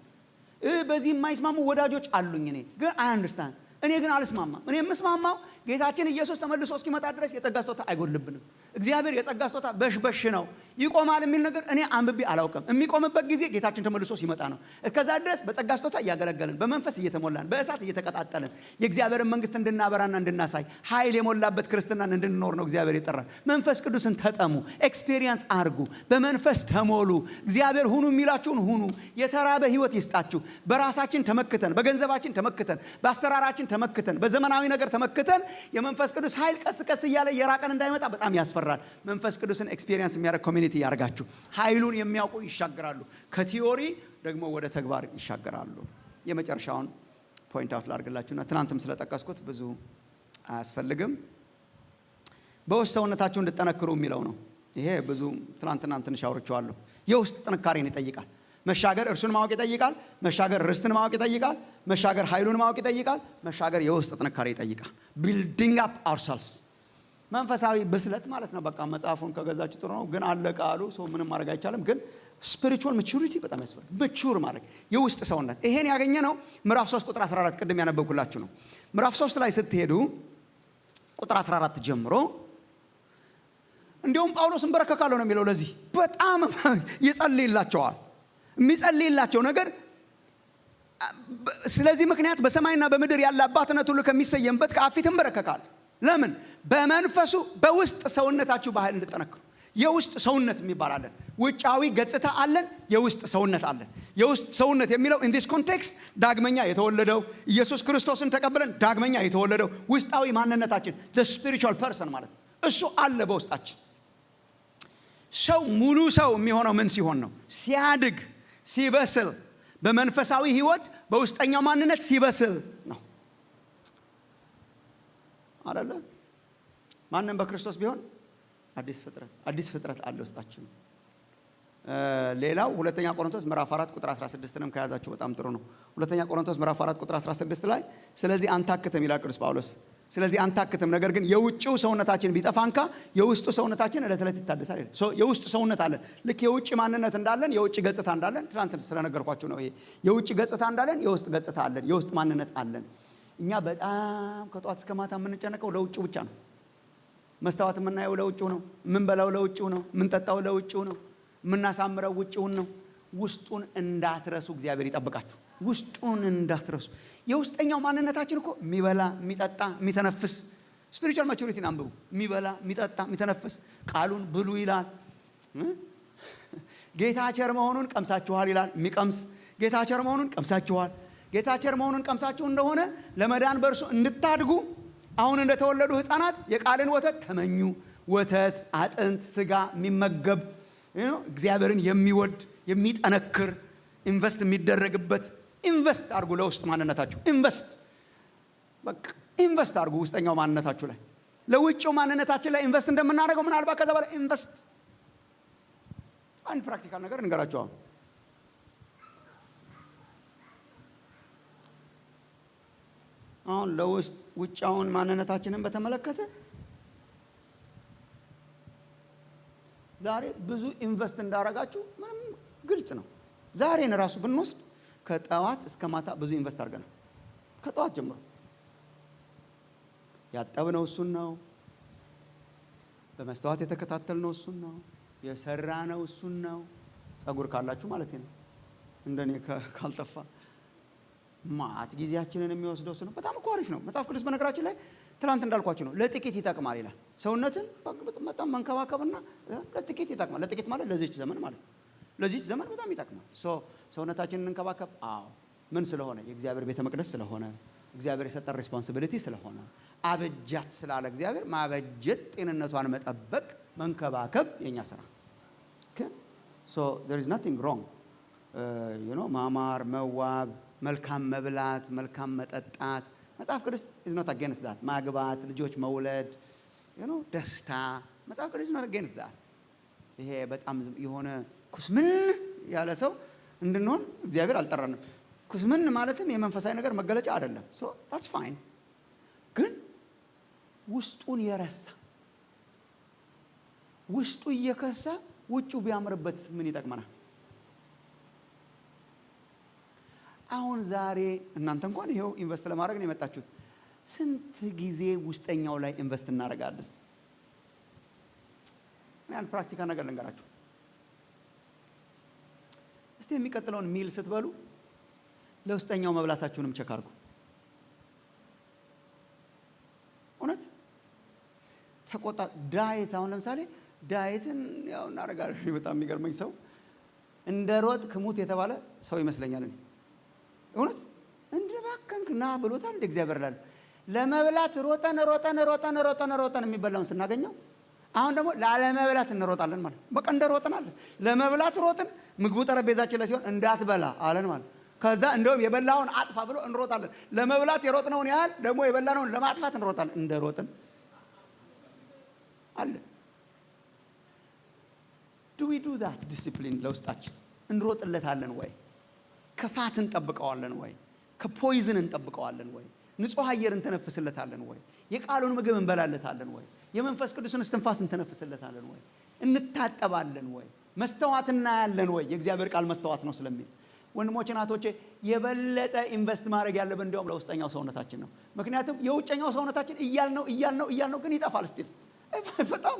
በዚህ የማይስማሙ ወዳጆች አሉኝ። እኔ ግን አይ አንደርስታንድ። እኔ ግን አልስማማም። እኔ የምስማማው ጌታችን ኢየሱስ ተመልሶ እስኪመጣ ድረስ የጸጋ ስጦታ አይጎልብንም። እግዚአብሔር የጸጋ ስጦታ በሽ ነው ይቆማል የሚል ነገር እኔ አንብቤ አላውቅም። የሚቆምበት ጊዜ ጌታችን ተመልሶ ሲመጣ ነው። እስከዛ ድረስ በጸጋ ስጦታ እያገለገልን በመንፈስ እየተሞላን በእሳት እየተቀጣጠልን የእግዚአብሔርን መንግስት እንድናበራና እንድናሳይ ኃይል የሞላበት ክርስትናን እንድንኖር ነው እግዚአብሔር የጠራን። መንፈስ ቅዱስን ተጠሙ፣ ኤክስፔሪየንስ አርጉ፣ በመንፈስ ተሞሉ። እግዚአብሔር ሁኑ የሚላችሁን ሁኑ። የተራበ ህይወት ይስጣችሁ። በራሳችን ተመክተን፣ በገንዘባችን ተመክተን፣ በአሰራራችን ተመክተን፣ በዘመናዊ ነገር ተመክተን የመንፈስ ቅዱስ ኃይል ቀስ ቀስ እያለ የራቀን እንዳይመጣ በጣም ያስፈራል። መንፈስ ቅዱስን ኤክስፒሪየንስ የሚያደርግ ኮሚኒቲ ያርጋችሁ። ኃይሉን የሚያውቁ ይሻገራሉ፣ ከቲዮሪ ደግሞ ወደ ተግባር ይሻገራሉ። የመጨረሻውን ፖይንት አውት ላድርግላችሁና ትናንትም ስለጠቀስኩት ብዙ አያስፈልግም። በውስጥ ሰውነታችሁ እንድጠነክሩ የሚለው ነው። ይሄ ብዙ ትናንትናም ትንሽ አውርቼዋለሁ። የውስጥ ጥንካሬን ይጠይቃል። መሻገር እርሱን ማወቅ ይጠይቃል። መሻገር ርስትን ማወቅ ይጠይቃል። መሻገር ኃይሉን ማወቅ ይጠይቃል። መሻገር የውስጥ ጥንካሬ ይጠይቃል። ቢልዲንግ አፕ አውርሰልቭስ መንፈሳዊ ብስለት ማለት ነው። በቃ መጽሐፉን ከገዛችሁ ጥሩ ነው፣ ግን አለቀ አሉ ሰው ምንም ማድረግ አይቻልም። ግን ስፒሪቹዋል ማቹሪቲ በጣም ያስፈልጋል። ማቹር ማድረግ የውስጥ ሰውነት። ይሄን ያገኘ ነው ምዕራፍ 3 ቁጥር 14 ቅድም ያነበብኩላችሁ ነው። ምዕራፍ 3 ላይ ስትሄዱ ቁጥር 14 ጀምሮ እንዲሁም ጳውሎስን በረከካለሁ ነው የሚለው። ለዚህ በጣም ይጸልይላቸዋል። የሚጸልይላቸው ነገር ስለዚህ ምክንያት በሰማይና በምድር ያለ አባትነት ሁሉ ከሚሰየምበት ከአብ ፊት እንበረከካለሁ። ለምን? በመንፈሱ በውስጥ ሰውነታችሁ በኃይል እንድጠነክሩ። የውስጥ ሰውነት የሚባል አለን። ውጫዊ ገጽታ አለን፣ የውስጥ ሰውነት አለን። የውስጥ ሰውነት የሚለው in this context ዳግመኛ የተወለደው ኢየሱስ ክርስቶስን ተቀብለን ዳግመኛ የተወለደው ውስጣዊ ማንነታችን the spiritual person ማለት ነው። እሱ አለ በውስጣችን። ሰው ሙሉ ሰው የሚሆነው ምን ሲሆን ነው? ሲያድግ፣ ሲበስል፣ በመንፈሳዊ ህይወት በውስጠኛው ማንነት ሲበስል ነው አይደለ? ማንም በክርስቶስ ቢሆን አዲስ ፍጥረት አለ ውስጣችን። ሌላው ሁለተኛ ቆሮንቶስ ምዕራፍ 4 ቁጥር 16ንም ከያዛችሁ በጣም ጥሩ ነው። ሁለተኛ ቆሮንቶስ ምዕራፍ 4 ቁጥር 16 ላይ ስለዚህ አንታክተም ይላል ቅዱስ ጳውሎስ። ስለዚህ አንታክተም፣ ነገር ግን የውጭው ሰውነታችን ቢጠፋ እንኳ የውስጡ ሰውነታችን ዕለት ዕለት ይታደሳል ይላል። የውስጥ ሰውነት አለን። ልክ የውጭ ማንነት እንዳለን የውጭ ገጽታ እንዳለን ትናንት ስለነገርኳችሁ ነው። ይሄ የውጭ ገጽታ እንዳለን የውስጥ ገጽታ አለን፣ የውስጥ ማንነት አለን። እኛ በጣም ከጧት እስከ ማታ የምንጨነቀው ለውጭው ብቻ ነው። መስታወት የምናየው ለውጭው ነው። የምንበላው ለውጭው ነው። የምንጠጣው ለውጭው ነው። የምናሳምረው ውጭውን ነው። ውስጡን እንዳትረሱ እግዚአብሔር ይጠብቃችሁ። ውስጡን እንዳትረሱ። የውስጠኛው ማንነታችን እኮ የሚበላ የሚጠጣ የሚተነፍስ ስፒሪቹዋል ማቹሪቲን አንብቡ። የሚበላ የሚጠጣ የሚተነፍስ ቃሉን ብሉ ይላል። ጌታ ቸር መሆኑን ቀምሳችኋል ይላል። የሚቀምስ ጌታ ቸር መሆኑን ቀምሳችኋል። ጌታ ቸር መሆኑን ቀምሳችሁ እንደሆነ ለመዳን በእርሱ እንድታድጉ አሁን እንደተወለዱ ሕፃናት የቃልን ወተት ተመኙ። ወተት አጥንት ስጋ የሚመገብ እግዚአብሔርን የሚወድ የሚጠነክር ኢንቨስት የሚደረግበት። ኢንቨስት አድርጉ ለውስጥ ማንነታችሁ። ኢንቨስት አድርጉ ውስጠኛው ማንነታችሁ ላይ። ለውጭው ማንነታችን ላይ ኢንቨስት እንደምናደርገው ምናልባት ከዛ በላይ ኢንቨስት። አንድ ፕራክቲካል ነገር እንገራችሁ። አሁን ለውስጥ ውጫውን ማንነታችንን በተመለከተ ዛሬ ብዙ ኢንቨስት እንዳረጋችሁ ምንም ግልጽ ነው። ዛሬን ራሱ ብንወስድ ከጠዋት እስከ ማታ ብዙ ኢንቨስት አድርገናል። ከጠዋት ጀምሮ ያጠብነው እሱን ነው። በመስተዋት የተከታተልነው እሱን ነው። የሰራነው እሱን ነው። ጸጉር ካላችሁ ማለት ነው። እንደኔ ካልጠፋ ማት ጊዜያችንን የሚወስደው እሱ ነው። በጣም እኮ አሪፍ ነው። መጽሐፍ ቅዱስ በነገራችን ላይ ትናንት እንዳልኳችሁ ነው። ለጥቂት ይጠቅማል ይላል። ሰውነትን በጣም መንከባከብና ለጥቂት ይጠቅማል። ለጥቂት ማለት ለዚች ዘመን ማለት ነው። ለዚች ዘመን በጣም ይጠቅማል። ሰውነታችንን እንከባከብ። አዎ ምን ስለሆነ? የእግዚአብሔር ቤተ መቅደስ ስለሆነ፣ እግዚአብሔር የሰጠን ሪስፖንሲቢሊቲ ስለሆነ፣ አበጃት ስላለ እግዚአብሔር ማበጀት፣ ጤንነቷን መጠበቅ፣ መንከባከብ የኛ ስራ። so there is nothing wrong ማማር፣ መዋብ፣ መልካም መብላት፣ መልካም መጠጣት መጽሐፍ ቅዱስ is not against that። ማግባት፣ ልጆች መውለድ ደስታ መጽሐፍ ቅዱስ is not against that። ይሄ በጣም የሆነ ኩስምን ያለ ሰው እንድንሆን እግዚአብሔር አልጠራንም። ኩስምን ማለትም የመንፈሳዊ ነገር መገለጫ አይደለም። so that's fine። ግን ውስጡን የረሳ ውስጡ እየከሳ ውጭው ቢያምርበት ምን ይጠቅመናል? አሁን ዛሬ እናንተ እንኳን ይሄው ኢንቨስት ለማድረግ ነው የመጣችሁት። ስንት ጊዜ ውስጠኛው ላይ ኢንቨስት እናደርጋለን? ያን ፕራክቲካል ነገር ልንገራችሁ። እስቲ የሚቀጥለውን ሚል ስትበሉ ለውስጠኛው መብላታችሁንም ቸክ አድርጉ። እውነት ተቆጣ ዳይት። አሁን ለምሳሌ ዳይትን ያው እናደርጋለን። በጣም የሚገርመኝ ሰው እንደ ሮጥ ክሙት የተባለ ሰው ይመስለኛል እኔ። እውነት እንደ ባከንክ ና ብሎታል እንደ እግዚአብሔር ላል ለመብላት ሮጠን የሚበላውን ስናገኘው አሁን ደግሞ ላለመብላት እንሮጣለን ማለት በቃ እንደሮጥናለን። ለመብላት ሮጥን፣ ምግቡ ጠረጴዛችን ላይ ሲሆን እንዳትበላ አለን ማለት። ከዛ እንደውም የበላውን አጥፋ ብሎ እንሮጣለን። ለመብላት የሮጥነውን ያህል ደግሞ የበላነውን ለማጥፋት እንሮጣለን። እንደሮጥን አለ። do we do that discipline ለውስጣችን? እንሮጥለታለን ወይ? ከፋት እንጠብቀዋለን ወይ? ከፖይዝን እንጠብቀዋለን ወይ? ንጹህ አየር እንተነፍስለታለን ወይ? የቃሉን ምግብ እንበላለታለን ወይ? የመንፈስ ቅዱስን እስትንፋስ እንተነፍስለታለን ወይ? እንታጠባለን ወይ? መስተዋት እናያለን ወይ? የእግዚአብሔር ቃል መስተዋት ነው ስለሚል ወንድሞቼ ናቶቼ የበለጠ ኢንቨስት ማድረግ ያለብን እንዲያውም ለውስጠኛው ሰውነታችን ነው። ምክንያቱም የውጨኛው ሰውነታችን እያልነው ግን ይጠፋል ስቲል በጣም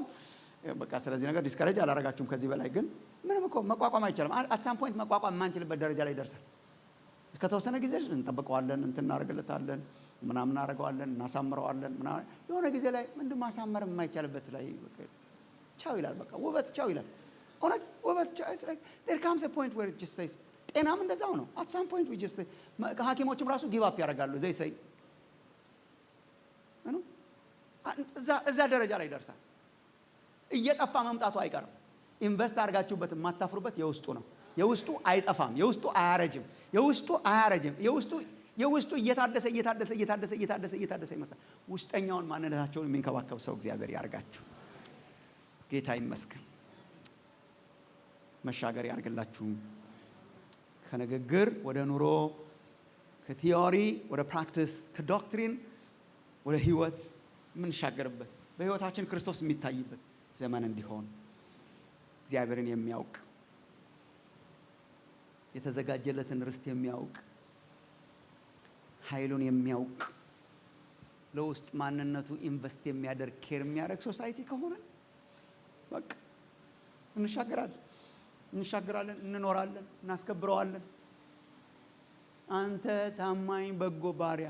በቃ። ስለዚህ ነገር ዲስከሬጅ አላረጋችሁም። ከዚህ በላይ ግን ምንም እኮ መቋቋም አይቻልም። አት ሳም ፖይንት መቋቋም የማንችልበት ደረጃ ላይ ይደርሳል። እስከተወሰነ ጊዜ እንጠብቀዋለን፣ እንትን እናደርግለታለን፣ ምናምን እናደርገዋለን፣ እናሳምረዋለን ምናምን። የሆነ ጊዜ ላይ ምንድን ማሳመር የማይቻልበት ላይ ቻው ይላል። በቃ ውበት ቻው ይላል። እውነት ውበት ቻው is like there comes a point where it just says ጤናም እንደዛው ነው። at some point we just ሐኪሞችም ራሱ ጊቭ አፕ ያደርጋሉ። they say እዛ ደረጃ ላይ ይደርሳል። እየጠፋ መምጣቱ አይቀርም። ኢንቨስት አድርጋችሁበት የማታፍሩበት የውስጡ ነው። የውስጡ አይጠፋም። የውስጡ አያረጅም። የውስጡ እየታደሰ ይመስላል። ውስጠኛውን ማንነታቸውን የሚንከባከብ ሰው እግዚአብሔር ያርጋችሁ። ጌታ ይመስገን። መሻገር ያርግላችሁ። ከንግግር ወደ ኑሮ፣ ከቲዮሪ ወደ ፕራክቲስ፣ ከዶክትሪን ወደ ህይወት የምንሻገርበት በህይወታችን ክርስቶስ የሚታይበት ዘመን እንዲሆን እግዚአብሔርን የሚያውቅ የተዘጋጀለትን ርስት የሚያውቅ ኃይሉን የሚያውቅ ለውስጥ ማንነቱ ኢንቨስት የሚያደርግ ኬር የሚያደርግ ሶሳይቲ ከሆነ በቃ እንሻገራለን፣ እንኖራለን፣ እናስከብረዋለን። አንተ ታማኝ በጎ ባሪያ፣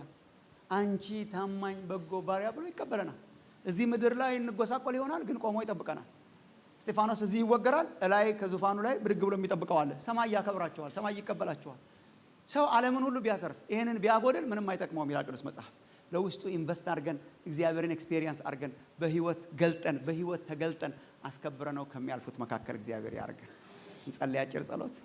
አንቺ ታማኝ በጎ ባሪያ ብሎ ይቀበለናል። እዚህ ምድር ላይ እንጎሳቆል ይሆናል፣ ግን ቆሞ ይጠብቀናል። እስጢፋኖስ እዚህ ይወገራል፣ እላይ ከዙፋኑ ላይ ብድግ ብሎ የሚጠብቀው አለ። ሰማይ ያከብራቸዋል፣ ሰማይ ይቀበላቸዋል። ሰው ዓለምን ሁሉ ቢያተርፍ ይሄንን ቢያጎድል ምንም አይጠቅመውም ይላል ቅዱስ መጽሐፍ። ለውስጡ ኢንቨስት አድርገን እግዚአብሔርን ኤክስፔሪየንስ አድርገን በህይወት ተገልጠን አስከብረነው ከሚያልፉት መካከል እግዚአብሔር ያርገን። እንጸልይ አጭር ጸሎት።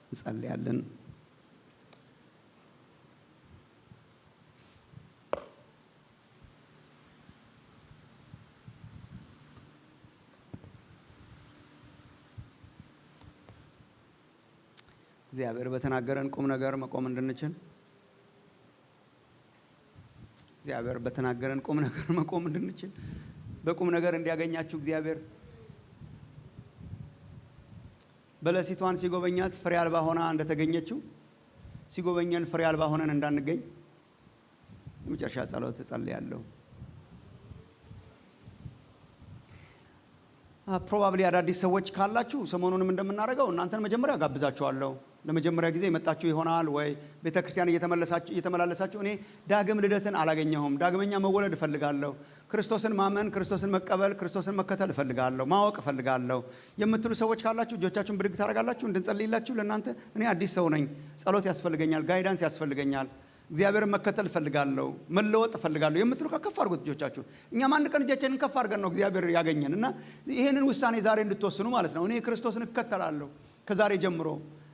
እንጸልያለን። እግዚአብሔር በተናገረን ቁም ነገር መቆም እንድንችል በቁም ነገር እንዲያገኛችሁ እግዚአብሔር በለሲቷን ሲጎበኛት ፍሬ አልባ ሆና እንደተገኘችው ሲጎበኘን ፍሬ አልባ ሆነን እንዳንገኝ የመጨረሻ ጸሎት እጸልያለሁ። ፕሮባብሊ አዳዲስ ሰዎች ካላችሁ ሰሞኑንም እንደምናደርገው እናንተን መጀመሪያ ጋብዛችኋለሁ። ለመጀመሪያ ጊዜ መጣችሁ ይሆናል ወይ ቤተክርስቲያን እየተመላለሳችሁ እኔ ዳግም ልደትን አላገኘሁም፣ ዳግመኛ መወለድ እፈልጋለሁ፣ ክርስቶስን ማመን፣ ክርስቶስን መቀበል፣ ክርስቶስን መከተል እፈልጋለሁ፣ ማወቅ እፈልጋለሁ የምትሉ ሰዎች ካላችሁ እጆቻችሁን ብድግ ታደርጋላችሁ እንድንጸልይላችሁ። ለእናንተ እኔ አዲስ ሰው ነኝ፣ ጸሎት ያስፈልገኛል፣ ጋይዳንስ ያስፈልገኛል፣ እግዚአብሔርን መከተል እፈልጋለሁ፣ መለወጥ እፈልጋለሁ የምትሉ ከፍ አድርጉት እጆቻችሁን። እኛም አንድ ቀን እጃችንን ከፍ አድርገን ነው እግዚአብሔር ያገኘን እና ይሄንን ውሳኔ ዛሬ እንድትወስኑ ማለት ነው። እኔ ክርስቶስን እከተላለሁ ከዛሬ ጀምሮ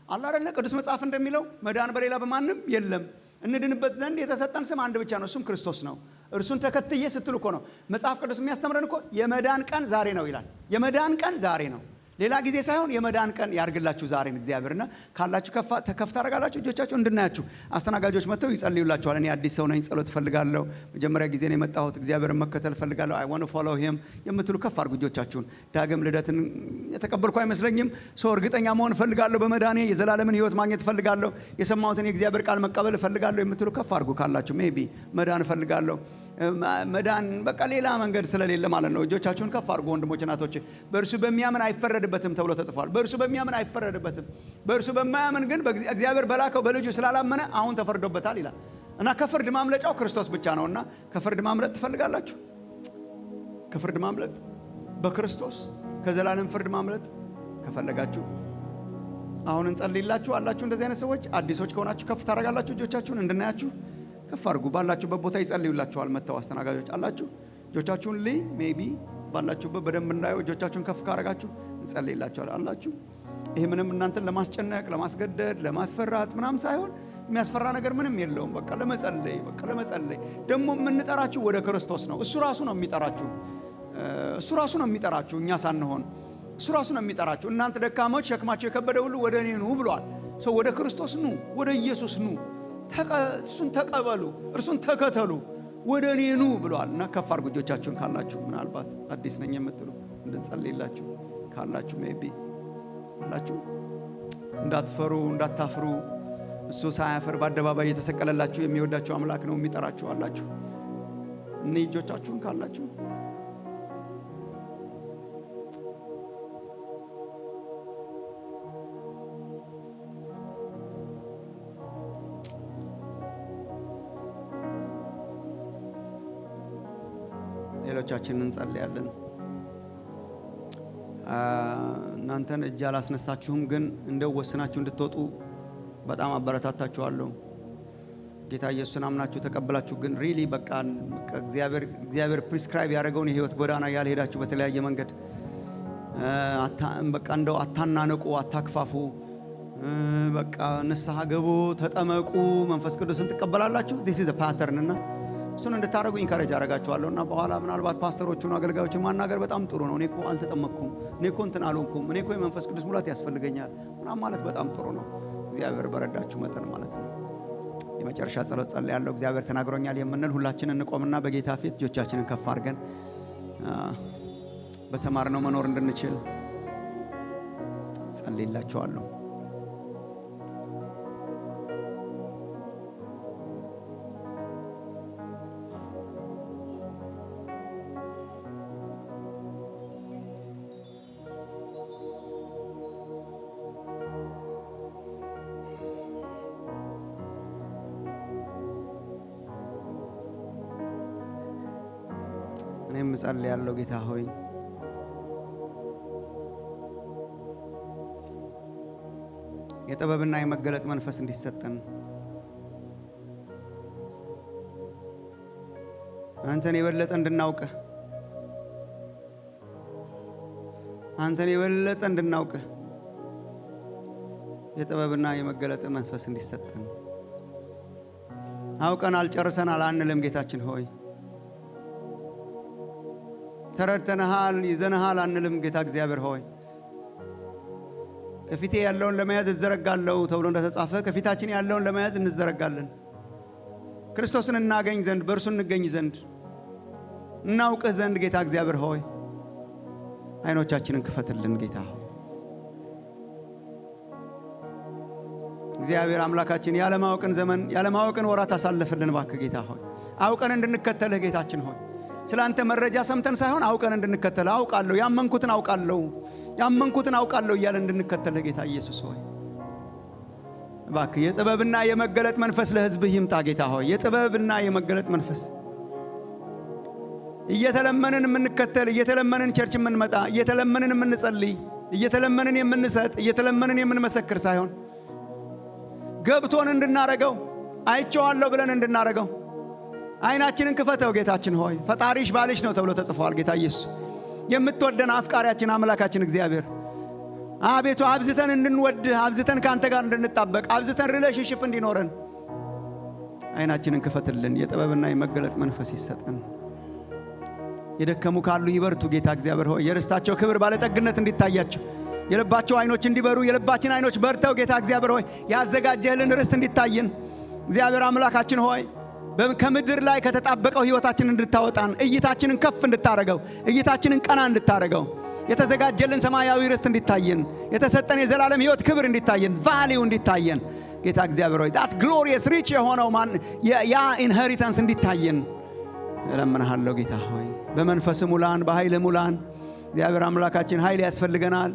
አላ አይደለ ቅዱስ መጽሐፍ እንደሚለው መዳን በሌላ በማንም የለም፣ እንድንበት ዘንድ የተሰጠን ስም አንድ ብቻ ነው፣ እሱም ክርስቶስ ነው። እርሱን ተከትዬ ስትሉ እኮ ነው መጽሐፍ ቅዱስ የሚያስተምረን እኮ የመዳን ቀን ዛሬ ነው ይላል። የመዳን ቀን ዛሬ ነው። ሌላ ጊዜ ሳይሆን የመዳን ቀን ያርግላችሁ ዛሬን እግዚአብሔርና ካላችሁ ከፍ ታረጋላችሁ እጆቻችሁ እንድናያችሁ አስተናጋጆች መጥተው ይጸልዩላችኋል። እኔ አዲስ ሰው ነኝ፣ ጸሎት ፈልጋለሁ፣ መጀመሪያ ጊዜ ነው የመጣሁት፣ እግዚአብሔርን መከተል ፈልጋለሁ፣ አይ ዋንት ቱ ፎሎው ሂም የምትሉ ከፍ አድርጉ እጆቻችሁን። ዳግም ልደትን የተቀበልኩ አይመስለኝም፣ ሰው እርግጠኛ መሆን ፈልጋለሁ፣ በመዳኔ የዘላለምን ህይወት ማግኘት ፈልጋለሁ፣ የሰማሁትን የእግዚአብሔር ቃል መቀበል ፈልጋለሁ የምትሉ ከፍ አድርጉ ካላችሁ። ሜቢ መዳን ፈልጋለሁ መዳን በቃ ሌላ መንገድ ስለሌለ ማለት ነው። እጆቻችሁን ከፍ አድርጉ ወንድሞች እናቶች። በእርሱ በሚያምን አይፈረድበትም ተብሎ ተጽፏል። በእርሱ በሚያምን አይፈረድበትም። በእርሱ በማያምን ግን እግዚአብሔር በላከው በልጁ ስላላመነ አሁን ተፈርዶበታል ይላል እና ከፍርድ ማምለጫው ክርስቶስ ብቻ ነውና ከፍርድ ማምለጥ ትፈልጋላችሁ? ከፍርድ ማምለጥ በክርስቶስ ከዘላለም ፍርድ ማምለጥ ከፈለጋችሁ አሁን እንጸልይላችሁ አላችሁ። እንደዚህ አይነት ሰዎች አዲሶች ከሆናችሁ ከፍ ታረጋላችሁ እጆቻችሁን እንድናያችሁ ከፍ አድርጉ። ባላችሁበት ቦታ ይጸልዩላችኋል መተው አስተናጋጆች አላችሁ። እጆቻችሁን ሜቢ ባላችሁበት በደንብ እንዳዩ እጆቻችሁን ከፍ ካረጋችሁ እንጸልይላችኋል አላችሁ። ይሄ ምንም እናንተን ለማስጨነቅ ለማስገደድ ለማስፈራት ምናምን ሳይሆን የሚያስፈራ ነገር ምንም የለውም። በቃ ለመጸለይ ደግሞ የምንጠራችሁ ወደ ክርስቶስ ነው። እሱ ራሱ ነው የሚጠራችሁ። እሱ ራሱ ነው የሚጠራችሁ እኛ ሳንሆን እሱ ራሱ ነው የሚጠራችሁ። እናንተ ደካሞች ሸክማቸው የከበደ ሁሉ ወደ እኔ ኑ ብሏል። ሰው ወደ ክርስቶስ ኑ፣ ወደ ኢየሱስ ኑ፣ እሱን ተቀበሉ፣ እርሱን ተከተሉ፣ ወደ እኔ ኑ ብሏል እና ከፍ አድርጉ እጆቻችሁን ካላችሁ ምናልባት አዲስ ነኝ የምትሉ እንድንጸልይላችሁ ካላችሁ ሜቢ አላችሁ። እንዳትፈሩ እንዳታፍሩ፣ እሱ ሳያፈር በአደባባይ የተሰቀለላችሁ የሚወዳችሁ አምላክ ነው የሚጠራችሁ አላችሁ። እኔ እጆቻችሁን ካላችሁ ሌሎቻችንን እንጸልያለን። እናንተን እጅ አላስነሳችሁም፣ ግን እንደው ወስናችሁ እንድትወጡ በጣም አበረታታችኋለሁ። ጌታ ኢየሱስን አምናችሁ ተቀበላችሁ፣ ግን ሪሊ በቃ እግዚአብሔር ፕሪስክራይብ ያደረገውን የህይወት ጎዳና ያልሄዳችሁ በተለያየ መንገድ በቃ እንደው አታናነቁ፣ አታክፋፉ። በቃ ንስሐ ገቡ፣ ተጠመቁ፣ መንፈስ ቅዱስን ትቀበላላችሁ። ዲስ ኢዝ ፓተርን እና እሱን እንድታረጉ ኢንካሬጅ አረጋችኋለሁ እና በኋላ ምናልባት ፓስተሮቹን አገልጋዮችን ማናገር በጣም ጥሩ ነው። እኔ እኮ አልተጠመቅኩም፣ እኔ እኮ እንትን አልሆንኩም፣ እኔ እኮ የመንፈስ ቅዱስ ሙላት ያስፈልገኛል ምናምን ማለት በጣም ጥሩ ነው። እግዚአብሔር በረዳችሁ መጠን ማለት ነው። የመጨረሻ ጸሎት ጸልያለሁ። እግዚአብሔር ተናግሮኛል የምንል ሁላችንን እንቆምና በጌታ ፊት እጆቻችንን ከፍ አድርገን በተማርነው መኖር እንድንችል ጸልይላችኋለሁ። እኔም ጸልያለሁ። ጌታ ሆይ የጥበብና የመገለጥ መንፈስ እንዲሰጠን አንተን የበለጠ እንድናውቅህ የጥበብና የመገለጥ መንፈስ እንዲሰጠን አውቀናል ጨርሰናል አንልም። ጌታችን ሆይ ተረድተናል ይዘናል አንልም። ጌታ እግዚአብሔር ሆይ ከፊቴ ያለውን ለመያዝ እዘረጋለሁ ተብሎ እንደተጻፈ ከፊታችን ያለውን ለመያዝ እንዘረጋለን። ክርስቶስን እናገኝ ዘንድ በእርሱ እንገኝ ዘንድ እናውቅህ ዘንድ ጌታ እግዚአብሔር ሆይ አይኖቻችንን ክፈትልን። ጌታ እግዚአብሔር አምላካችን ያለማወቅን ወራት አሳልፍልን እባክህ ጌታ ሆይ አውቀን እንድንከተልህ ጌታችን ሆይ ስላንተ መረጃ ሰምተን ሳይሆን አውቀን እንድንከተልህ አውቃለሁ ያመንኩትን አውቃለሁ እያለ እንድንከተልህ ጌታ ኢየሱስ ሆይ እባክህ የጥበብና የመገለጥ መንፈስ ለሕዝብህ ይምጣ። ጌታ ሆይ የጥበብና የመገለጥ መንፈስ እየተለመንን የምንከተል እየተለመንን ቸርች የምንመጣ እየተለመንን የምንጸልይ እየተለመንን የምንሰጥ እየተለመንን የምንመሰክር ሳይሆን ገብቶን እንድናረገው አይቼዋለሁ ብለን እንድናረገው አይናችንን ክፈተው ጌታችን ሆይ ፈጣሪሽ ባልሽ ነው ተብሎ ተጽፏል። ጌታ ኢየሱስ የምትወደን አፍቃሪያችን አምላካችን እግዚአብሔር አቤቱ አብዝተን እንድንወድህ አብዝተን ካንተ ጋር እንድንጣበቅ አብዝተን ሪሌሽንሺፕ እንዲኖረን አይናችንን ክፈትልን። የጥበብና የመገለጥ መንፈስ ይሰጠን። የደከሙ ካሉ ይበርቱ ጌታ እግዚአብሔር ሆይ የርስታቸው ክብር ባለጠግነት እንዲታያቸው የልባቸው አይኖች እንዲበሩ የልባችን አይኖች በርተው ጌታ እግዚአብሔር ሆይ ያዘጋጀህልን ርስት እንዲታየን እግዚአብሔር አምላካችን ሆይ ከምድር ላይ ከተጣበቀው ህይወታችን እንድታወጣን እይታችንን ከፍ እንድታረገው እይታችንን ቀና እንድታረገው የተዘጋጀልን ሰማያዊ ርስት እንዲታየን የተሰጠን የዘላለም ህይወት ክብር እንዲታየን ቫልዩ እንዲታየን ጌታ እግዚአብሔር ሆይ that glorious rich የሆነው ያ inheritance እንዲታየን እለምንሃለሁ ጌታ ሆይ በመንፈስ ሙላን በኃይል ሙላን እግዚአብሔር አምላካችን ኃይል ያስፈልገናል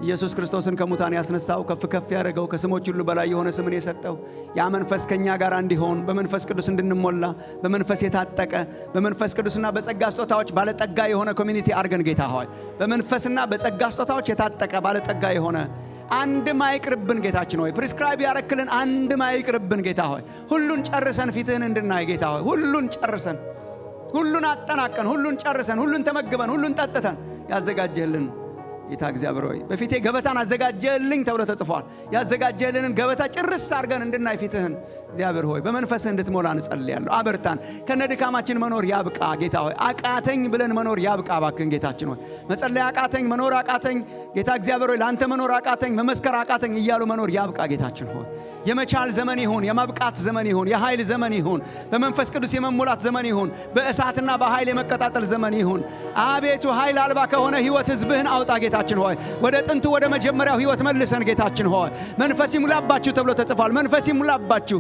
ኢየሱስ ክርስቶስን ከሙታን ያስነሳው ከፍ ያደረገው ከስሞች ሁሉ በላይ የሆነ ስምን የሰጠው ያ መንፈስ ከኛ ጋር እንዲሆን በመንፈስ ቅዱስ እንድንሞላ በመንፈስ የታጠቀ በመንፈስ ቅዱስና በጸጋ ስጦታዎች ባለጠጋ የሆነ ኮሚኒቲ አርገን ጌታ ሆይ በመንፈስና በጸጋ ስጦታዎች የታጠቀ ባለጠጋ የሆነ አንድም አይቅርብን ጌታችን ሆይ ፕሪስክራይብ ያረክልን አንድም አይቅርብን ጌታ ሆይ ሁሉን ጨርሰን ፊትህን እንድናይ ጌታ ሆይ ሁሉን ጨርሰን ሁሉን አጠናቀን ሁሉን ጨርሰን ሁሉን ተመግበን ሁሉን ጠጥተን ያዘጋጀህልን ጌታ እግዚአብሔር ሆይ በፊቴ ገበታን አዘጋጀህልኝ ተብሎ ተጽፏል ያዘጋጀህልንን ገበታ ጭርስ አርገን እንድናይ ፊትህን እግዚአብሔር ሆይ በመንፈስህ እንድትሞላ እንጸልያለሁ አበርታን ከነድካማችን መኖር ያብቃ ጌታ ሆይ አቃተኝ ብለን መኖር ያብቃ ባክን ጌታችን ሆይ መጸለይ አቃተኝ መኖር አቃተኝ ጌታ እግዚአብሔር ሆይ ላንተ መኖር አቃተኝ መመስከር አቃተኝ እያሉ መኖር ያብቃ ጌታችን ሆይ የመቻል ዘመን ይሁን የማብቃት ዘመን ይሁን የኃይል ዘመን ይሁን በመንፈስ ቅዱስ የመሙላት ዘመን ይሁን በእሳትና በኃይል የመቀጣጠል ዘመን ይሁን አቤቱ ኃይል አልባ ከሆነ ህይወት ህዝብህን አውጣ ጌታችን ሆይ ወደ ጥንቱ ወደ መጀመሪያው ህይወት መልሰን ጌታችን ሆይ መንፈስ ይሙላባችሁ ተብሎ ተጽፏል መንፈስ ይሙላባችሁ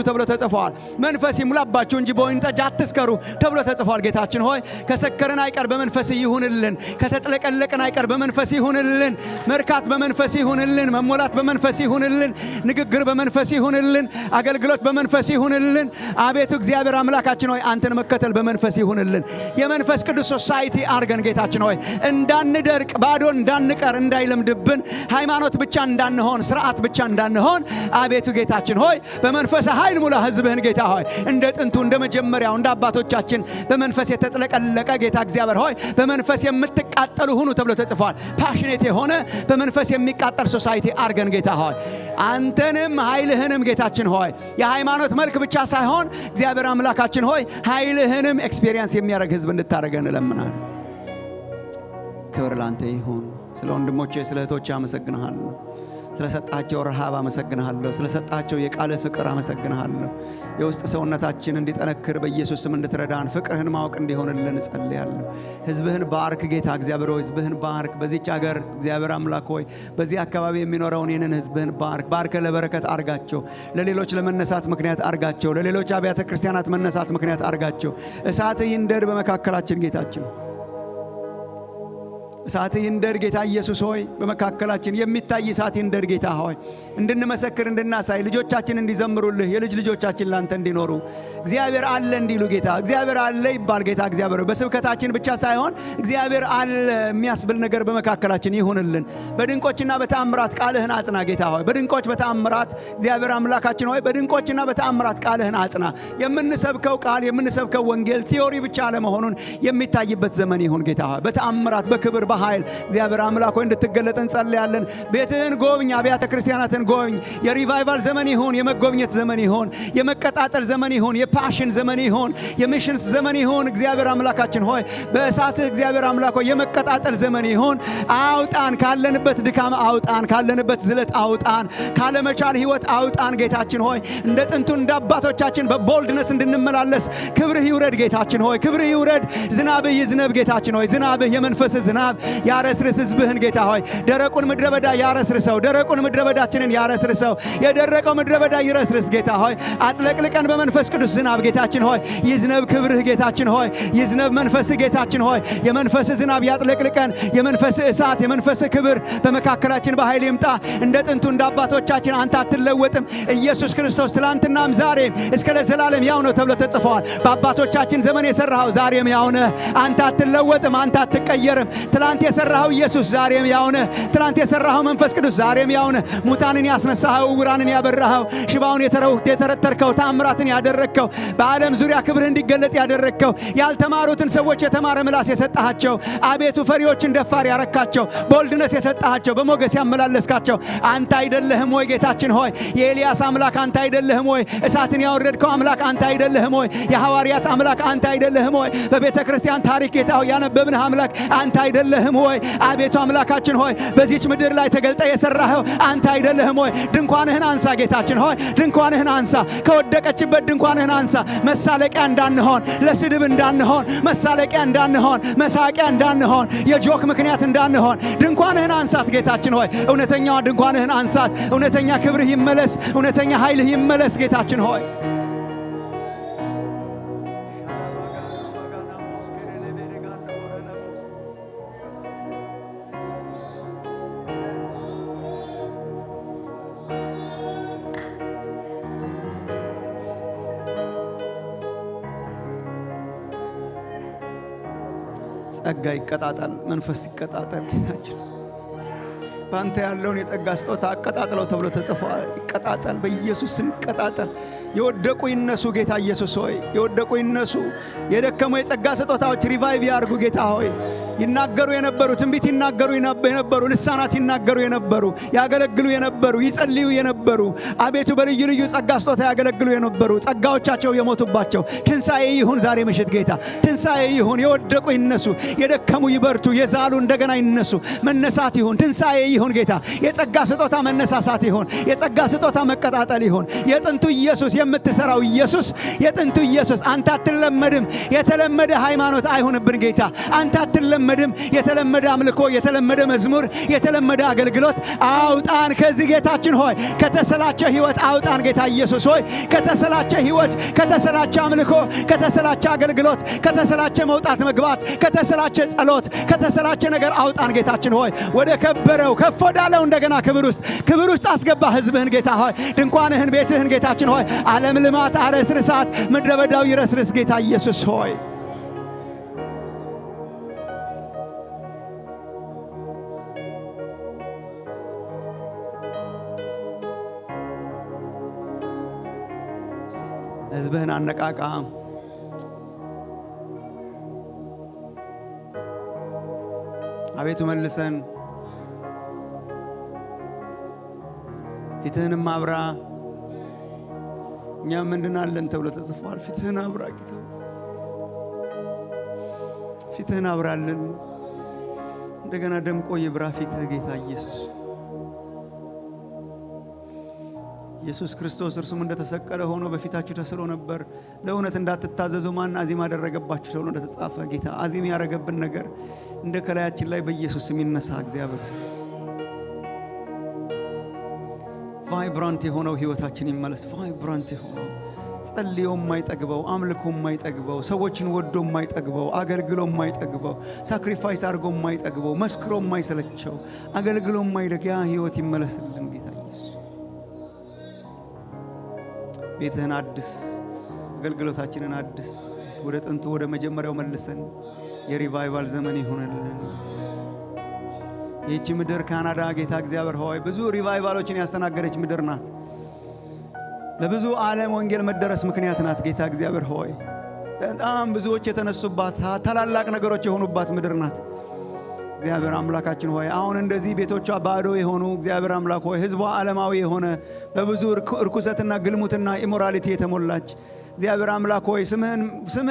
ተብሎ ተጽፏል መንፈስ ይሙላባችሁ እንጂ በወይን ጠጅ አትስከሩ ተብሎ ተጽፏል ጌታችን ሆይ ከሰከረን አይቀር በመንፈስ ይሁንልን ከተጥለቀለቀን አይቀር በመንፈስ ይሁንልን መርካት በመንፈስ ይሁንልን መሞላት በመንፈስ ይሁንልን ንግግር በመንፈስ ይሁንልን አገልግሎት በመንፈስ ይሁንልን አቤቱ እግዚአብሔር አምላካችን ሆይ አንተን መከተል በመንፈስ ይሁንልን የመንፈስ ቅዱስ ሶሳይቲ አርገን ጌታችን ሆይ እንዳንደርቅ ባዶ እንዳንቀር እንዳይለምድብን ሃይማኖት ብቻ እንዳንሆን ስርዓት ብቻ እንዳንሆን አቤቱ ጌታችን ሆይ በመንፈስ ኃይል ሙላ ህዝብህን ጌታ ሆይ እንደ ጥንቱ እንደ መጀመሪያው እንደ አባቶቻችን በመንፈስ የተጥለቀለቀ ጌታ እግዚአብሔር ሆይ በመንፈስ የምትቃጠሉ ሁኑ ተብሎ ተጽፏል ፓሽኔት የሆነ በመንፈስ የሚቃጠል ሶሳይቲ አርገን ጌታ ሆይ አንተንም ኃይልህንም ጌታችን ሆይ የሃይማኖት መልክ ብቻ ሳይሆን እግዚአብሔር አምላካችን ሆይ ኃይልህንም ኤክስፒሪየንስ የሚያደርግ ህዝብ እንድታረገን እለምናለሁ ክብር ላንተ ይሁን ስለ ወንድሞቼ ስለ እህቶቼ አመሰግንሃለሁ ስለሰጣቸው ረሃብ አመሰግንሃለሁ ስለሰጣቸው የቃል ፍቅር አመሰግንሃለሁ የውስጥ ሰውነታችን እንዲጠነክር በኢየሱስ ስም እንድትረዳን ፍቅርህን ማወቅ እንዲሆንልን ጸልያለሁ ህዝብህን ባርክ ጌታ እግዚአብሔር ሆይ ህዝብህን ባርክ በዚህች ሀገር እግዚአብሔር አምላክ ሆይ በዚህ አካባቢ የሚኖረውን ይህንን ህዝብህን ባርክ ለበረከት አርጋቸው ለሌሎች ለመነሳት ምክንያት አርጋቸው ለሌሎች አብያተ ክርስቲያናት መነሳት ምክንያት አርጋቸው እሳት ይንደድ በመካከላችን ጌታችን እሳት ይንደድ ጌታ ኢየሱስ ሆይ በመካከላችን የሚታይ እሳት ይንደድ ጌታ ሆይ እንድንመሰክር እንድናሳይ ልጆቻችን እንዲዘምሩልህ የልጅ ልጆቻችን ላንተ እንዲኖሩ እግዚአብሔር አለ እንዲሉ ጌታ እግዚአብሔር አለ ይባል ጌታ እግዚአብሔር በስብከታችን ብቻ ሳይሆን እግዚአብሔር አለ የሚያስብል ነገር በመካከላችን ይሁንልን በድንቆችና በተአምራት ቃልህን አጽና ጌታ ሆይ በድንቆች በተአምራት እግዚአብሔር አምላካችን ሆይ በድንቆችና በተአምራት ቃልህን አጽና የምንሰብከው ቃል የምንሰብከው ወንጌል ቲዮሪ ብቻ አለመሆኑን የሚታይበት ዘመን ይሁን ጌታ ሆይ በተአምራት በክብር በኃይል እግዚአብሔር አምላክ ሆይ እንድትገለጥ እንጸልያለን ቤትህን ጎብኝ አብያተ ክርስቲያናትን ጎብኝ የሪቫይቫል ዘመን ይሁን የመጎብኘት ዘመን ይሁን የመቀጣጠል ዘመን ይሁን የፓሽን ዘመን ይሁን የሚሽንስ ዘመን ይሁን እግዚአብሔር አምላካችን ሆይ በእሳትህ እግዚአብሔር አምላክ ሆይ የመቀጣጠል ዘመን ይሁን አውጣን ካለንበት ድካም አውጣን ካለንበት ዝለት አውጣን ካለመቻል ህይወት አውጣን ጌታችን ሆይ እንደ ጥንቱ እንደ አባቶቻችን በቦልድነስ እንድንመላለስ ክብርህ ይውረድ ጌታችን ሆይ ክብርህ ይውረድ ዝናብህ ይዝነብ ጌታችን ሆይ ዝናብህ የመንፈስ ዝናብ ያረስርስ ህዝብህን ጌታ ሆይ ደረቁን ምድረ በዳ ያረስርሰው ደረቁን ምድረ በዳችንን ያረስርሰው የደረቀው ምድረ በዳ ይረስርስ ጌታ ሆይ አጥለቅልቀን በመንፈስ ቅዱስ ዝናብ ጌታችን ሆይ ይዝነብ ክብርህ ጌታችን ሆይ ይዝነብ መንፈስህ ጌታችን ሆይ የመንፈስ ዝናብ ያጥለቅልቀን የመንፈስ እሳት የመንፈስ ክብር በመካከላችን በኃይል ይምጣ እንደ ጥንቱ እንደ አባቶቻችን አንተ አትለወጥም ኢየሱስ ክርስቶስ ትላንትናም ዛሬም እስከ ለዘላለም ያው ነው ተብሎ ተጽፏል በአባቶቻችን ዘመን የሰራው ዛሬም ያው ነህ አንተ አትለወጥም አንተ አትቀየርም ትላንት የሰራኸው ኢየሱስ ዛሬም ያው ነህ። ትላንት የሰራኸው መንፈስ ቅዱስ ዛሬም ያው ነህ። ሙታንን ያስነሳኸው፣ ዕውራንን ያበራኸው፣ ሽባውን የተረተርከው፣ ታምራትን ያደረግከው፣ በዓለም ዙሪያ ክብርህ እንዲገለጥ ያደረግከው፣ ያልተማሩትን ሰዎች የተማረ ምላስ የሰጣቸው፣ አቤቱ ፈሪዎችን ደፋር ያረካቸው፣ ቦልድነስ የሰጣቸው፣ በሞገስ ያመላለስካቸው አንተ አይደለህም ወይ ጌታችን ሆይ? የኤልያስ አምላክ አንተ አይደለህም ወይ? እሳትን ያወረድከው አምላክ አንተ አይደለህም ወይ? የሐዋርያት አምላክ አንተ አይደለህም ወይ? በቤተ ክርስቲያን ታሪክ ጌታ ሆይ ያነበብንህ አምላክ አንተ አይደለህም ወይ? አቤቱ አምላካችን ሆይ በዚህች ምድር ላይ ተገልጠ የሰራኸው አንተ አይደለህም ወይ? ድንኳንህን አንሳ ጌታችን ሆይ፣ ድንኳንህን አንሳ። ከወደቀችበት ድንኳንህን አንሳ። መሳለቂያ እንዳንሆን፣ ለስድብ እንዳንሆን፣ መሳለቂያ እንዳንሆን፣ መሳቂያ እንዳንሆን፣ የጆክ ምክንያት እንዳንሆን ድንኳንህን አንሳት ጌታችን ሆይ። እውነተኛዋ ድንኳንህን አንሳት። እውነተኛ ክብርህ ይመለስ፣ እውነተኛ ኃይልህ ይመለስ ጌታችን ሆይ። ጸጋ ይቀጣጣል፣ መንፈስ ይቀጣጣል ጌታችን። ባንተ ያለውን የጸጋ ስጦታ አቀጣጥለው ተብሎ ተጽፏል። ይቀጣጣል፣ በኢየሱስ ስም ይቀጣጣል። የወደቁ ይነሱ ጌታ ኢየሱስ ሆይ፣ የወደቁ ይነሱ። የደከሙ የጸጋ ስጦታዎች ሪቫይቭ ያርጉ ጌታ ሆይ። ይናገሩ የነበሩ፣ ትንቢት ይናገሩ የነበሩ፣ ልሳናት ይናገሩ የነበሩ፣ ያገለግሉ የነበሩ፣ ይጸልዩ የነበሩ፣ አቤቱ በልዩ ልዩ ጸጋ ስጦታ ያገለግሉ የነበሩ፣ ጸጋዎቻቸው የሞቱባቸው ትንሣኤ ይሁን ዛሬ ምሽት ጌታ፣ ትንሣኤ ይሁን። የወደቁ ይነሱ፣ የደከሙ ይበርቱ፣ የዛሉ እንደገና ይነሱ። መነሳት ይሁን፣ ትንሣኤ ይሁን ጌታ። የጸጋ ስጦታ መነሳሳት ይሁን፣ የጸጋ ስጦታ መቀጣጠል ይሁን። የጥንቱ ኢየሱስ የምትሰራው ኢየሱስ፣ የጥንቱ ኢየሱስ አንተ አትለመድም። የተለመደ ሃይማኖት አይሁንብን ጌታ። አንተ አትለመድም። የተለመደ አምልኮ፣ የተለመደ መዝሙር፣ የተለመደ አገልግሎት አውጣን ከዚህ ጌታችን ሆይ። ከተሰላቸ ህይወት አውጣን ጌታ ኢየሱስ ሆይ። ከተሰላቸ ህይወት፣ ከተሰላቸ አምልኮ፣ ከተሰላቸ አገልግሎት፣ ከተሰላቸ መውጣት መግባት፣ ከተሰላቸ ጸሎት፣ ከተሰላቸ ነገር አውጣን ጌታችን ሆይ። ወደ ከበረው ከፍ ወዳለው እንደገና ክብር ውስጥ አስገባ ህዝብህን ጌታ ሆይ። ድንኳንህን፣ ቤትህን ጌታችን ሆይ። ዓለም ልማት አረስርሳት፣ ምድረ በዳው ይረስርስ ጌታ ኢየሱስ ሆይ። ህዝብህን አነቃቃ። አቤቱ መልሰን፣ ፊትህንም አብራ። እኛም እንድናለን ተብሎ ተጽፏል። ፊትህን አብራ ጌታ፣ ፊትህን አብራልን። እንደገና ደምቆ ይብራ ፊትህ ጌታ ኢየሱስ። ኢየሱስ ክርስቶስ እርሱም እንደተሰቀለ ሆኖ በፊታችሁ ተስሎ ነበር። ለእውነት እንዳትታዘዙ ማን አዚም አደረገባችሁ ተብሎ እንደተጻፈ ጌታ፣ አዚም ያረገብን ነገር እንደ ከላያችን ላይ በኢየሱስ ስም ይነሳ። እግዚአብሔር ቫይብራንት የሆነው ህይወታችን ይመለስ። ቫይብራንት የሆነው ጸልዮ የማይጠግበው፣ አምልኮ የማይጠግበው፣ ሰዎችን ወዶ የማይጠግበው፣ አገልግሎ የማይጠግበው፣ ሳክሪፋይስ አድርጎ የማይጠግበው፣ መስክሮ የማይሰለቸው፣ አገልግሎ የማይደግ ያ ህይወት ይመለስልን ጌታ ኢየሱስ። ቤትህን አድስ፣ አገልግሎታችንን አድስ። ወደ ጥንቱ ወደ መጀመሪያው መልሰን የሪቫይቫል ዘመን ይሆነልን። ይህች ምድር ካናዳ ጌታ እግዚአብሔር ሆይ ብዙ ሪቫይቫሎችን ያስተናገደች ምድር ናት። ለብዙ ዓለም ወንጌል መደረስ ምክንያት ናት ጌታ እግዚአብሔር ሆይ። በጣም ብዙዎች የተነሱባት፣ ታላላቅ ነገሮች የሆኑባት ምድር ናት። እግዚአብሔር አምላካችን ሆይ አሁን እንደዚህ ቤቶቿ ባዶ የሆኑ እግዚአብሔር አምላክ ሆይ ህዝቧ ዓለማዊ የሆነ በብዙ እርኩሰትና ግልሙትና ኢሞራሊቲ የተሞላች እግዚአብሔር አምላክ ሆይ ስምህ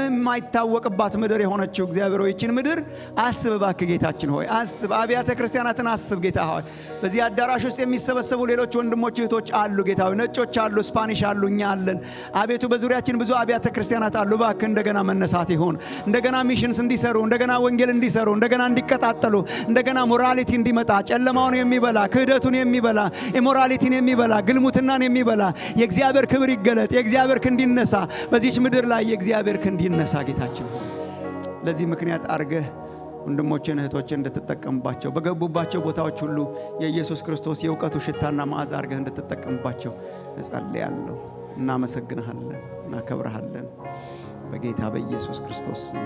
የማይታወቅባት ምድር የሆነችው እግዚአብሔር ሆይ ይህችን ምድር አስብ እባክህ ጌታችን ሆይ አስብ። አብያተ ክርስቲያናትን አስብ ጌታ ሆይ። በዚህ አዳራሽ ውስጥ የሚሰበሰቡ ሌሎች ወንድሞች እህቶች አሉ ጌታ ሆይ። ነጮች አሉ፣ ስፓኒሽ አሉ፣ እኛ አለን። አቤቱ በዙሪያችን ብዙ አብያተ ክርስቲያናት አሉ። እባክህ እንደገና መነሳት ይሁን። እንደገና ሚሽንስ እንዲሰሩ፣ እንደገና ወንጌል እንዲሰሩ፣ እንደገና እንዲቀጣጠሉ፣ እንደገና ሞራሊቲ እንዲመጣ፣ ጨለማውን የሚበላ ክህደቱን የሚበላ ኢሞራሊቲን የሚበላ ግልሙትናን የሚበላ የእግዚአብሔር ክብር ይገለጥ፣ የእግዚአብሔር ክንድ ይነሳ በዚህ ምድር ላይ የእግዚአብሔር ክንድ ይነሳ ጌታችን። ለዚህ ምክንያት አርገህ ወንድሞችን እህቶችን እንድትጠቀምባቸው በገቡባቸው ቦታዎች ሁሉ የኢየሱስ ክርስቶስ የእውቀቱ ሽታና መዓዛ አርገህ እንድትጠቀምባቸው እጸልያለሁ። እናመሰግንሃለን፣ እናከብረሃለን በጌታ በኢየሱስ ክርስቶስ ስም።